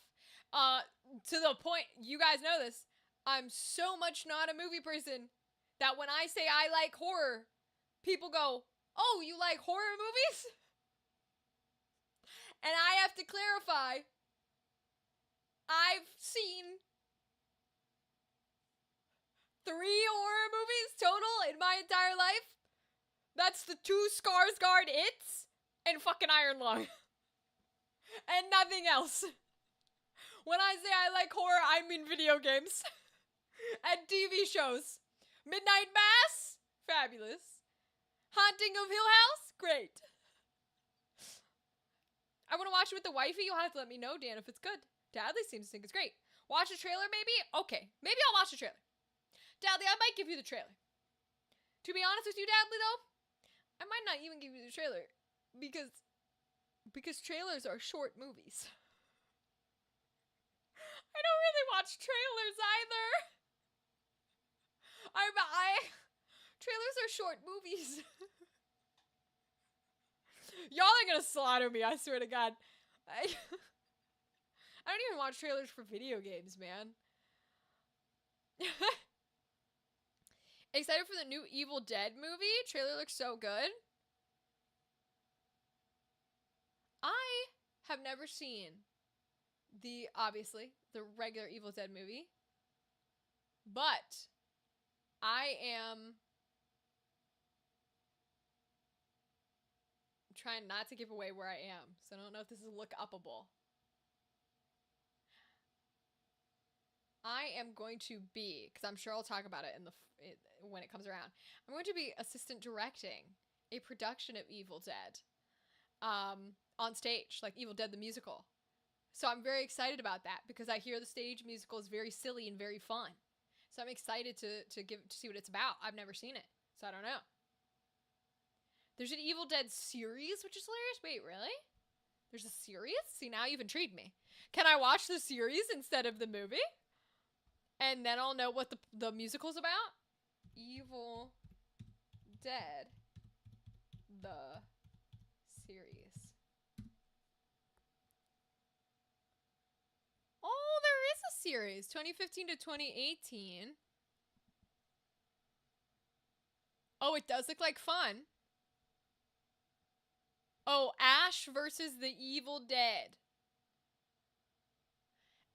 To the point, you guys know this, I'm so much not a movie person that when I say I like horror, people go, oh, you like horror movies? And I have to clarify, I've seen 3 horror movies total in my entire life. That's the 2 Skarsgård It's and fucking Iron Lung. And nothing else. When I say I like horror, I mean video games. And TV shows. Midnight Mass? Fabulous. Haunting of Hill House? Great. I want to watch it with the wifey. You'll have to let me know, Dan, if it's good. Dadley seems to think it's great. Watch the trailer, maybe? Okay. Maybe I'll watch the trailer. Dadley, I might give you the trailer. To be honest with you, Dadley, though, I might not even give you the trailer. Because trailers are short movies. I don't really watch trailers either. Trailers are short movies. Y'all are gonna slaughter me, I swear to God. I don't even watch trailers for video games, man. Excited for the new Evil Dead movie? Trailer looks so good. I have never seen obviously, the regular Evil Dead movie. But I am trying not to give away where I am, so I don't know if this is look-upable. I am going to be, because I'm sure I'll talk about it when it comes around. I'm going to be assistant directing a production of Evil Dead on stage, like Evil Dead the musical. So I'm very excited about that because I hear the stage musical is very silly and very fun. So I'm excited to see what it's about. I've never seen it, so I don't know. There's an Evil Dead series, which is hilarious. Wait, really? There's a series? See, now you've intrigued me. Can I watch the series instead of the movie? And then I'll know what the musical's about? Evil Dead, the series. Oh, there is a series. 2015 to 2018. Oh, it does look like fun. Oh, Ash versus the Evil Dead.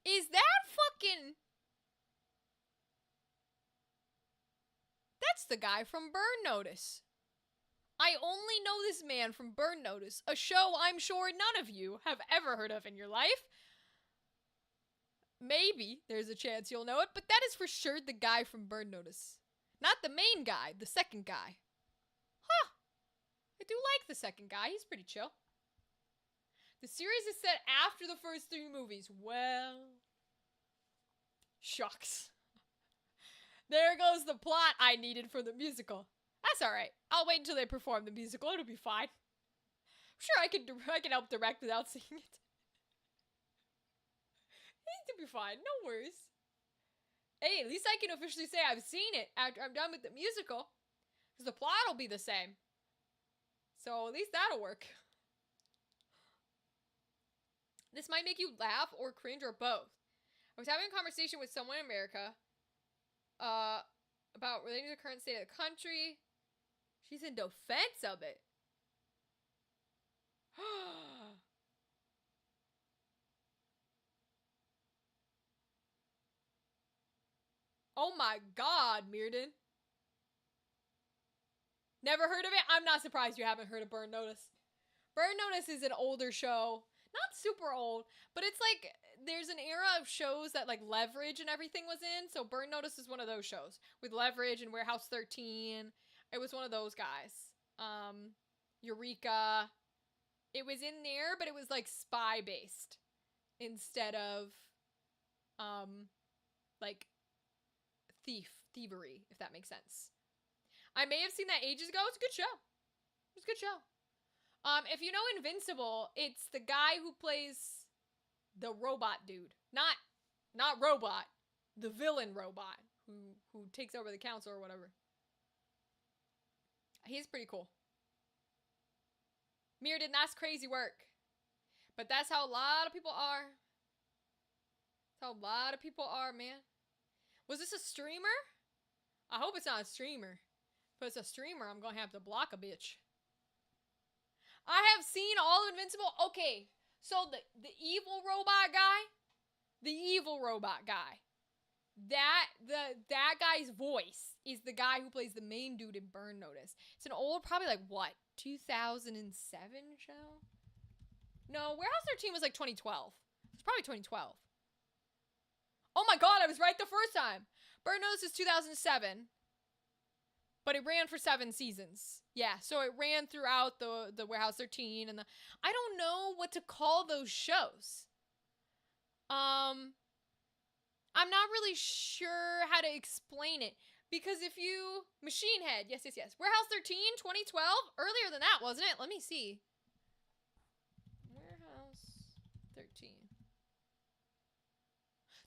Is that fucking... That's the guy from Burn Notice. I only know this man from Burn Notice, a show I'm sure none of you have ever heard of in your life. Maybe there's a chance you'll know it, but that is for sure the guy from Burn Notice. Not the main guy, the second guy. Huh. I do like the second guy. He's pretty chill. The series is set after the first 3 movies. Well, shucks. There goes the plot I needed for the musical. That's alright. I'll wait until they perform the musical. It'll be fine. I'm sure I can help direct without seeing it. It'll be fine. No worries. Hey, at least I can officially say I've seen it after I'm done with the musical. Because the plot will be the same. So at least that'll work. This might make you laugh or cringe or both. I was having a conversation with someone in America about relating to the current state of the country. She's in defense of it. Oh my god, Mirden. Never heard of it? I'm not surprised you haven't heard of Burn Notice. Burn Notice is an older show. Not super old, but it's like, there's an era of shows that like Leverage and everything was in. So Burn Notice is one of those shows. With Leverage and Warehouse 13. It was one of those guys. Eureka. It was in there, but it was like spy-based. Instead of, like, thievery, if that makes sense. I may have seen that ages ago. It's a good show. It's a good show. If you know Invincible, it's the guy who plays the robot dude. Not robot. The villain robot who takes over the council or whatever. He's pretty cool. Mirrodin, that's crazy work. But that's how a lot of people are. That's how a lot of people are, man. Was this a streamer? I hope it's not a streamer. If it's a streamer, I'm gonna have to block a bitch. I have seen all of Invincible. Okay, so the evil robot guy, that guy's voice is the guy who plays the main dude in Burn Notice. It's an old, probably like what, 2007 show? No, Warehouse 13 was like 2012. It's probably 2012. Oh my god, I was right the first time. Burn Notice is 2007. But it ran for 7 seasons. Yeah, so it ran throughout the Warehouse 13 and I don't know what to call those shows. I'm not really sure how to explain it. Because if you... Machine Head, yes. Warehouse 13, 2012? Earlier than that, wasn't it? Let me see. Warehouse 13.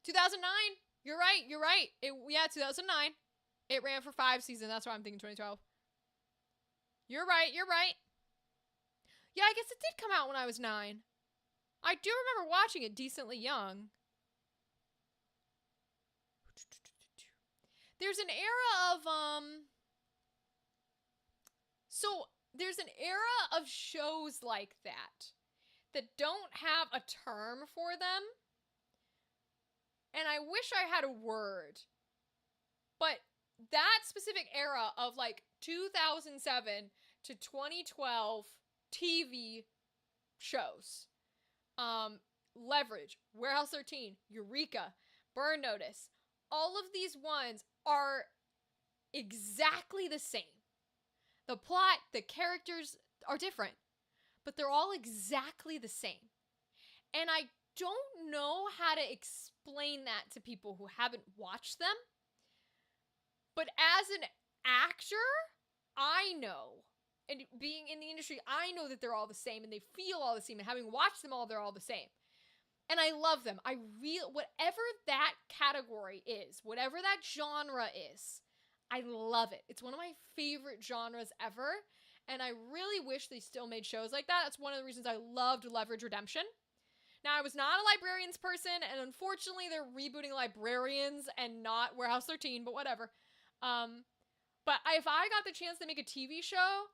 2009. You're right. 2009. It ran for 5 seasons. That's why I'm thinking 2012. You're right. Yeah, I guess it did come out when I was 9. I do remember watching it decently young. There's an era of, so there's an era of shows like that don't have a term for them. And I wish I had a word. But that specific era of like 2007 to 2012 TV shows, Leverage, Warehouse 13, Eureka, Burn Notice, all of these ones are exactly the same. The plot, the characters are different, but they're all exactly the same. And I don't know how to explain that to people who haven't watched them. But as an actor, I know, and being in the industry, I know that they're all the same and they feel all the same. And having watched them all, they're all the same. And I love them. Whatever that category is, whatever that genre is, I love it. It's one of my favorite genres ever. And I really wish they still made shows like that. That's one of the reasons I loved Leverage Redemption. Now, I was not a Librarians person, and unfortunately, they're rebooting Librarians and not Warehouse 13, but whatever. But if I got the chance to make a TV show,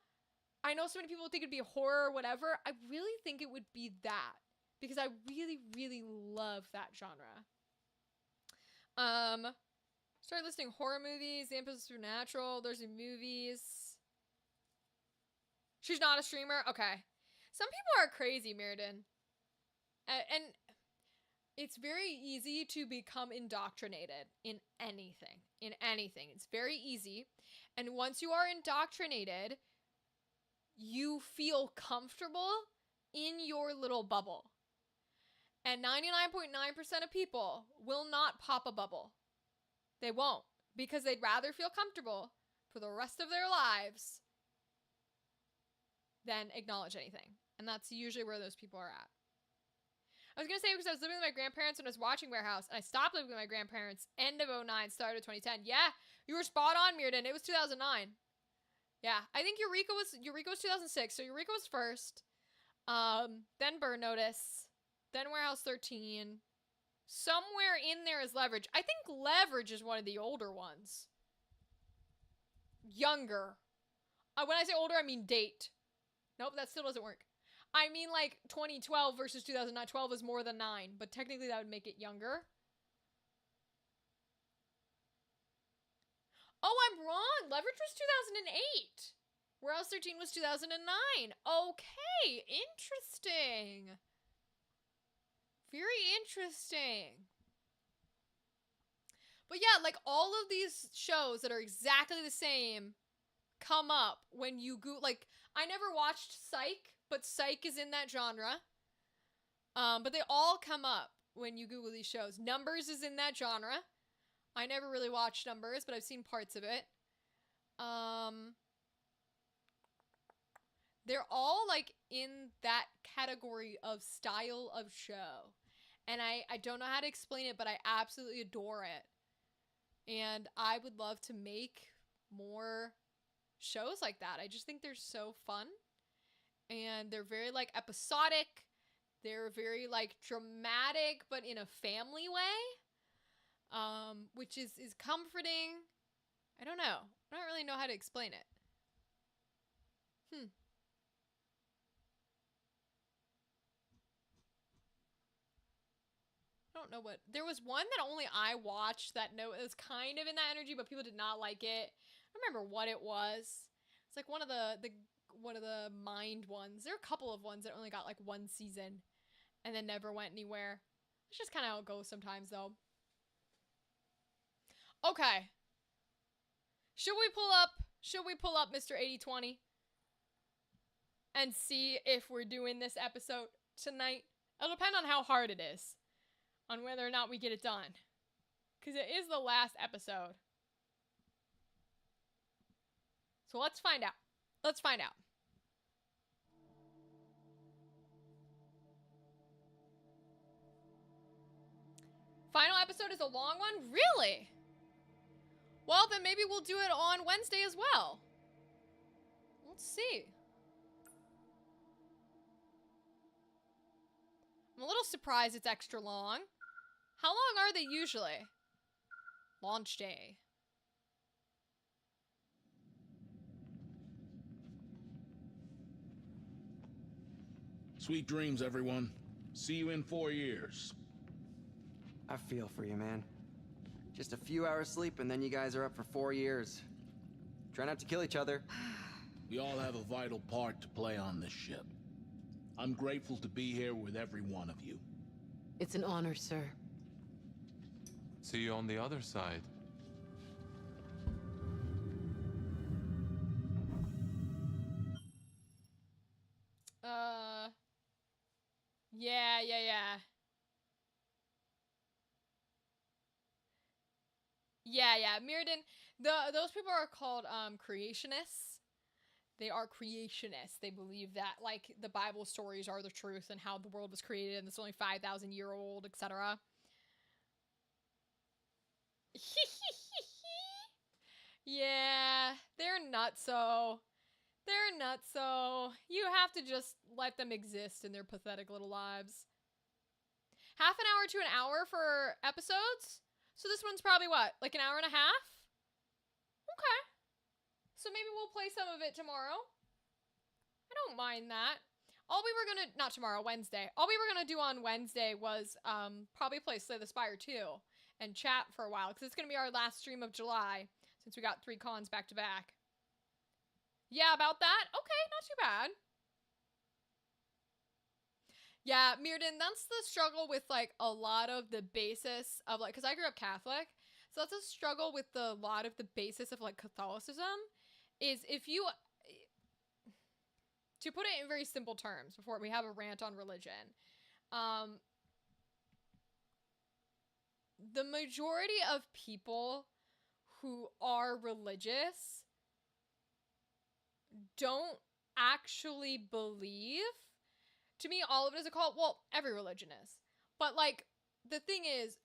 I know so many people think it'd be horror or whatever. I really think it would be that, because I really, really love that genre. Start listing horror movies. The Empress Supernatural. There's movies. She's not a streamer? Okay. Some people are crazy, Mirrodin. And it's very easy to become indoctrinated in anything. It's very easy. And once you are indoctrinated, you feel comfortable in your little bubble. And 99.9% of people will not pop a bubble. They won't. Because they'd rather feel comfortable for the rest of their lives than acknowledge anything. And that's usually where those people are at. I was going to say, because I was living with my grandparents when I was watching Warehouse, and I stopped living with my grandparents end of 2009, start of 2010. Yeah, you were spot on, Mirrodin. It was 2009. Yeah, I think Eureka was 2006, so Eureka was first. Then Burn Notice, then Warehouse 13. Somewhere in there is Leverage. I think Leverage is one of the older ones. Younger. When I say older, I mean date. Nope, that still doesn't work. I mean, like, 2012 versus 2009. 12 is more than 9, but technically that would make it younger. Oh, I'm wrong. Leverage was 2008. Warehouse 13 was 2009. Okay, interesting. Very interesting. But yeah, like, all of these shows that are exactly the same come up when you go, like, I never watched Psych, but Psych is in that genre. But they all come up when you Google these shows. Numbers is in that genre. I never really watched Numbers, but I've seen parts of it. They're all, like, in that category of style of show. And I don't know how to explain it, but I absolutely adore it. And I would love to make more shows like that. I just think they're so fun. And they're very, like, episodic. They're very, like, dramatic, but in a family way. Which is comforting. I don't know. I don't really know how to explain it. I don't know what. There was one that only I watched that it was kind of in that energy, but people did not like it. I don't remember what it was. It's like one of the mind ones. There are a couple of ones that only got like one season and then never went anywhere. It's just kind of how it goes sometimes, though. Okay. Should we pull up Mr. 8020 and see if we're doing this episode tonight? It'll depend on how hard it is, on whether or not we get it done, because it is the last episode. So let's find out. Let's find out. Final episode is a long one? Really? Well, then maybe we'll do it on Wednesday as well. Let's see. I'm surprised it's extra long. How long are they usually? Launch day. Sweet dreams, everyone. See you in 4 years. I feel for you, man. Just a few hours sleep and then you guys are up for 4 years. Try not to kill each other. We all have a vital part to play on this ship. I'm grateful to be here with every one of you. It's an honor, sir. See you on the other side. Yeah. Yeah, Mirrodin, those people are called creationists. They are creationists. They believe that, like, the Bible stories are the truth and how the world was created and it's only 5,000 year old, etc. Yeah, they're nutso. They're nutso. You have to just let them exist in their pathetic little lives. Half an hour to an hour for episodes? So this one's probably what, like an hour and a half? Okay. So maybe we'll play some of it tomorrow. I don't mind that. Not tomorrow, Wednesday. All we were gonna do on Wednesday was probably play Slay the Spire 2 and chat for a while, because it's gonna be our last stream of July, since we got 3 cons back to back. Yeah, about that? Okay, not too bad. Yeah, Mirrodin, that's the struggle with, like, a lot of the basis of, like, because I grew up Catholic, so that's a struggle with a lot of the basis of, like, Catholicism, is if you, to put it in very simple terms, before we have a rant on religion, the majority of people who are religious don't actually believe. To me, all of it is a cult. Well, every religion is. But, like, the thing is,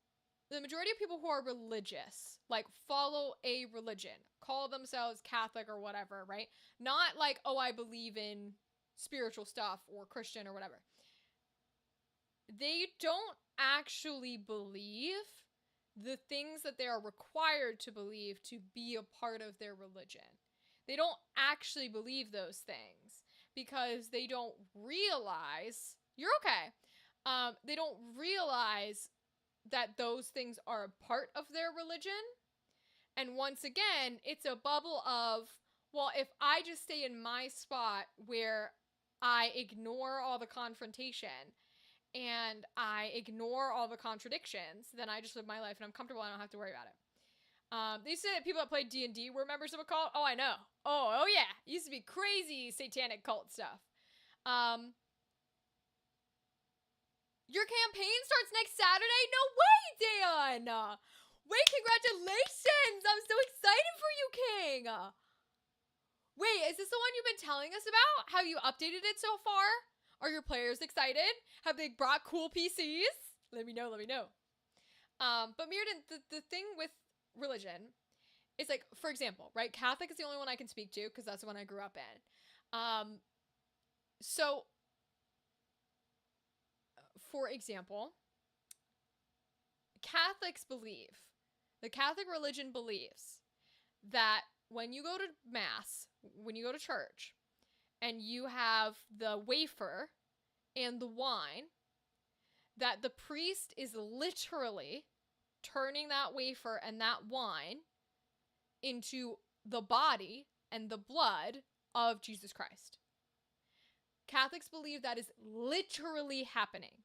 the majority of people who are religious, like, follow a religion, call themselves Catholic or whatever, right? Not like, oh, I believe in spiritual stuff or Christian or whatever. They don't actually believe the things that they are required to believe to be a part of their religion. They don't actually believe those things because they don't realize, you're okay, they don't realize that those things are a part of their religion. And once again, it's a bubble of, well, if I just stay in my spot where I ignore all the confrontation and I ignore all the contradictions, then I just live my life and I'm comfortable. I don't have to worry about it. They used to say that people that played D&D were members of a cult. Oh, I know. Oh yeah. It used to be crazy satanic cult stuff. Your campaign starts next Saturday? No way, Dan! Wait, congratulations! I'm so excited for you, King! Wait, is this the one you've been telling us about? Have you updated it so far? Are your players excited? Have they brought cool PCs? Let me know. But Mirrodin, the thing with religion is, like, for example, right? Catholic is the only one I can speak to because that's the one I grew up in. So, for example, the Catholic religion believes that when you go to Mass, when you go to church, and you have the wafer and the wine, that the priest is literally turning that wafer and that wine into the body and the blood of Jesus Christ. Catholics believe that is literally happening.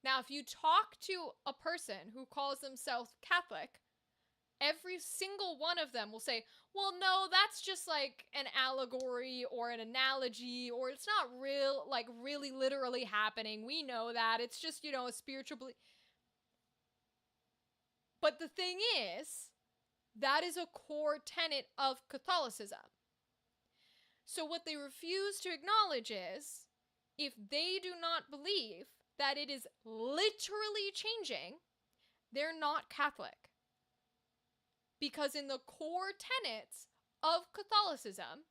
Now, if you talk to a person who calls themselves Catholic, every single one of them will say, well, no, that's just like an allegory or an analogy, or it's not real, like really literally happening. We know that. It's just, you know, a spiritual belief. But the thing is, that is a core tenet of Catholicism. So what they refuse to acknowledge is, if they do not believe that it is literally changing, they're not Catholic. Because in the core tenets of Catholicism,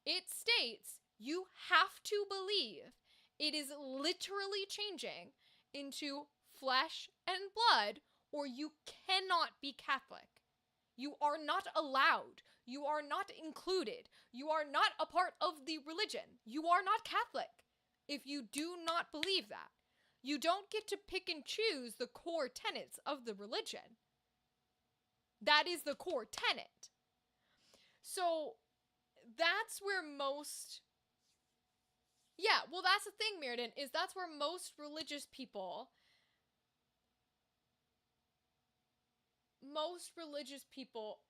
it states you have to believe it is literally changing into flesh and blood, or you cannot be Catholic. You are not allowed. You are not included. You are not a part of the religion. You are not Catholic if you do not believe that. You don't get to pick and choose the core tenets of the religion. That is the core tenet. So that's where most... Yeah, well, that's the thing, Mirrodin, is that's where most religious people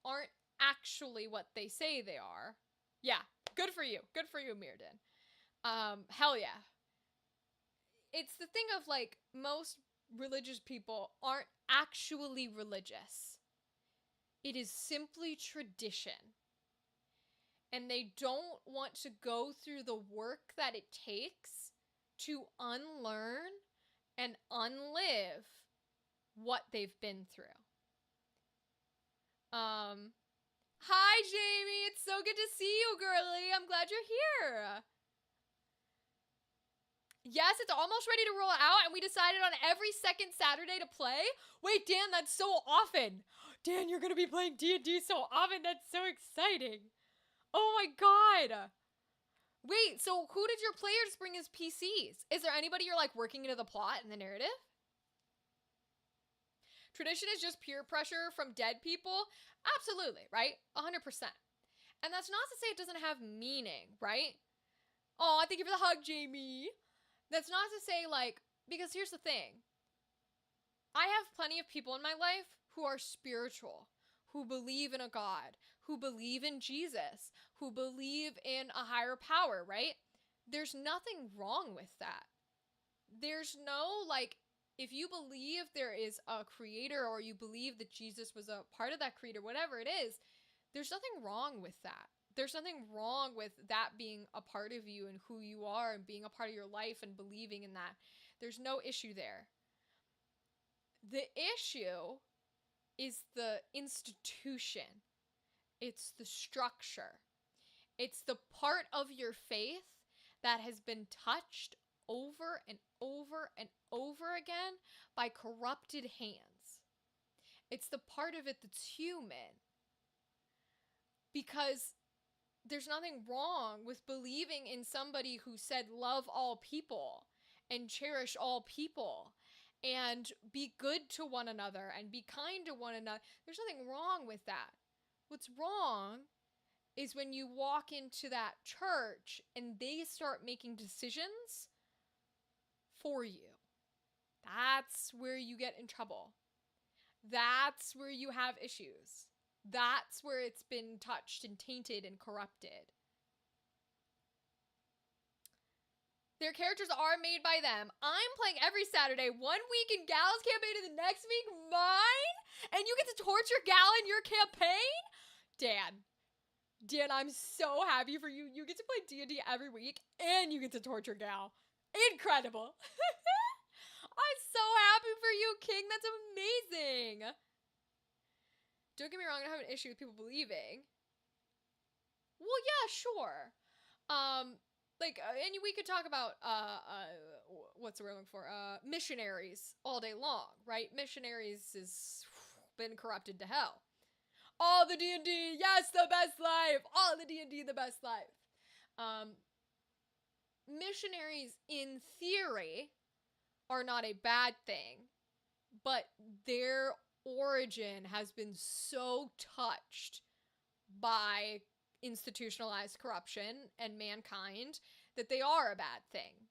aren't actually what they say they are. Yeah, good for you. Good for you, Mirrodin. Hell yeah. It's the thing of, like, most religious people aren't actually religious. It is simply tradition. And they don't want to go through the work that it takes to unlearn and unlive what they've been through. Hi, Jamie. It's so good to see you, girly. I'm glad you're here. Yes, it's almost ready to roll out, and we decided on every second Saturday to play. Wait, Dan, that's so often. Dan, you're going to be playing D&D so often. That's so exciting. Oh my god. Wait, so who did your players bring as PCs? Is there anybody you're, like, working into the plot and the narrative? Tradition is just peer pressure from dead people? Absolutely, right? 100%. And that's not to say it doesn't have meaning, right? Oh, thank you for the hug, Jamie. That's not to say, like, because here's the thing. I have plenty of people in my life who are spiritual, who believe in a God, who believe in Jesus, who believe in a higher power, right? There's nothing wrong with that. There's no, like, if you believe there is a creator, or you believe that Jesus was a part of that creator, whatever it is, there's nothing wrong with that. There's nothing wrong with that being a part of you and who you are and being a part of your life and believing in that. There's no issue there. The issue is the institution. It's the structure. It's the part of your faith that has been touched over and over and over again by corrupted hands. It's the part of it that's human. Because there's nothing wrong with believing in somebody who said love all people and cherish all people and be good to one another and be kind to one another. There's nothing wrong with that. What's wrong is when you walk into that church and they start making decisions for you. That's where you get in trouble. That's where you have issues. That's where it's been touched and tainted and corrupted. Their characters are made by them. I'm playing every Saturday, 1 week in Gal's campaign and the next week mine? And you get to torture Gal in your campaign? Dan, I'm so happy for you. You get to play D&D every week and you get to torture Gal. Incredible. I'm so happy for you, King. That's amazing. Don't get me wrong, I don't have an issue with people believing. Well, yeah, sure. And we could talk about, what's the word I'm looking for? Missionaries all day long, right? Missionaries has been corrupted to hell. All the D&D, yes, the best life. All the D&D, the best life. Missionaries, in theory, are not a bad thing, but their origin has been so touched by institutionalized corruption and mankind that they are a bad thing.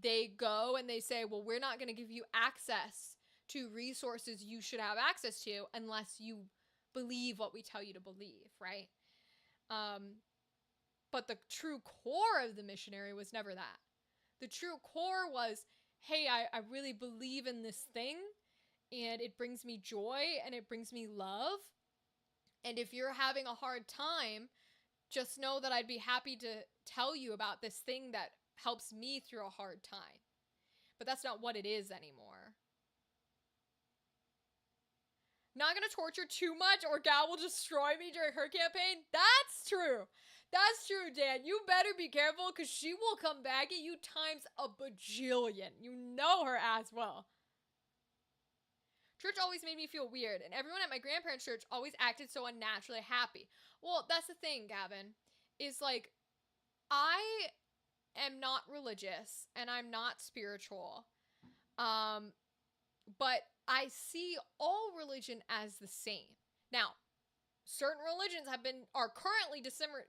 They go and they say, well, we're not going to give you access to resources you should have access to unless you believe what we tell you to believe, right? But the true core of the missionary was never that. The true core was, hey, I really believe in this thing, and it brings me joy, and it brings me love. And if you're having a hard time, just know that I'd be happy to tell you about this thing that helps me through a hard time. But that's not what it is anymore. Not gonna torture too much or Gal will destroy me during her campaign? That's true. That's true, Dan. You better be careful because she will come back at you times a bajillion. You know her as well. Church always made me feel weird, and everyone at my grandparents' church always acted so unnaturally happy. Well, that's the thing, Gavin, is like, I am not religious and I'm not spiritual. But I see all religion as the same. Now, certain religions are currently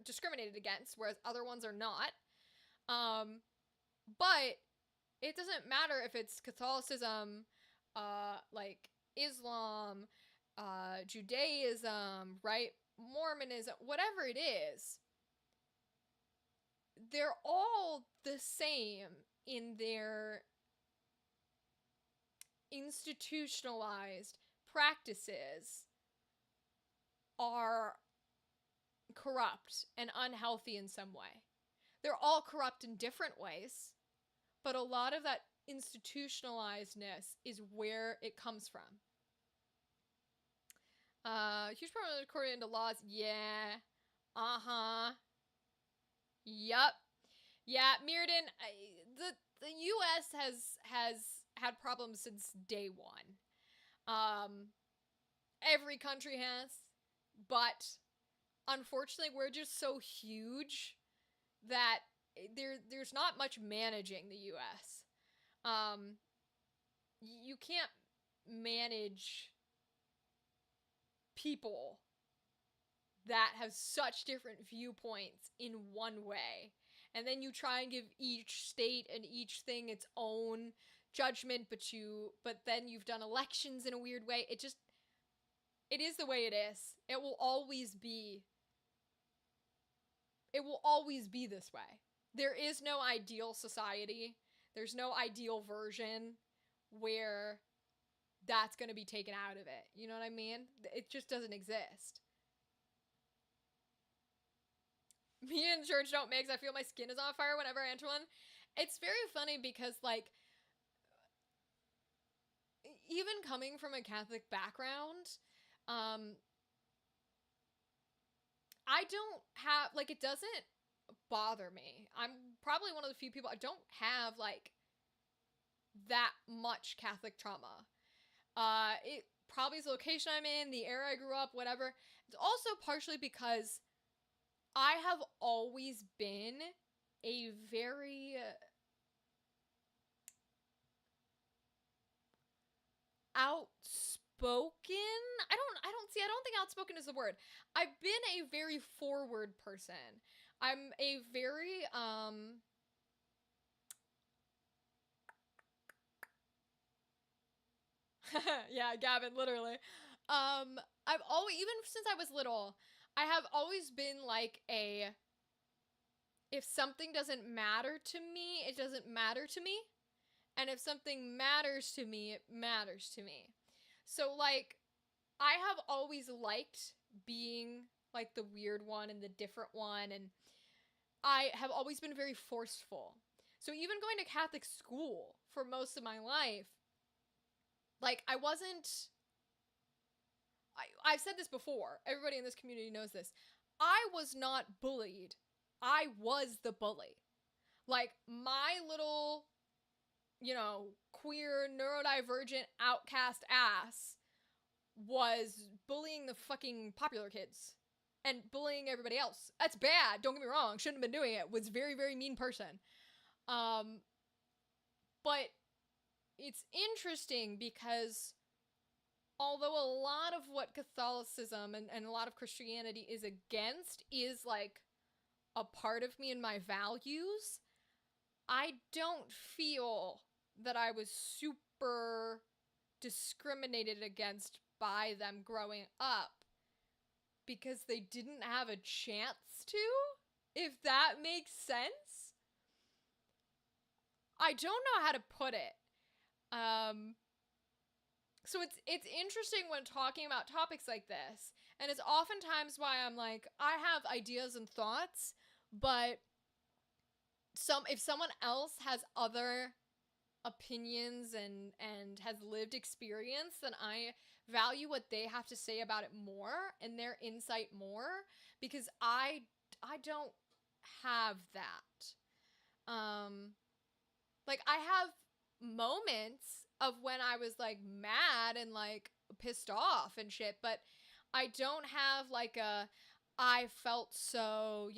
discriminated against, whereas other ones are not. But it doesn't matter if it's Catholicism, like Islam, Judaism, right? Mormonism, whatever it is, they're all the same in their institutionalized practices are corrupt and unhealthy in some way. They're all corrupt in different ways, but a lot of that institutionalizedness is where it comes from. Huge problem according into laws. Yeah. Yup. Yeah, Mirrodin, the US has had problems since day one. Every country has, but unfortunately we're just so huge that there's not much managing the US. You can't manage people that have such different viewpoints in one way. And then you try and give each state and each thing its own judgment, but then you've done elections in a weird way. It is the way it is. It will always be this way. There is no ideal society. There's no ideal version where that's going to be taken out of it. You know what I mean? It just doesn't exist. Me and church don't mix. I feel my skin is on fire whenever I enter one. It's very funny because, like, even coming from a Catholic background, I don't have, like, it doesn't bother me. I'm probably one of the few people, I don't have, like, that much Catholic trauma. It probably is the location I'm in, the era I grew up, whatever. It's also partially because I have always been a very outspoken. I don't think outspoken is the word. I've been a very forward person. I'm a very yeah, Gavin, literally. I've always, even since I was little, I have always been like if something doesn't matter to me, it doesn't matter to me. And if something matters to me, it matters to me. So, like, I have always liked being, like, the weird one and the different one, and I have always been very forceful. So even going to Catholic school for most of my life, like, I've said this before, everybody in this community knows this, I was not bullied. I was the bully. Like, my little, you know, queer, neurodivergent, outcast ass was bullying the fucking popular kids and bullying everybody else. That's bad, don't get me wrong, shouldn't have been doing it, was a very, very mean person. But it's interesting because although a lot of what Catholicism and a lot of Christianity is against is, like, a part of me and my values, I don't feel that I was super discriminated against by them growing up because they didn't have a chance to, if that makes sense. I don't know how to put it. So it's interesting when talking about topics like this, and it's oftentimes why I'm like, I have ideas and thoughts, but if someone else has other opinions and has lived experience, then I value what they have to say about it more and their insight more, because I don't have that. Like I have moments of when I was like mad and like pissed off and shit, but I don't have like I felt so,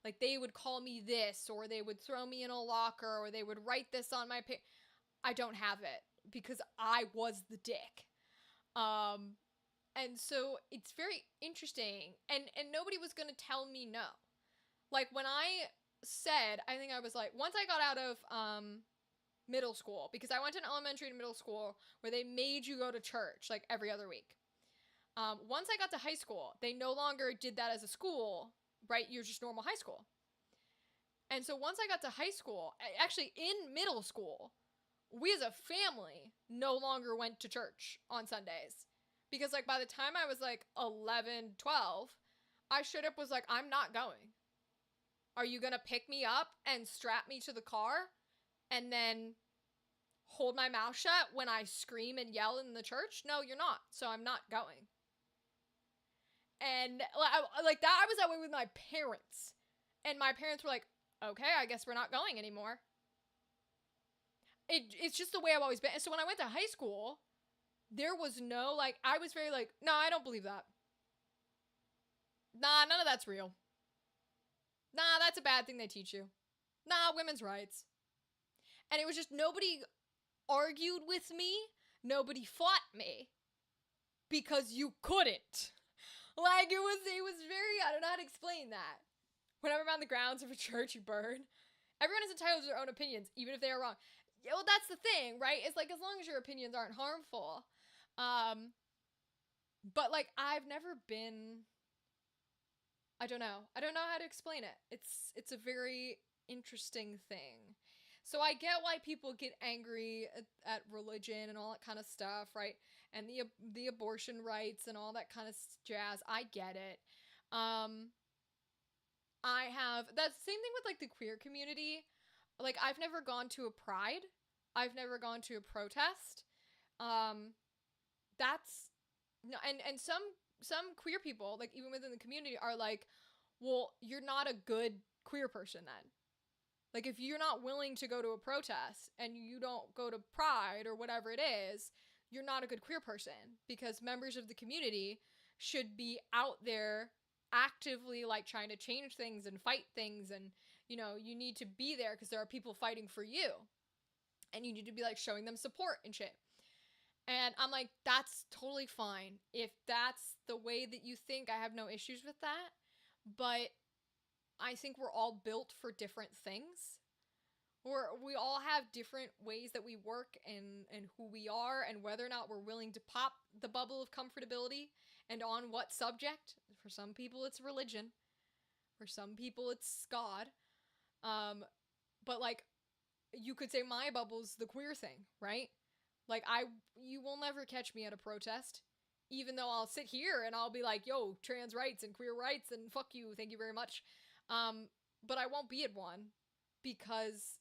like they would call me this, or they would throw me in a locker, or they would write this on my page. I don't have it because I was the dick. And so it's very interesting, and nobody was going to tell me no. Like when I said, I think I was like, once I got out of middle school, because I went to an elementary and middle school where they made you go to church like every other week. Once I got to high school, they no longer did that as a school, right? You're just normal high school. And so once I got to high school, actually in middle school, we as a family no longer went to church on Sundays. Because like by the time I was like 11, 12, I straight up was like, I'm not going. Are you gonna pick me up and strap me to the car and then hold my mouth shut when I scream and yell in the church? No, you're not. So I'm not going. And like that, I was that way with my parents. And my parents were like, okay, I guess we're not going anymore. It's just the way I've always been. And so when I went to high school, there was no, like, I was very like, no, I don't believe that. Nah, none of that's real. Nah, that's a bad thing they teach you. Nah, women's rights. And it was just nobody argued with me. Nobody fought me. Because you couldn't. Like, it was very, I don't know how to explain that. When I'm around the grounds of a church, you burn. Everyone is entitled to their own opinions, even if they are wrong. Yeah, well, that's the thing, right? It's like, as long as your opinions aren't harmful. But, like, I've never been... I don't know how to explain it. It's a very interesting thing. So I get why people get angry at religion and all that kind of stuff, right? And the abortion rights and all that kind of jazz. I get it. I have that's the same thing with like the queer community. Like I've never gone to a pride. I've never gone to a protest. That's no, and some queer people, like even within the community, are like, well, you're not a good queer person then. Like, if you're not willing to go to a protest and you don't go to Pride or whatever it is, you're not a good queer person, because members of the community should be out there actively, like, trying to change things and fight things. And, you need to be there because there are people fighting for you. And you need to be, like, showing them support and shit. And I'm like, that's totally fine. If that's the way that you think, I have no issues with that. But I think we're all built for different things. We all have different ways that we work and who we are, and whether or not we're willing to pop the bubble of comfortability, and on what subject. For some people it's religion. For some people it's God. But like, you could say my bubble's the queer thing, right? Like you will never catch me at a protest. Even though I'll sit here and I'll be like, yo, trans rights and queer rights and fuck you, thank you very much. But I won't be at one because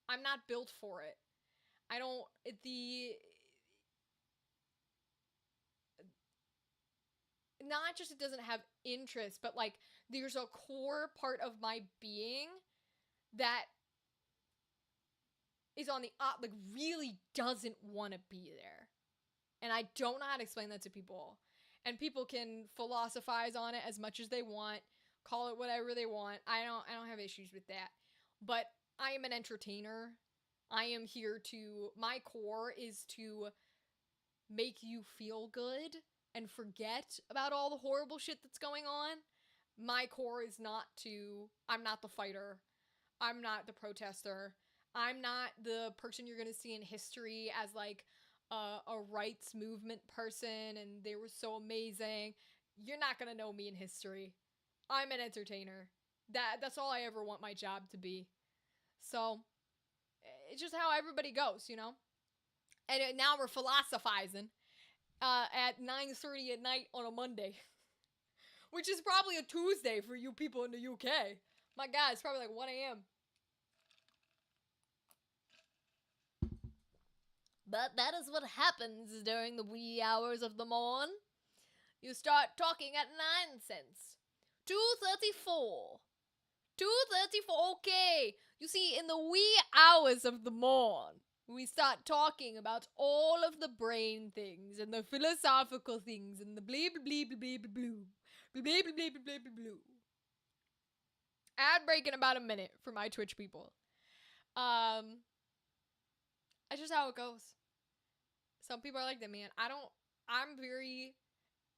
I'm not built for it. Not just it doesn't have interest, but like there's a core part of my being that is on the like really doesn't want to be there. And I don't know how to explain that to people. And people can philosophize on it as much as they want, call it whatever they want. I don't have issues with that. But I am an entertainer. I am here my core is to make you feel good and forget about all the horrible shit that's going on. My core is I'm not the fighter. I'm not the protester. I'm not the person you're going to see in history as like a rights movement person and they were so amazing. You're not going to know me in history. I'm an entertainer. That's all I ever want my job to be. So it's just how everybody goes, And now we're philosophizing at 9:30 at night on a Monday, which is probably a Tuesday for you people in the UK. My God, it's probably like 1 a.m. But that is what happens during the wee hours of the morn. You start talking at nonsense. 2:34. 2:34. Okay. You see, in the wee hours of the morn, we start talking about all of the brain things and the philosophical things and the blee blee blee blee blee blue. Blee blee blee blee blee blee blue. Ad break in about a minute for my Twitch people. That's just how it goes. Some people are like that, man. I'm very,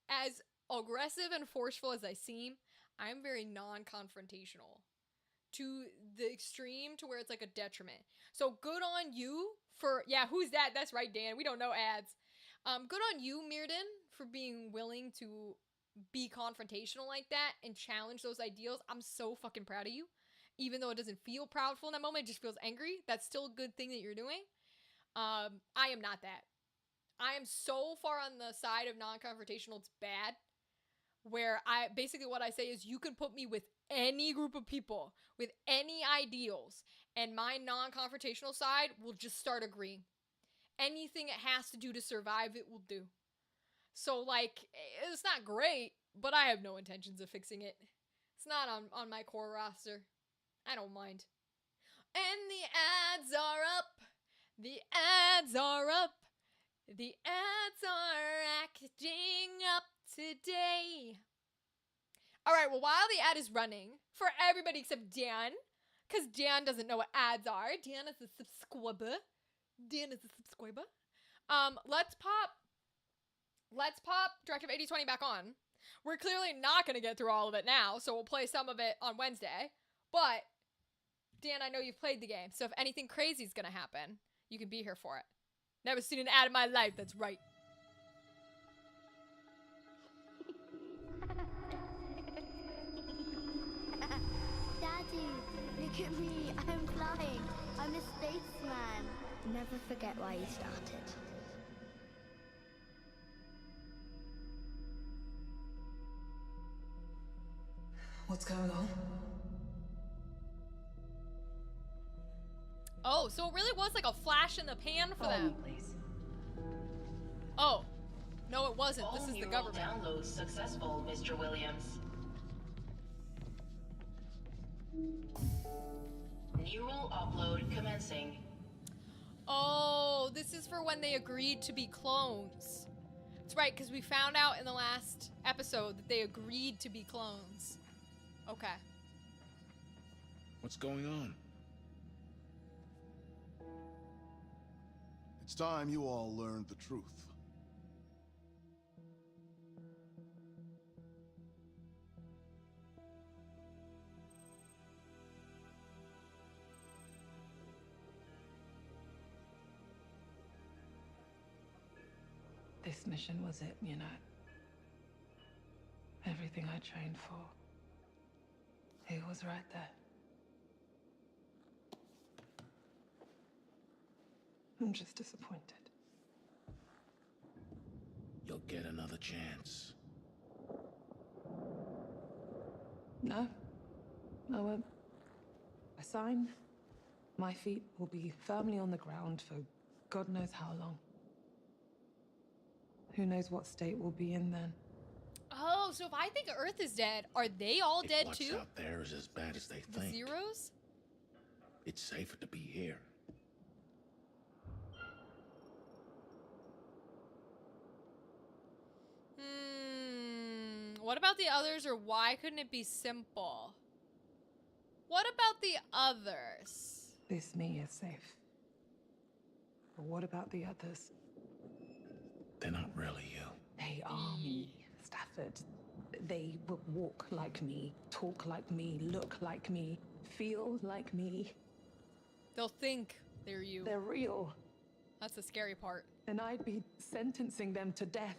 as aggressive and forceful as I seem, I'm very non-confrontational to the extreme to where it's like a detriment. So good on you for, yeah, who's that? That's right, Dan. We don't know ads. Good on you, Mirden, for being willing to be confrontational like that and challenge those ideals. I'm so fucking proud of you. Even though it doesn't feel proudful in that moment, it just feels angry. That's still a good thing that you're doing. I am not that. I am so far on the side of non-confrontational, it's bad. Where basically what I say is you can put me with any group of people, with any ideals, and my non-confrontational side will just start agreeing. Anything it has to do to survive, it will do. So, like, it's not great, but I have no intentions of fixing it. It's not on my core roster. I don't mind. And the ads are up. The ads are up. The ads are acting up today. Alright, well, while the ad is running, for everybody except Dan, because Dan doesn't know what ads are. Dan is a subscriber. Let's pop Directive 8020 back on. We're clearly not going to get through all of it now, so we'll play some of it on Wednesday. But, Dan, I know you've played the game, so if anything crazy is going to happen, you can be here for it. Never seen an ad in my life, that's right. Daddy, look at me. I'm flying. I'm a spaceman. Never forget why you started. What's going on? Oh, so it really was like a flash in the pan for Follow them. me, please. Oh. No, it wasn't. This All is the neural government. downloads successful, Mr. Williams. Neural upload commencing. Oh, this is for when they agreed to be clones. That's right, because we found out in the last episode that they agreed to be clones. Okay. What's going on? It's time you all learned the truth. This mission was it, you know. Everything I trained for. It was right there. I'm just disappointed. You'll get another chance. No, I won't. I sign. My feet will be firmly on the ground for God knows how long. Who knows what state we'll be in then. Oh, so if I think Earth is dead, are they all If dead what's too? out there is as bad as they The think, zeros? it's safer to be here. What about the others, or why couldn't it be simple? What about the others? This me is safe. But what about the others? They're not really you. They are me, Stafford. They will walk like me, talk like me, look like me, feel like me. They'll think they're you. They're real. That's the scary part. And I'd be sentencing them to death.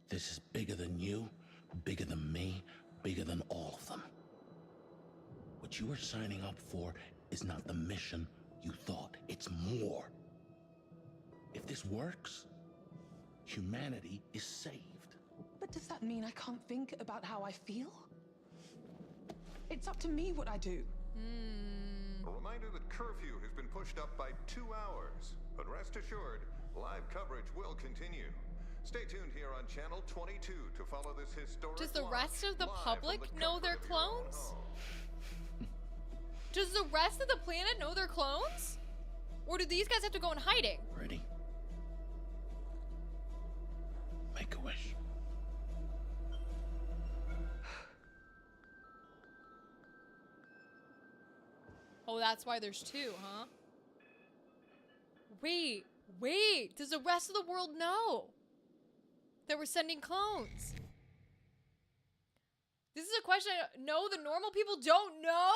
This is bigger than you, bigger than me, bigger than all of them. What you are signing up for is not the mission you thought. It's more. If this works, humanity is saved. But does that mean I can't think about how I feel? It's up to me what I do. A reminder that curfew has been pushed up by 2 hours. But rest assured, live coverage will continue. Stay tuned here on Channel 22 to follow this historic Does the launch rest of the live public from the know they're comfort of your own clones? home. Does the rest of the planet know they're clones? Or do these guys have to go in hiding? Ready? Make a wish. Oh, that's why there's two, huh? Wait. Does the rest of the world know that we're sending clones? This is a question I know the normal people don't know?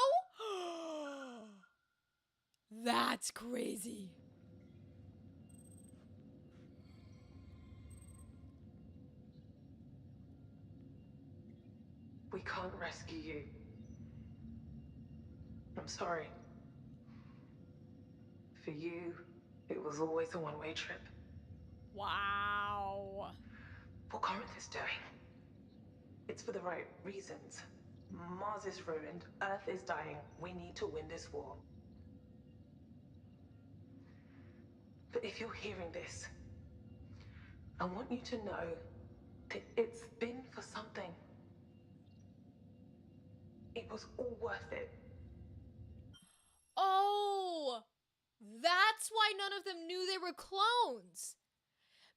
That's crazy. We can't rescue you. I'm sorry. For you, it was always a one-way trip. Wow. What Corinth is doing, it's for the right reasons. Mars is ruined, Earth is dying. We need to win this war. But if you're hearing this, I want you to know that it's been for something. It was all worth it. Oh, that's why none of them knew they were clones.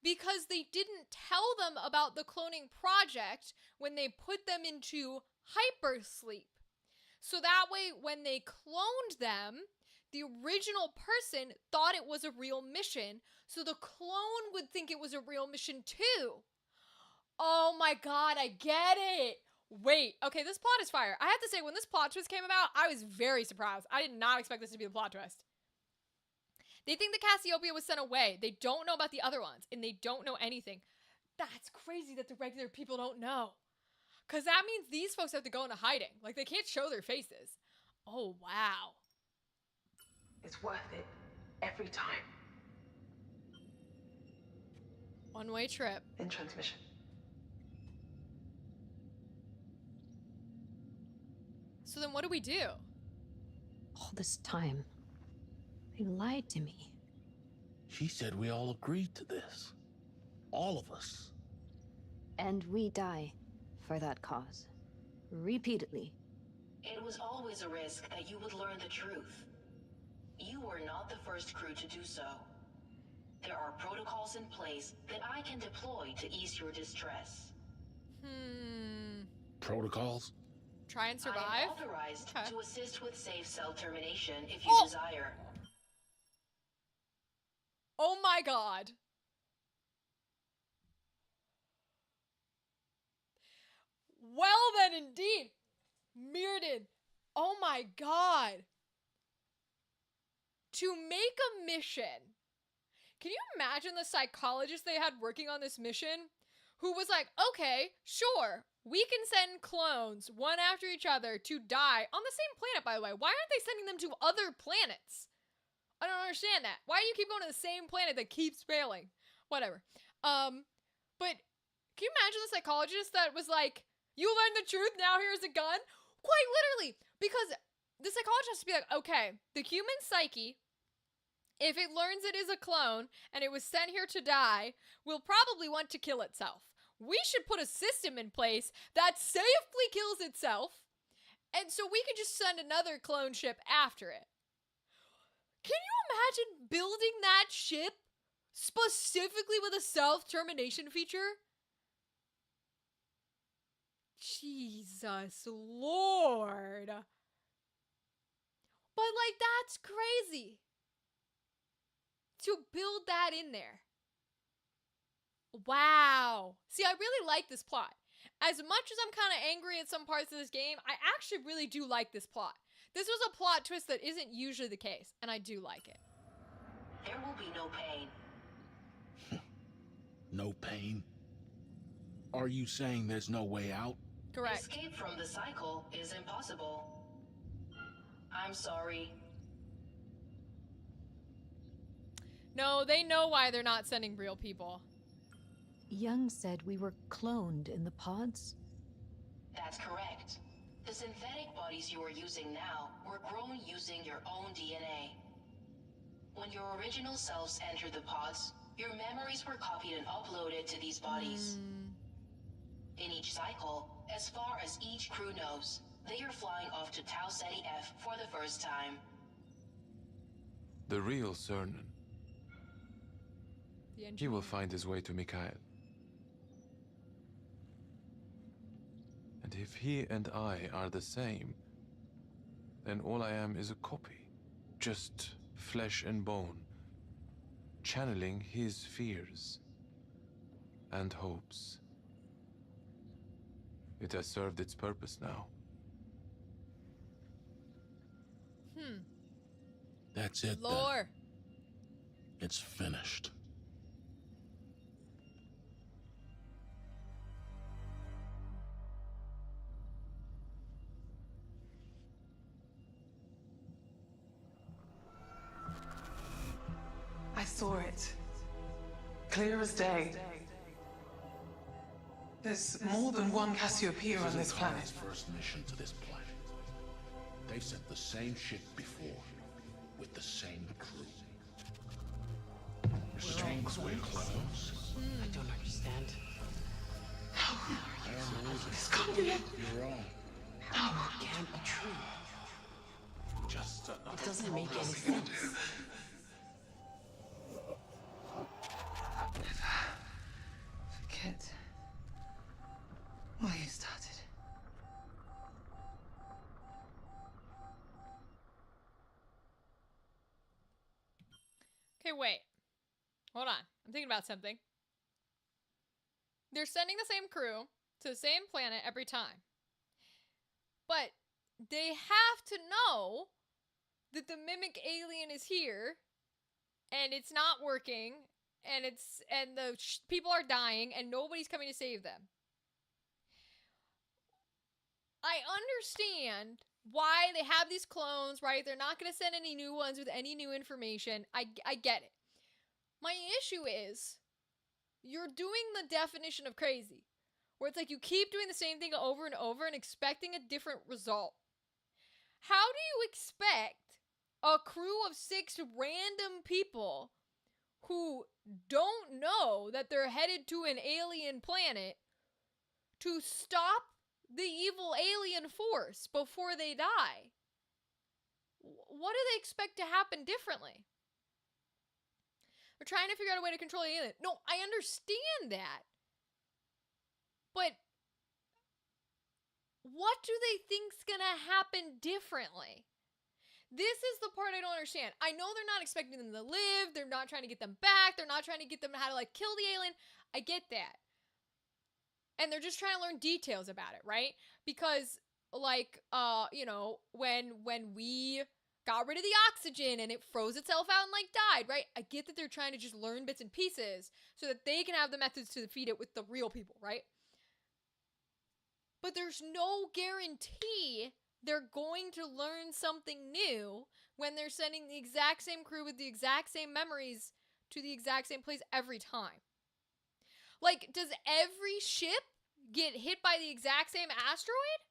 Because they didn't tell them about the cloning project when they put them into hypersleep. So that way, when they cloned them, the original person thought it was a real mission, so the clone would think it was a real mission too. Oh my god, I get it. Wait, okay, this plot is fire. I have to say, when this plot twist came about, I was very surprised. I did not expect this to be the plot twist. They think the Cassiopeia was sent away. They don't know about the other ones, and they don't know anything. That's crazy that the regular people don't know. Because that means these folks have to go into hiding. Like, they can't show their faces. Oh, wow. It's worth it. Every time. One-way trip. In transmission. So then what do we do? All this time, they lied to me. She said we all agreed to this. All of us. And we die for that cause. Repeatedly. It was always a risk that you would learn the truth. You were not the first crew to do so. There are protocols in place that I can deploy to ease your distress. Protocols? Try and survive? I am authorized Okay. to assist with safe cell termination if you Oh! desire. Oh my god. Well then, indeed. Mirrodin. Oh my god. To make a mission. Can you imagine the psychologist they had working on this mission? Who was like, okay, sure, we can send clones one after each other to die on the same planet, by the way. Why aren't they sending them to other planets? I don't understand that. Why do you keep going to the same planet that keeps failing? Whatever. But can you imagine the psychologist that was like, you learned the truth, now here's a gun? Quite literally. Because the psychologist has to be like, okay, the human psyche, if it learns it is a clone and it was sent here to die, will probably want to kill itself. We should put a system in place that safely kills itself, and so we can just send another clone ship after it. Can you imagine building that ship specifically with a self-termination feature? Jesus Lord. But like, that's crazy. To build that in there. Wow. See, I really like this plot. As much as I'm kind of angry at some parts of this game, I actually really do like this plot. This was a plot twist that isn't usually the case, and I do like it. There will be no pain. No pain? Are you saying there's no way out? Correct. Escape from the cycle is impossible. I'm sorry. No, they know why they're not sending real people. Young said we were cloned in the pods? That's correct. The synthetic bodies you are using now were grown using your own DNA. When your original selves entered the pods, Your memories were copied and uploaded to these bodies. In each cycle, as far as each crew knows, they are flying off to Tau Ceti F for the first time. The real Cernan. The He will engineer. find his way to Mikhail. And if he and I are the same, then all I am is a copy. Just flesh and bone, channeling his fears and hopes. It has served its purpose now. That's it then. Lore. It's finished. I saw it. Clear as day. There's more than one Cassiopeia on this planet. First mission to this planet. They've sent the same ship before, with the same crew. You're saying we're clones? I don't understand. This can't be it. You're wrong. No, it can't be true. Just another It doesn't make any sense. Forget why you started. Okay, wait. Hold on. I'm thinking about something. They're sending the same crew to the same planet every time. But they have to know that the mimic alien is here and it's not working and the people are dying and nobody's coming to save them. I understand why they have these clones, right? They're not going to send any new ones with any new information. I get it. My issue is you're doing the definition of crazy, where it's like you keep doing the same thing over and over and expecting a different result. How do you expect a crew of 6 random people who don't know that they're headed to an alien planet to stop the evil alien force before they die? What do they expect to happen differently? They're trying to figure out a way to control the alien. No, I understand that. But what do they think's gonna happen differently? This is the part I don't understand. I know they're not expecting them to live. They're not trying to get them back. They're not trying to get them how to like kill the alien. I get that. And they're just trying to learn details about it, right? Because like you know, when we got rid of the oxygen and it froze itself out and like died, right? I get that they're trying to just learn bits and pieces so that they can have the methods to defeat it with the real people, right? But there's no guarantee they're going to learn something new when they're sending the exact same crew with the exact same memories to the exact same place every time. Like, does every ship get hit by the exact same asteroid?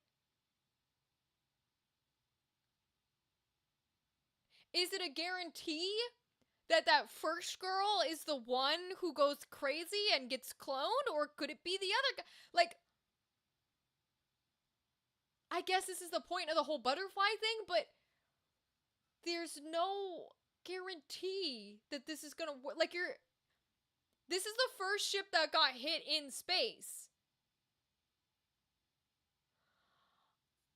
Is it a guarantee that that first girl is the one who goes crazy and gets cloned? Or could it be the other guy? Like, I guess this is the point of the whole butterfly thing, but there's no guarantee that this is gonna work. Like, this is the first ship that got hit in space.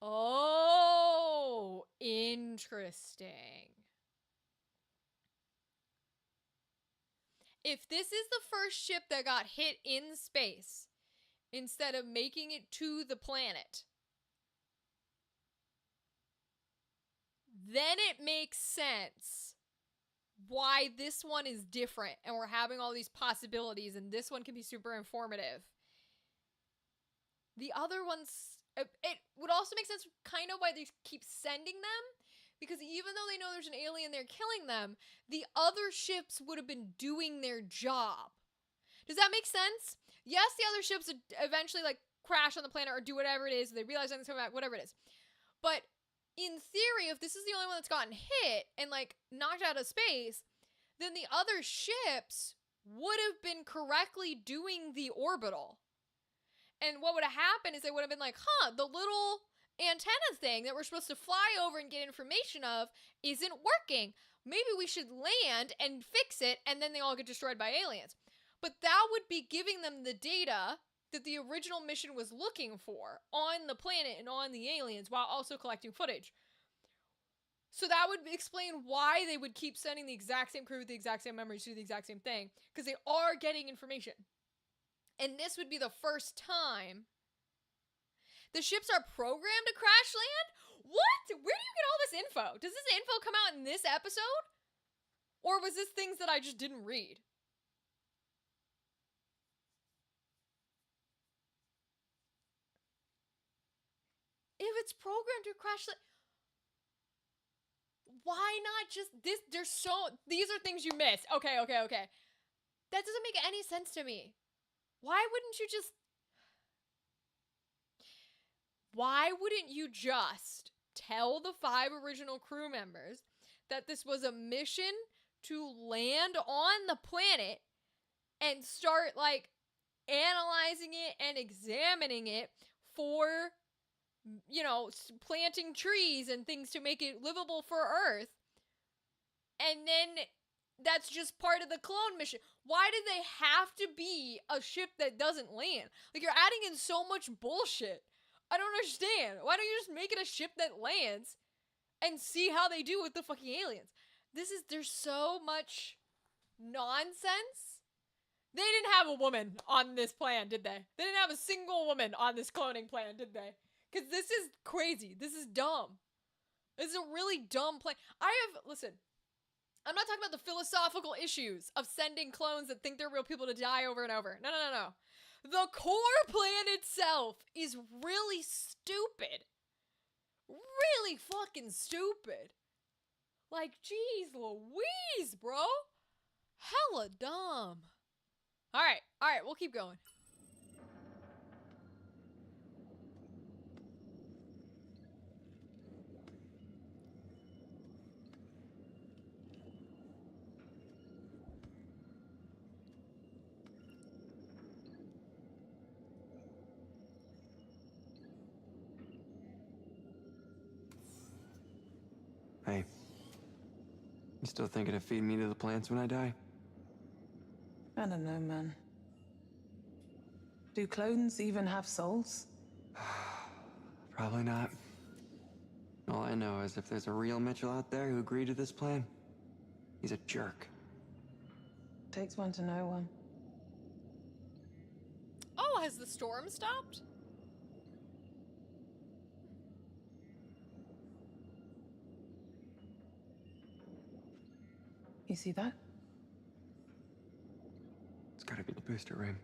Oh, interesting. If this is the first ship that got hit in space, instead of making it to the planet, then it makes sense why this one is different and we're having all these possibilities and this one can be super informative. The other ones, it would also make sense kind of why they keep sending them, because even though they know there's an alien there killing them, the other ships would have been doing their job. Does that make sense? Yes, the other ships would eventually like crash on the planet or do whatever it is, they realize something's coming back, whatever it is. But in theory, if this is the only one that's gotten hit and like knocked out of space, then the other ships would have been correctly doing the orbital. And what would have happened is they would have been like, the little antenna thing that we're supposed to fly over and get information of isn't working. Maybe we should land and fix it, and then they all get destroyed by aliens. But that would be giving them the data that the original mission was looking for on the planet and on the aliens, while also collecting footage. So that would explain why they would keep sending the exact same crew with the exact same memories to do the exact same thing, because they are getting information. And this would be the first time the ships are programmed to crash land? What? Where do you get all this info? Does this info come out in this episode? Or was this things that I just didn't read? If it's programmed to crash land, why not just this? These are things you miss. Okay. That doesn't make any sense to me. Why wouldn't you just tell the 5 original crew members that this was a mission to land on the planet and start, like, analyzing it and examining it for, planting trees and things to make it livable for Earth? And then that's just part of the clone mission. Why did they have to be a ship that doesn't land? Like, you're adding in so much bullshit. I don't understand. Why don't you just make it a ship that lands and see how they do with the fucking aliens? There's so much nonsense. They didn't have a woman on this plan, did they? They didn't have a single woman on this cloning plan, did they? Because this is crazy. This is dumb. This is a really dumb plan. Listen, I'm not talking about the philosophical issues of sending clones that think they're real people to die over and over. No. The core plan itself is really stupid. Really fucking stupid. Like, geez Louise, bro. Hella dumb. Alright, we'll keep going. Hey, you still thinking of feeding me to the plants when I die? I don't know, man. Do clones even have souls? Probably not. All I know is if there's a real Mitchell out there who agreed to this plan, he's a jerk. Takes one to know one. Oh, has the storm stopped? You see that? It's gotta be the booster ring.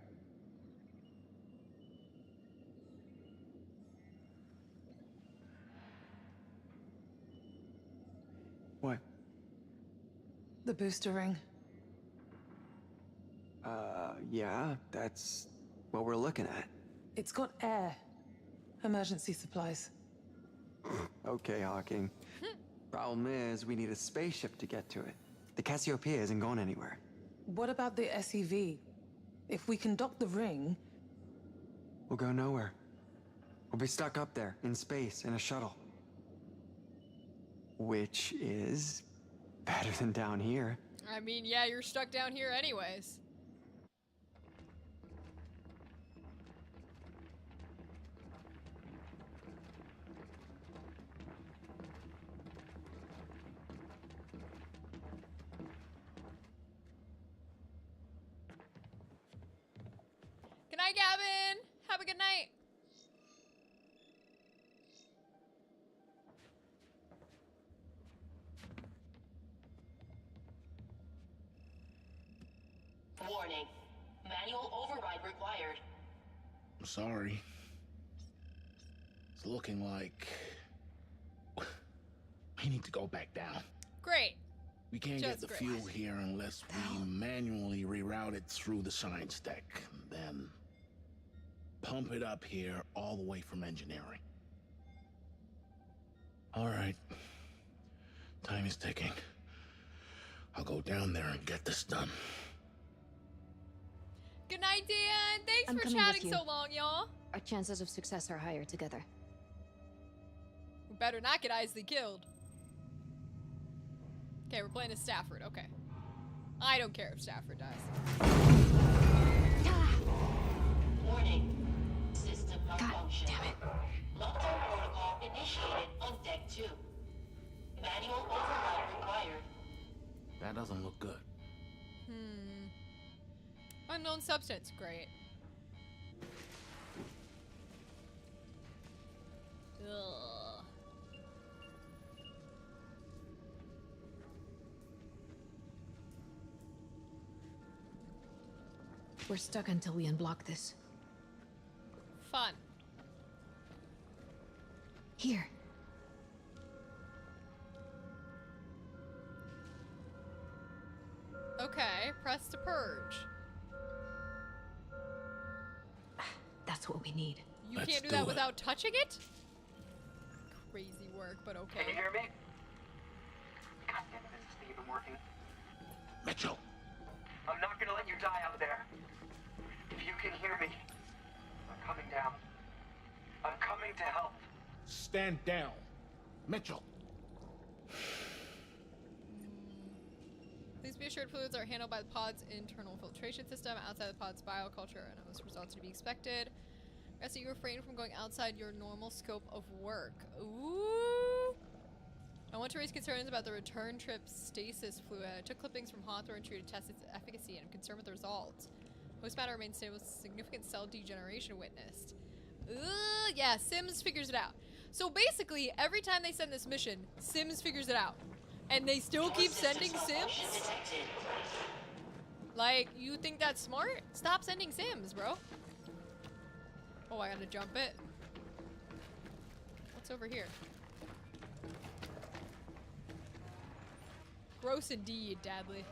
What? The booster ring. Yeah, that's what we're looking at. It's got air. Emergency supplies. Okay, Hawking. Problem is, we need a spaceship to get to it. The Cassiopeia isn't going anywhere. What about the SEV? If we can dock the ring... We'll go nowhere. We'll be stuck up there, in space, in a shuttle. Which is... better than down here. I mean, yeah, you're stuck down here anyways. Good night, Gavin. Have a good night. Warning. Manual override required. I'm sorry. It's looking like we need to go back down. Great. We can't Just get the great. fuel here unless we manually reroute it through the science deck, then pump it up here all the way from engineering. All right. Time is ticking. I'll go down there and get this done. Good night, Dan. Thanks I'm for coming with chatting you. so long, y'all. Our chances of success are higher together. We better not get Isley killed. Okay, we're playing as Stafford. Okay. I don't care if Stafford dies. Warning. System malfunction. Damn it. Lockdown protocol initiated on deck 2. Manual override required. That doesn't look good. Unknown substance. Great. Ugh. We're stuck until we unblock this. Fun. Here. Okay, press to purge. That's what we need. You Let's can't do do that it. without touching it? Crazy work, but okay. Can you hear me? God damn it, is this thing even working? Mitchell! I'm not gonna let you die out there. If you can hear me, I'm coming down. I'm coming to help. Stand down. Mitchell! Please be assured fluids are handled by the pod's internal filtration system outside the pod's bioculture and most results to be expected. Rest of you refrain from going outside your normal scope of work. Ooh! I want to raise concerns about the return trip stasis fluid. I took clippings from Hawthorne Tree to test its efficacy and I'm concerned with the results. Host matter remains stable with significant cell degeneration witnessed. Ooh, yeah, Sims figures it out. So basically, every time they send this mission, Sims figures it out. And they still keep sending Sims? Like, you think that's smart? Stop sending Sims, bro. Oh, I gotta jump it. What's over here? Gross indeed, Dadley.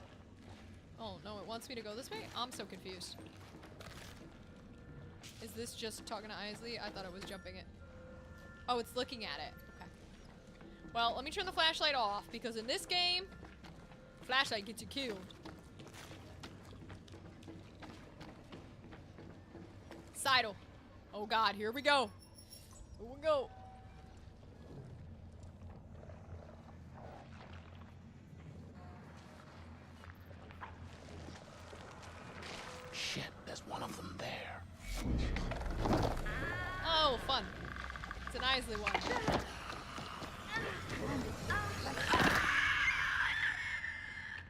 Oh, no, it wants me to go this way? I'm so confused. Is this just talking to Isley? I thought it was jumping it. Oh, it's looking at it. Okay. Well, let me turn the flashlight off, because in this game, flashlight gets you killed. Sidle. Oh god, here we go. Here we go. Shit, there's one of them there. Oh, fun. It's an Isley one.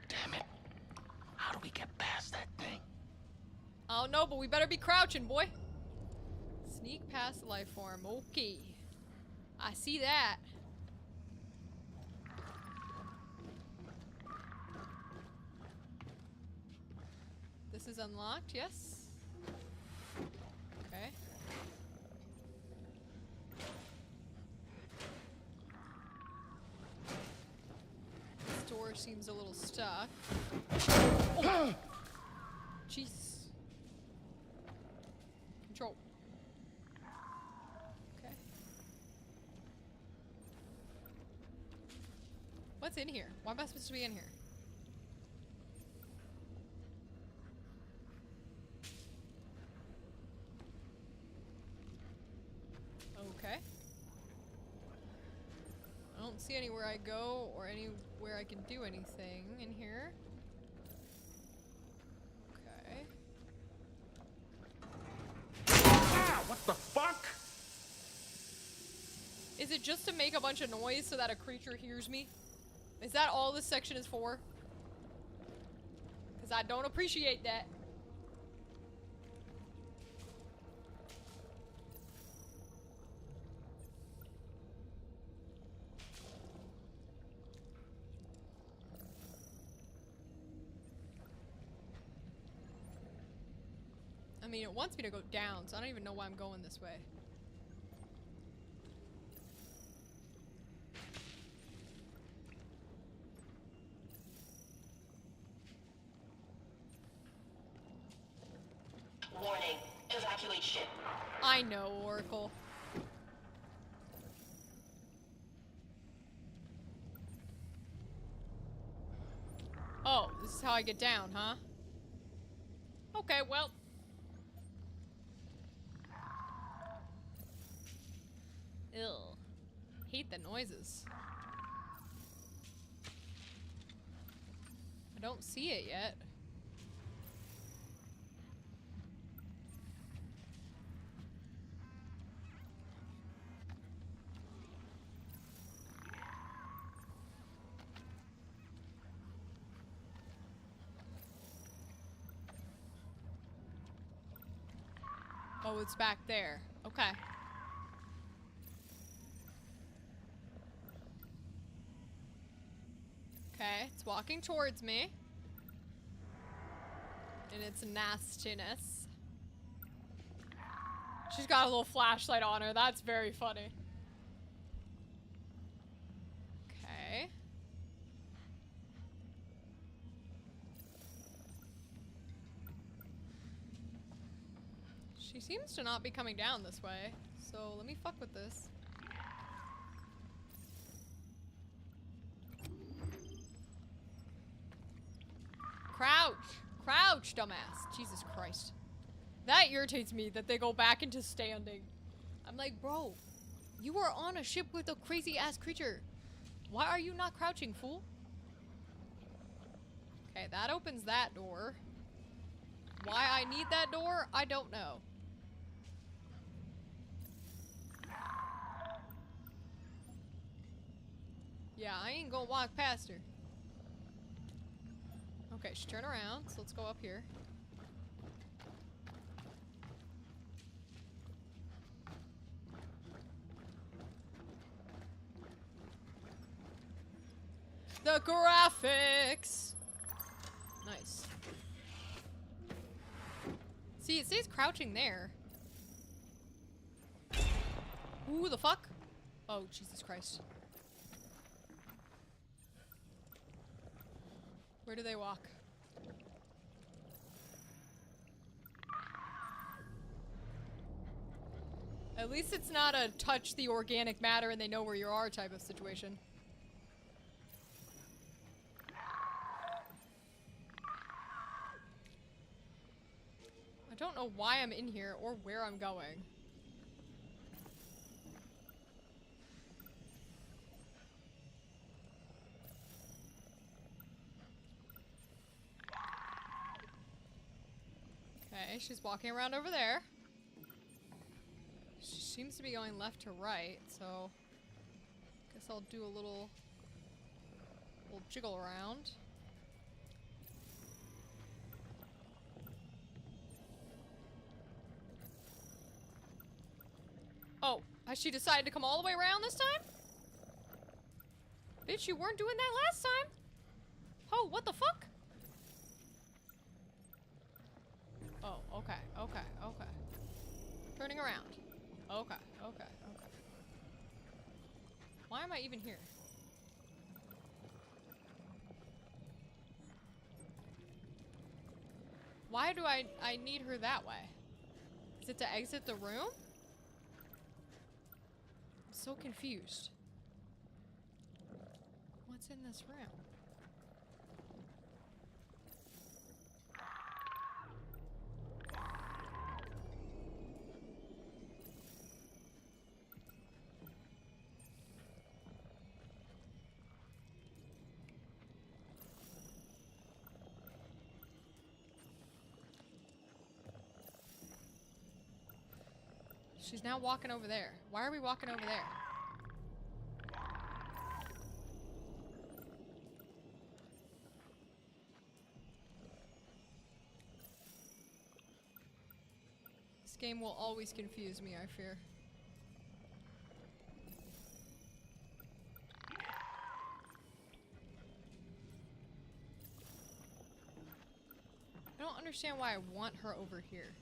Damn it. How do we get past that thing? I don't know, but we better be crouching, boy. Sneak past the life form. Okay. I see that. This is unlocked, yes? Okay. This door seems a little stuck. Oh! Jeez. Control. Okay. What's in here? Why am I supposed to be in here? Okay. I don't see anywhere I go or anywhere I can do anything in here. Okay. Ah, what the fuck? Is it just to make a bunch of noise so that a creature hears me? Is that all this section is for? Because I don't appreciate that. I mean, it wants me to go down, so I don't even know why I'm going this way. Warning. Evacuate ship. I know, Oracle. Oh, this is how I get down, huh? Okay, well, Ew. Hate the noises. I don't see it yet. Oh, it's back there. Okay. Okay, it's walking towards me. In its nastiness. She's got a little flashlight on her. That's very funny. Okay. She seems to not be coming down this way. So let me fuck with this. Crouch! Crouch, dumbass! Jesus Christ. That irritates me that they go back into standing. I'm like, bro, you were on a ship with a crazy ass creature. Why are you not crouching, fool? Okay, that opens that door. Why I need that door, I don't know. Yeah, I ain't gonna walk past her. Okay, she turned around, so let's go up here. The graphics! Nice. See, it stays crouching there. Who the fuck? Oh, Jesus Christ. Where do they walk? At least it's not a touch the organic matter and they know where you are type of situation. I don't know why I'm in here or where I'm going. Okay, she's walking around over there. She seems to be going left to right, so guess I'll do a little jiggle around. Oh, has she decided to come all the way around this time? Bitch, you weren't doing that last time. Oh, what the fuck? Oh, okay, okay, okay. Turning around. Okay, okay, okay. Why am I even here? Why do I need her that way? Is it to exit the room? I'm so confused. What's in this room? She's now walking over there. Why are we walking over there? This game will always confuse me, I fear. I don't understand why I want her over here.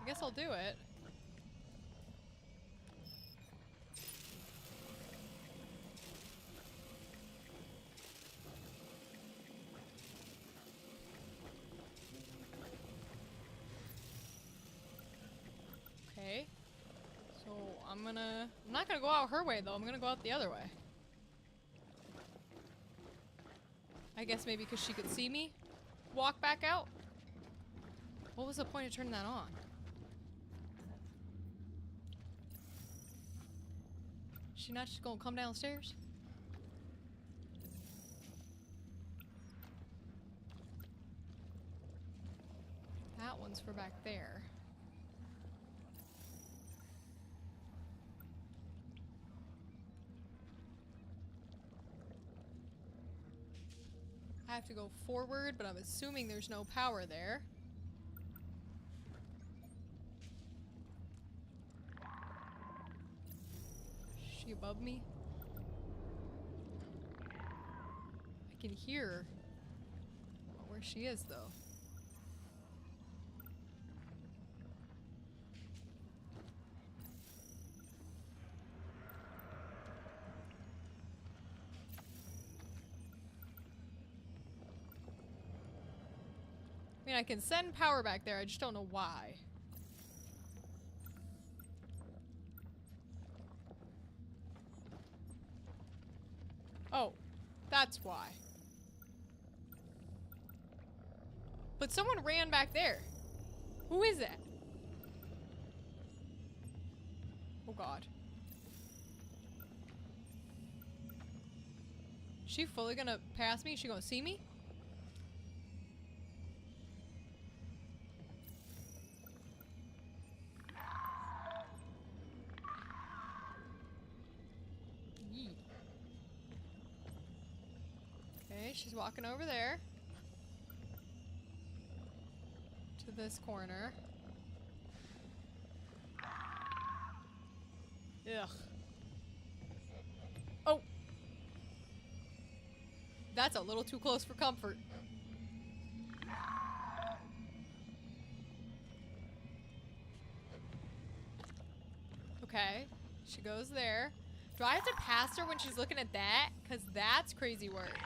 guess I'll do it. Okay. So I'm not gonna go out her way though, I'm gonna go out the other way. I guess maybe because she could see me walk back out. What was the point of turning that on? Is she not just gonna come downstairs? That one's for back there. I have to go forward, but I'm assuming there's no power there. Is she above me? I can hear her. Where she is, though. I mean, I can send power back there, I just don't know why. Oh, that's why. But someone ran back there. Who is that? Oh god. Is she fully gonna pass me? Is she gonna see me? Yee. Okay, she's walking over there. To this corner. Ugh. Oh! That's a little too close for comfort. Okay, she goes there. Do I have to pass her when she's looking at that? Because that's crazy work.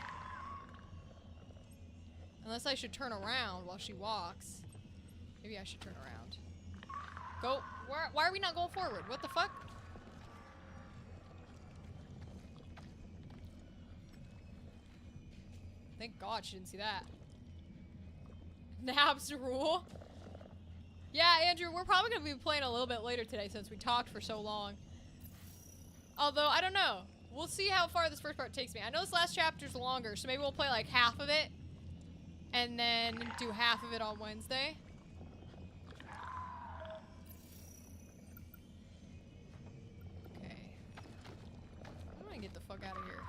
Unless I should turn around while she walks. Maybe I should turn around. Go. Why are we not going forward? What the fuck? Thank God she didn't see that. Nabs rule. Yeah, Andrew, we're probably going to be playing a little bit later today since we talked for so long. Although, I don't know. We'll see how far this first part takes me. I know this last chapter's longer, so maybe we'll play like half of it. And then do half of it on Wednesday. Okay. I'm gonna get the fuck out of here.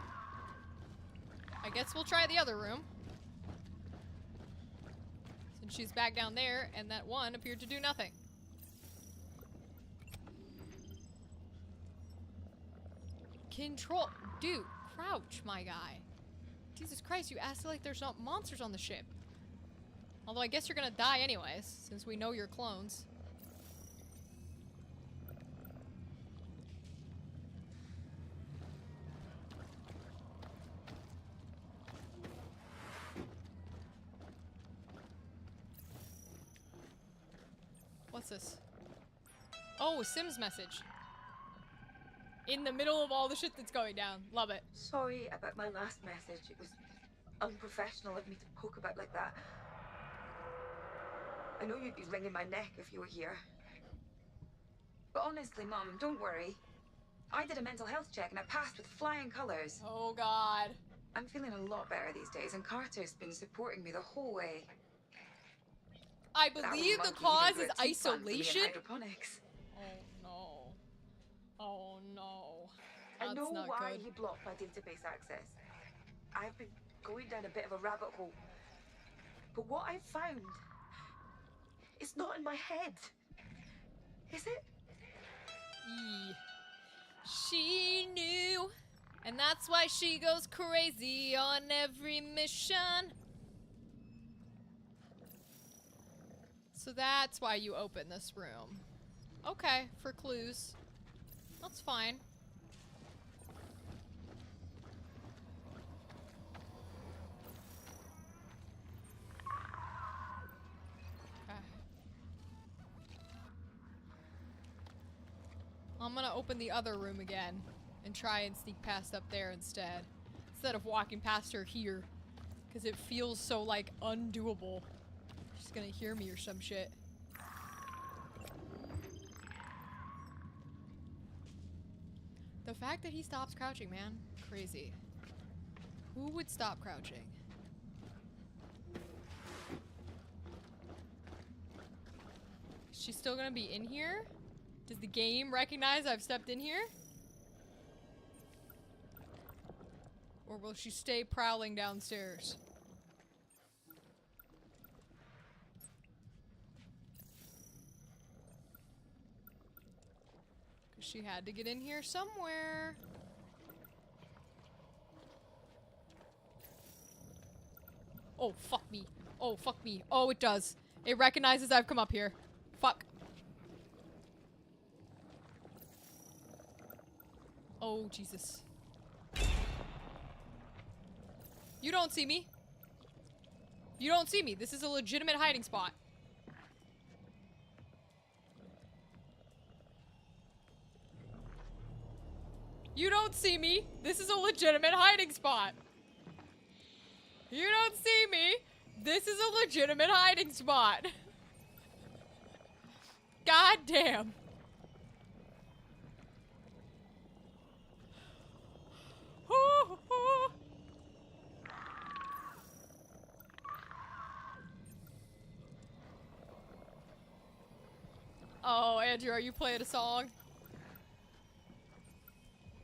I guess we'll try the other room. Since she's back down there, and that one appeared to do nothing. Control. Dude, crouch, my guy. Jesus Christ, you acted like there's not monsters on the ship. Although I guess you're gonna die anyways, since we know you're clones. What's this? Oh, a Sims message. In the middle of all the shit that's going down. Love it. Sorry about my last message. It was unprofessional of me to poke about like that. I know you'd be wringing my neck if you were here. But honestly, Mum, don't worry. I did a mental health check and I passed with flying colors. Oh, God. I'm feeling a lot better these days, and Carter's been supporting me the whole way. I believe the cause is isolation. Hydroponics. Oh, no. Oh, no. I know That's not why good. he blocked my database access. I've been going down a bit of a rabbit hole. But what I've found, it's not in my head. Is it? Eee. She knew. And that's why she goes crazy on every mission. So that's why you open this room. Okay, for clues. That's fine. Okay. I'm gonna open the other room again and try and sneak past up there instead of walking past her here. Because it feels so, like, undoable. She's gonna hear me or some shit. The fact that he stops crouching, man. Crazy. Who would stop crouching? Is she still gonna be in here? Does the game recognize I've stepped in here? Or will she stay prowling downstairs? Because she had to get in here somewhere. Oh, fuck me. Oh, fuck me. Oh, it does. It recognizes I've come up here. Fuck. Oh, Jesus. You don't see me. You don't see me. This is a legitimate hiding spot. You don't see me. This is a legitimate hiding spot. You don't see me. This is a legitimate hiding spot. God damn. Oh, Andrew, are you playing a song?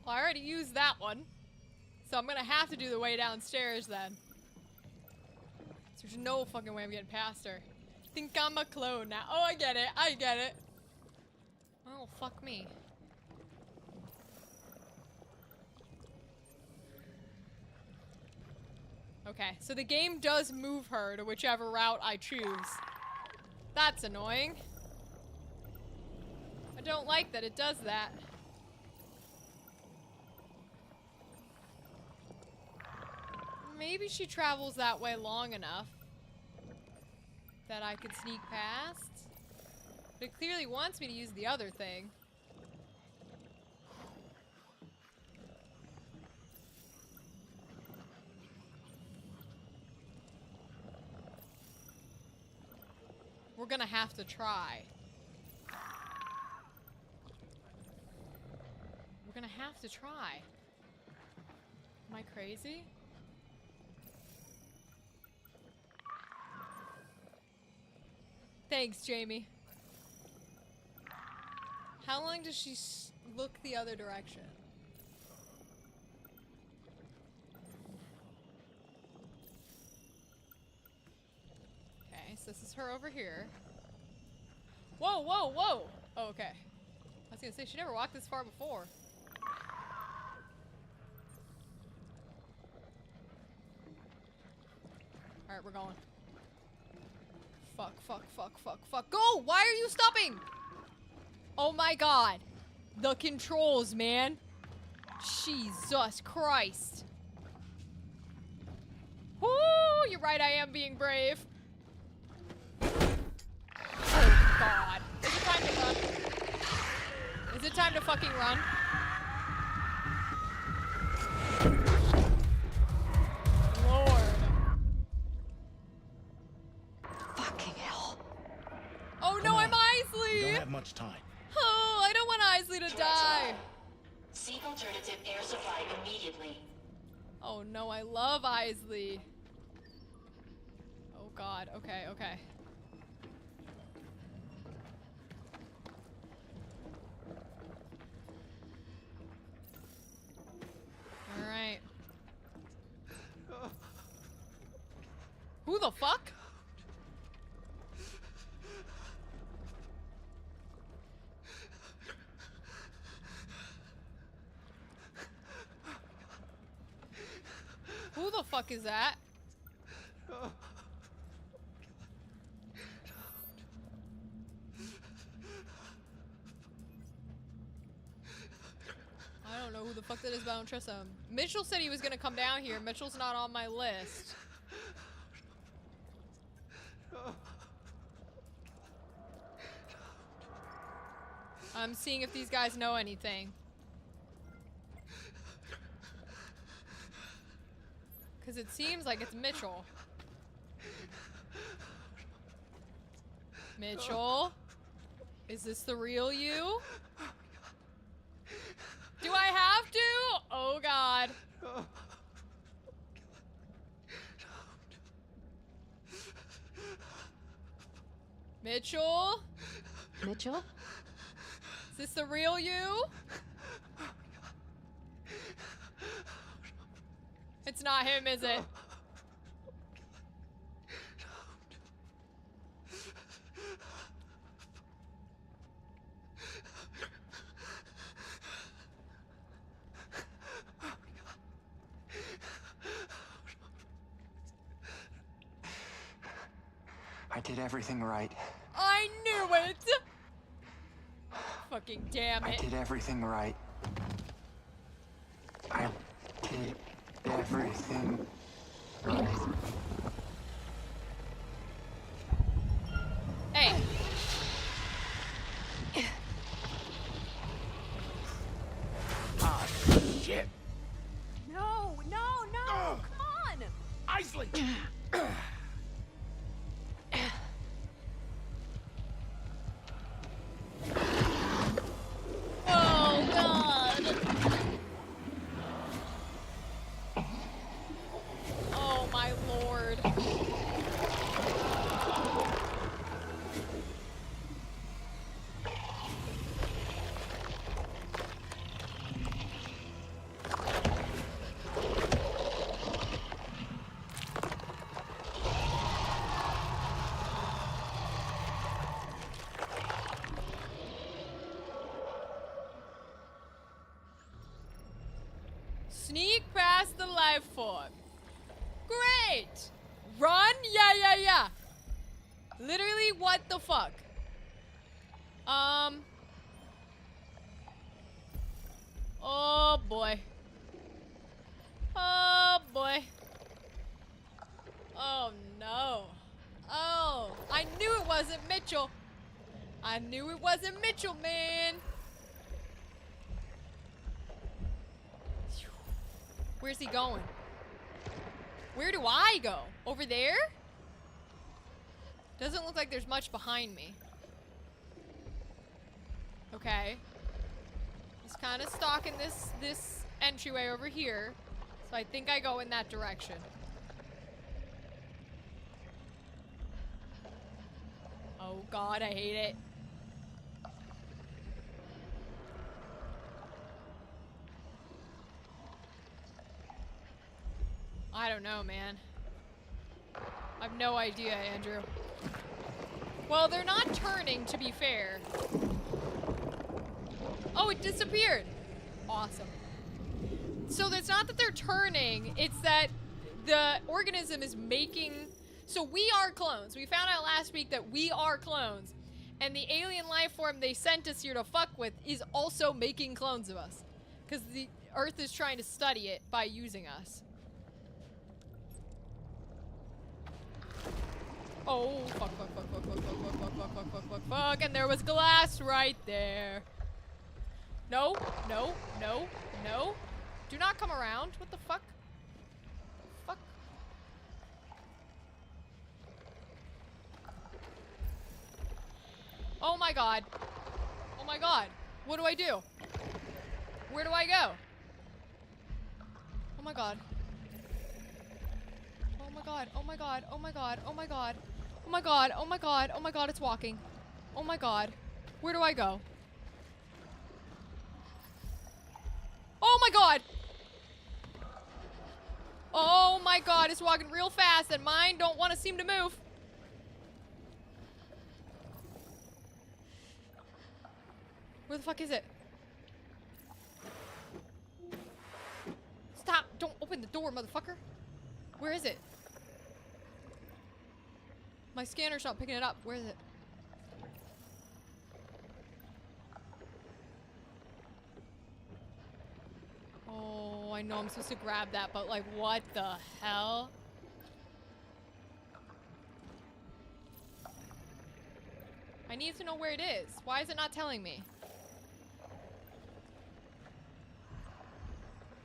Well, I already used that one. So I'm gonna have to do the way downstairs then. There's no fucking way I'm getting past her. Think I'm a clone now. Oh, I get it. I get it. Oh, fuck me. Okay, so the game does move her to whichever route I choose. That's annoying. I don't like that it does that. Maybe she travels that way long enough that I could sneak past. But it clearly wants me to use the other thing. We're gonna have to try. We're gonna have to try. Am I crazy? Thanks, Jamie. How long does she look the other direction? Okay, so this is her over here. Whoa, whoa, whoa! Oh, okay. I was gonna say, she never walked this far before. Alright, we're going. Fuck, fuck, fuck, fuck, fuck. Go! Why are you stopping? Oh my god. The controls, man. Jesus Christ. Woo! You're right, I am being brave. Oh god. Is it time to run? Is it time to fucking run? Lord. Fucking hell. Oh no, I'm Isley! We don't have much time. Oh, I don't want Isley to die. Seek alternative air supply immediately. Oh no, I love Isley. Oh god, okay, okay. Alright. Who the fuck? Who the fuck is that? know who the fuck that is, but I don't trust him. Mitchell said he was gonna come down here. Mitchell's not on my list. I'm seeing if these guys know anything. Because it seems like it's Mitchell. Mitchell? Is this the real you? Do I have to? Oh god. Mitchell? Mitchell? Is this the real you? It's not him, is it? I did everything right. I knew it! Fucking damn I it. did everything right. I did everything right. Hey. Ah, shit. No, no, no! Come on! Isley! Oh god. Oh my lord. Sneak past the life form. Great! Run? Yeah, yeah, yeah. Literally, what the fuck? Oh boy. Oh boy. Oh no. Oh, I knew it wasn't Mitchell. I knew it wasn't Mitchell, man. Where's he going? Where do I go? Over there? Doesn't look like there's much behind me. Okay. He's kind of stalking this entryway over here. So I think I go in that direction. Oh god, I hate it. I don't know, man. I have no idea, Andrew. Well, they're not turning, to be fair. Oh, it disappeared. Awesome. So it's not that they're turning, it's that the organism is making... So we are clones. We found out last week that we are clones. And the alien life form they sent us here to fuck with is also making clones of us. Because the Earth is trying to study it by using us. Oh, fuck, fuck, fuck, fuck, fuck, fuck, fuck, fuck, fuck, fuck, fuck, fuck, fuck, and there was glass right there. No, no, no, no. Do not come around. What the fuck? Fuck. Oh my god. Oh my god. What do I do? Where do I go? Oh my god. Oh my god, oh my god, oh my god, oh my god. Oh my god, oh my god, oh my god, it's walking. Oh my god. Where do I go? Oh my god! Oh my god, it's walking real fast and mine don't want to seem to move. Where the fuck is it? Stop! Don't open the door, motherfucker! Where is it? My scanner's not picking it up. Where is it? I know I'm supposed to grab that, but like, what the hell? I need to know where it is. Why is it not telling me?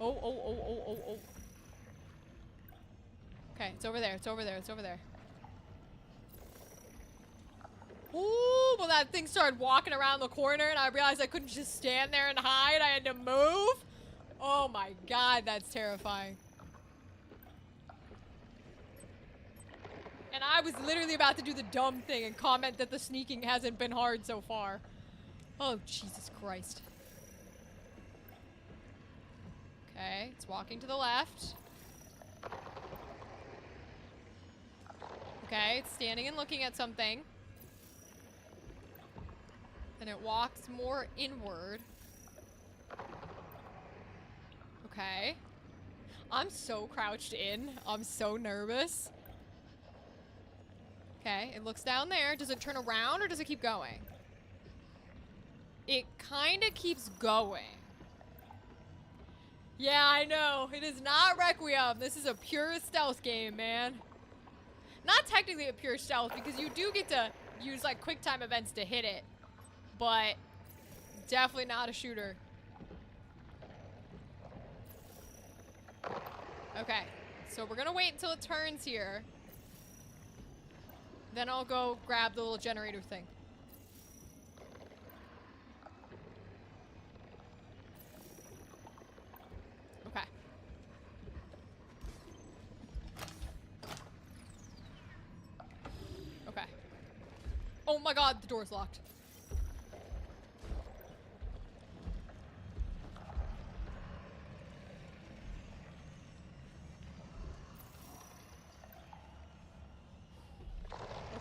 Oh, oh, oh, oh, oh, oh. Okay, it's over there, it's over there, it's over there. Ooh, well that thing started walking around the corner and I realized I couldn't just stand there and hide. I had to move. Oh my god, that's terrifying. And I was literally about to do the dumb thing and comment that the sneaking hasn't been hard so far. Oh, Jesus Christ. Okay, it's walking to the left. Okay, it's standing and looking at something. Then it walks more inward. Okay. I'm so crouched in. I'm so nervous. Okay, it looks down there. Does it turn around or does it keep going? It kind of keeps going. Yeah, I know. It is not Requiem. This is a pure stealth game, man. Not technically a pure stealth because you do get to use like quick time events to hit it. But definitely not a shooter. Okay, so we're gonna wait until it turns here. Then I'll go grab the little generator thing. Okay. Okay. Oh my god, the door's locked.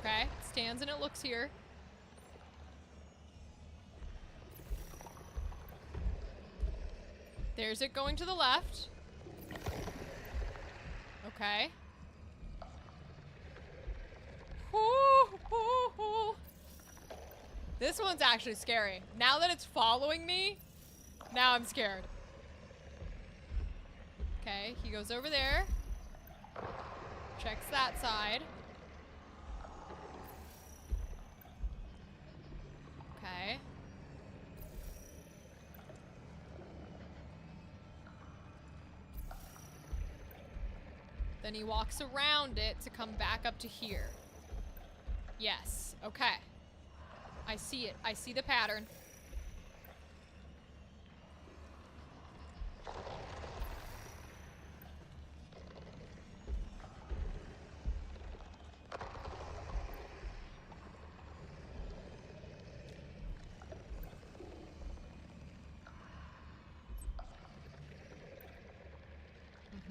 Okay, it stands and it looks here. There's it going to the left. Okay. Ooh, ooh, ooh. This one's actually scary. Now that it's following me, now I'm scared. Okay, he goes over there. Checks that side. Okay. Then he walks around it to come back up to here. Yes. Okay. I see it. I see the pattern.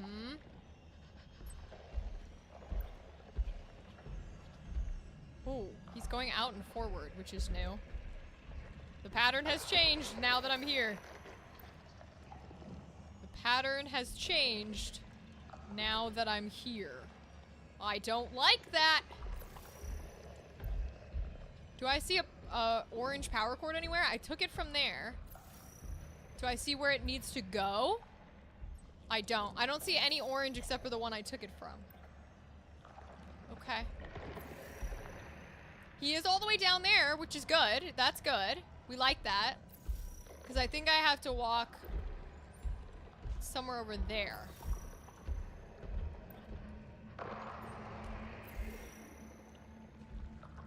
Mm-hmm. Oh, he's going out and forward, which is new. The pattern has changed now that I'm here. The pattern has changed now that I'm here. I don't like that. Do I see a orange power cord anywhere? I took it from there. Do I see where it needs to go? I don't. I don't see any orange except for the one I took it from. Okay. He is all the way down there, which is good. That's good. We like that. Because I think I have to walk somewhere over there.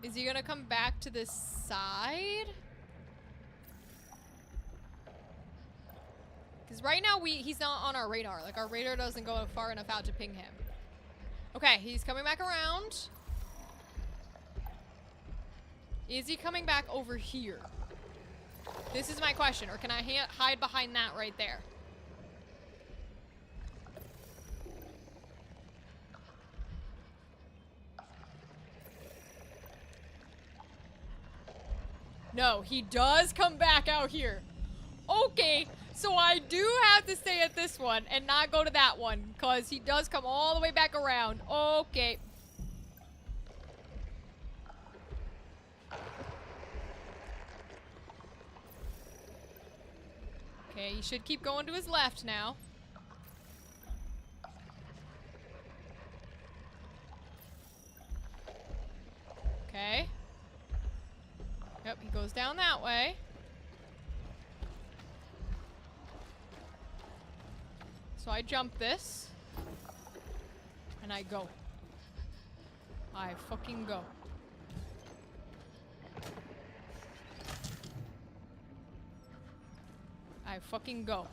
Is he gonna come back to this side? Because right now he's not on our radar. Like, our radar doesn't go far enough out to ping him. Okay, he's coming back around. Is he coming back over here? This is my question. Or can I hide behind that right there? No, he does come back out here. Okay, so I do have to stay at this one and not go to that one, because he does come all the way back around. Okay. Okay, he should keep going to his left now. So I jump this. And I go. I fucking go. I fucking go.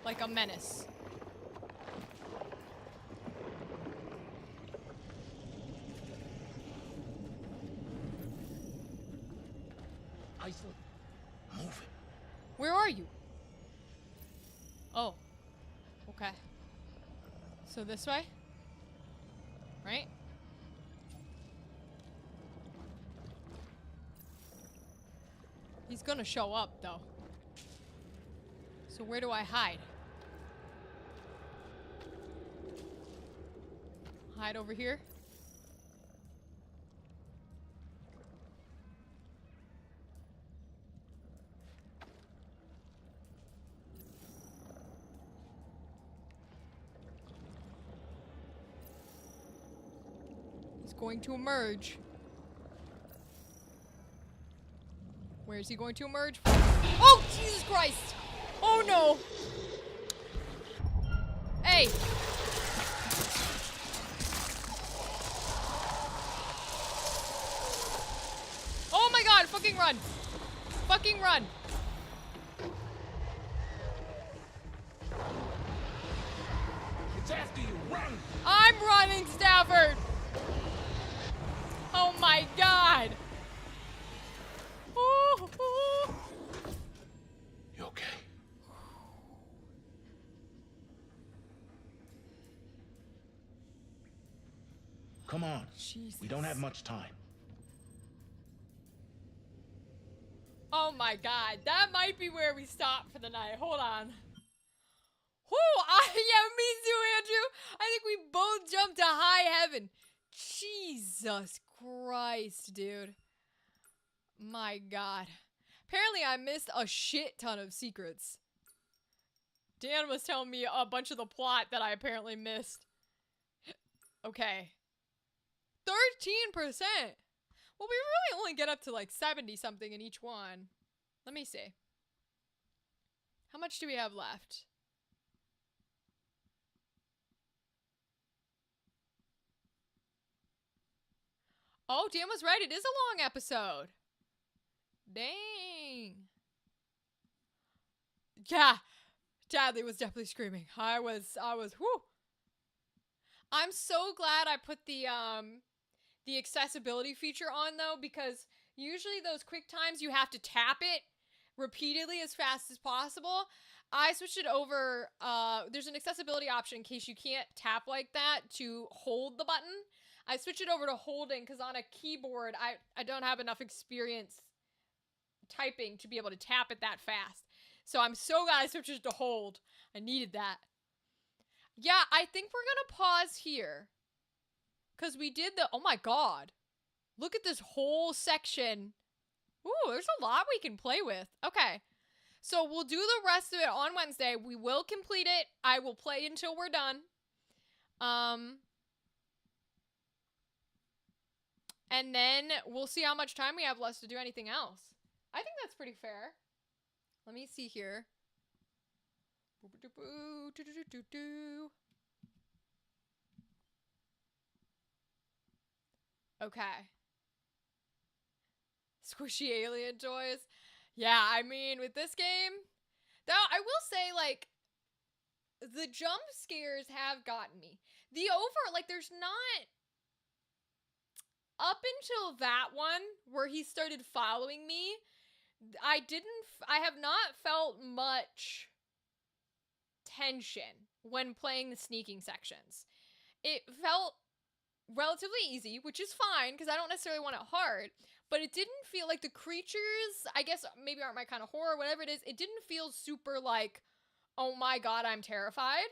Like a menace. Iceland, move it. Where are you? Oh. Okay. So this way? Right? He's gonna show up, though. So where do I hide? Hide over here? He's going to emerge. Where is he going to emerge from? Oh, Jesus Christ! Oh no! Hey! Oh my god, fucking run! Fucking run! It's after you. Run! I'm running, Stafford! Oh my god! Ooh, ooh. You okay? Come on. Jesus. We don't have much time. Oh my god, that might be where we stop for the night. Hold on. Whoo! Yeah, me too, Andrew. I think we both jumped to high heaven. Jesus Christ, dude. My god. Apparently I missed a shit ton of secrets. Dan was telling me a bunch of the plot that I apparently missed. Okay. 13%! Well, we really only get up to like 70 something in each one. Let me see. How much do we have left? Oh, Dan was right. It is a long episode. Dang. Yeah. Dadley was definitely screaming. I was, whew. I'm so glad I put the accessibility feature on though, because usually those quick times you have to tap it repeatedly as fast as possible. I switched it over. There's an accessibility option in case you can't tap like that to hold the button. I switched it over to holding because on a keyboard, I don't have enough experience typing to be able to tap it that fast. So I'm so glad I switched it to hold. I needed that. Yeah, I think we're gonna pause here. Because we did the, oh my god. Look at this whole section. Ooh, there's a lot we can play with. Okay. So we'll do the rest of it on Wednesday. We will complete it. I will play until we're done. And then we'll see how much time we have left to do anything else. I think that's pretty fair. Let me see here. Okay. Squishy alien toys. Yeah, I mean, with this game, though, I will say, like, the jump scares have gotten me. The like, there's not, up until that one, where he started following me, I have not felt much tension when playing the sneaking sections. It felt relatively easy, which is fine, because I don't necessarily want it hard, but it didn't feel like the creatures, I guess maybe aren't my kind of horror, whatever it is, it didn't feel super like, oh my god, I'm terrified.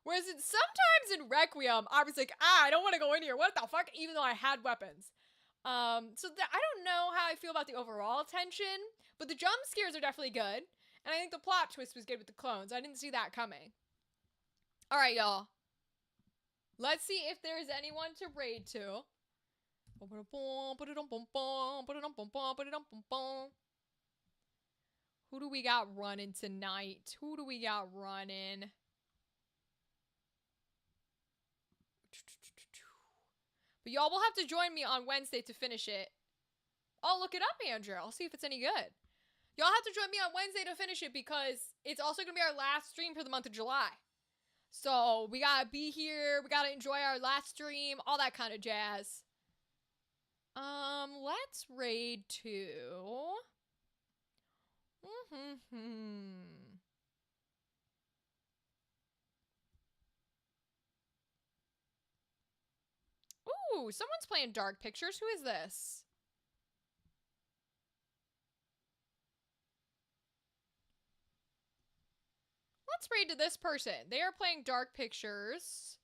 Whereas sometimes in Requiem, I was like, I don't want to go in here, what the fuck, even though I had weapons. I don't know how I feel about the overall tension, but the jump scares are definitely good, and I think the plot twist was good with the clones. I didn't see that coming. Alright, y'all. Let's see if there's anyone to raid to. Who do we got running tonight? Who do we got running? But y'all will have to join me on Wednesday to finish it. I'll look it up, Andrew. I'll see if it's any good. Y'all have to join me on Wednesday to finish it because it's also going to be our last stream for the month of July. So we got to be here. We got to enjoy our last stream. All that kind of jazz. Let's raid 2. Ooh, someone's playing Dark Pictures. Who is this? Let's raid to this person. They are playing Dark Pictures.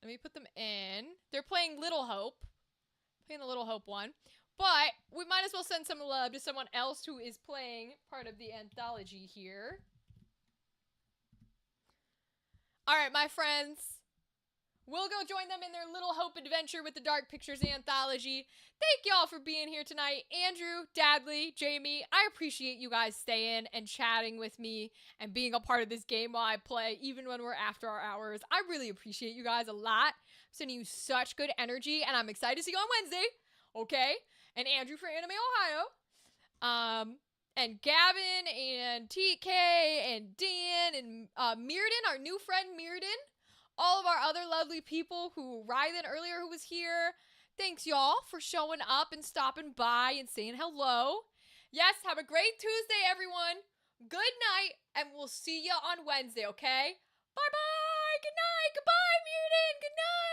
Let me put them in. They're playing Little Hope. Playing the Little Hope one. But we might as well send some love to someone else who is playing part of the anthology here. Alright, my friends. We'll go join them in their Little Hope adventure with the Dark Pictures anthology. Thank y'all for being here tonight. Andrew, Dadley, Jamie, I appreciate you guys staying and chatting with me and being a part of this game while I play, even when we're after our hours. I really appreciate you guys a lot. I'm sending you such good energy, and I'm excited to see you on Wednesday. Okay? And Andrew for Anime Ohio. And Gavin and TK and Dan and Mirrodin, our new friend Mirrodin. All of our other lovely people who Rylan earlier who was here. Thanks y'all for showing up and stopping by and saying hello. Yes, have a great Tuesday, everyone. Good night, and we'll see you on Wednesday, okay? Bye-bye. Good night. Goodbye, Mirrodin. Good night.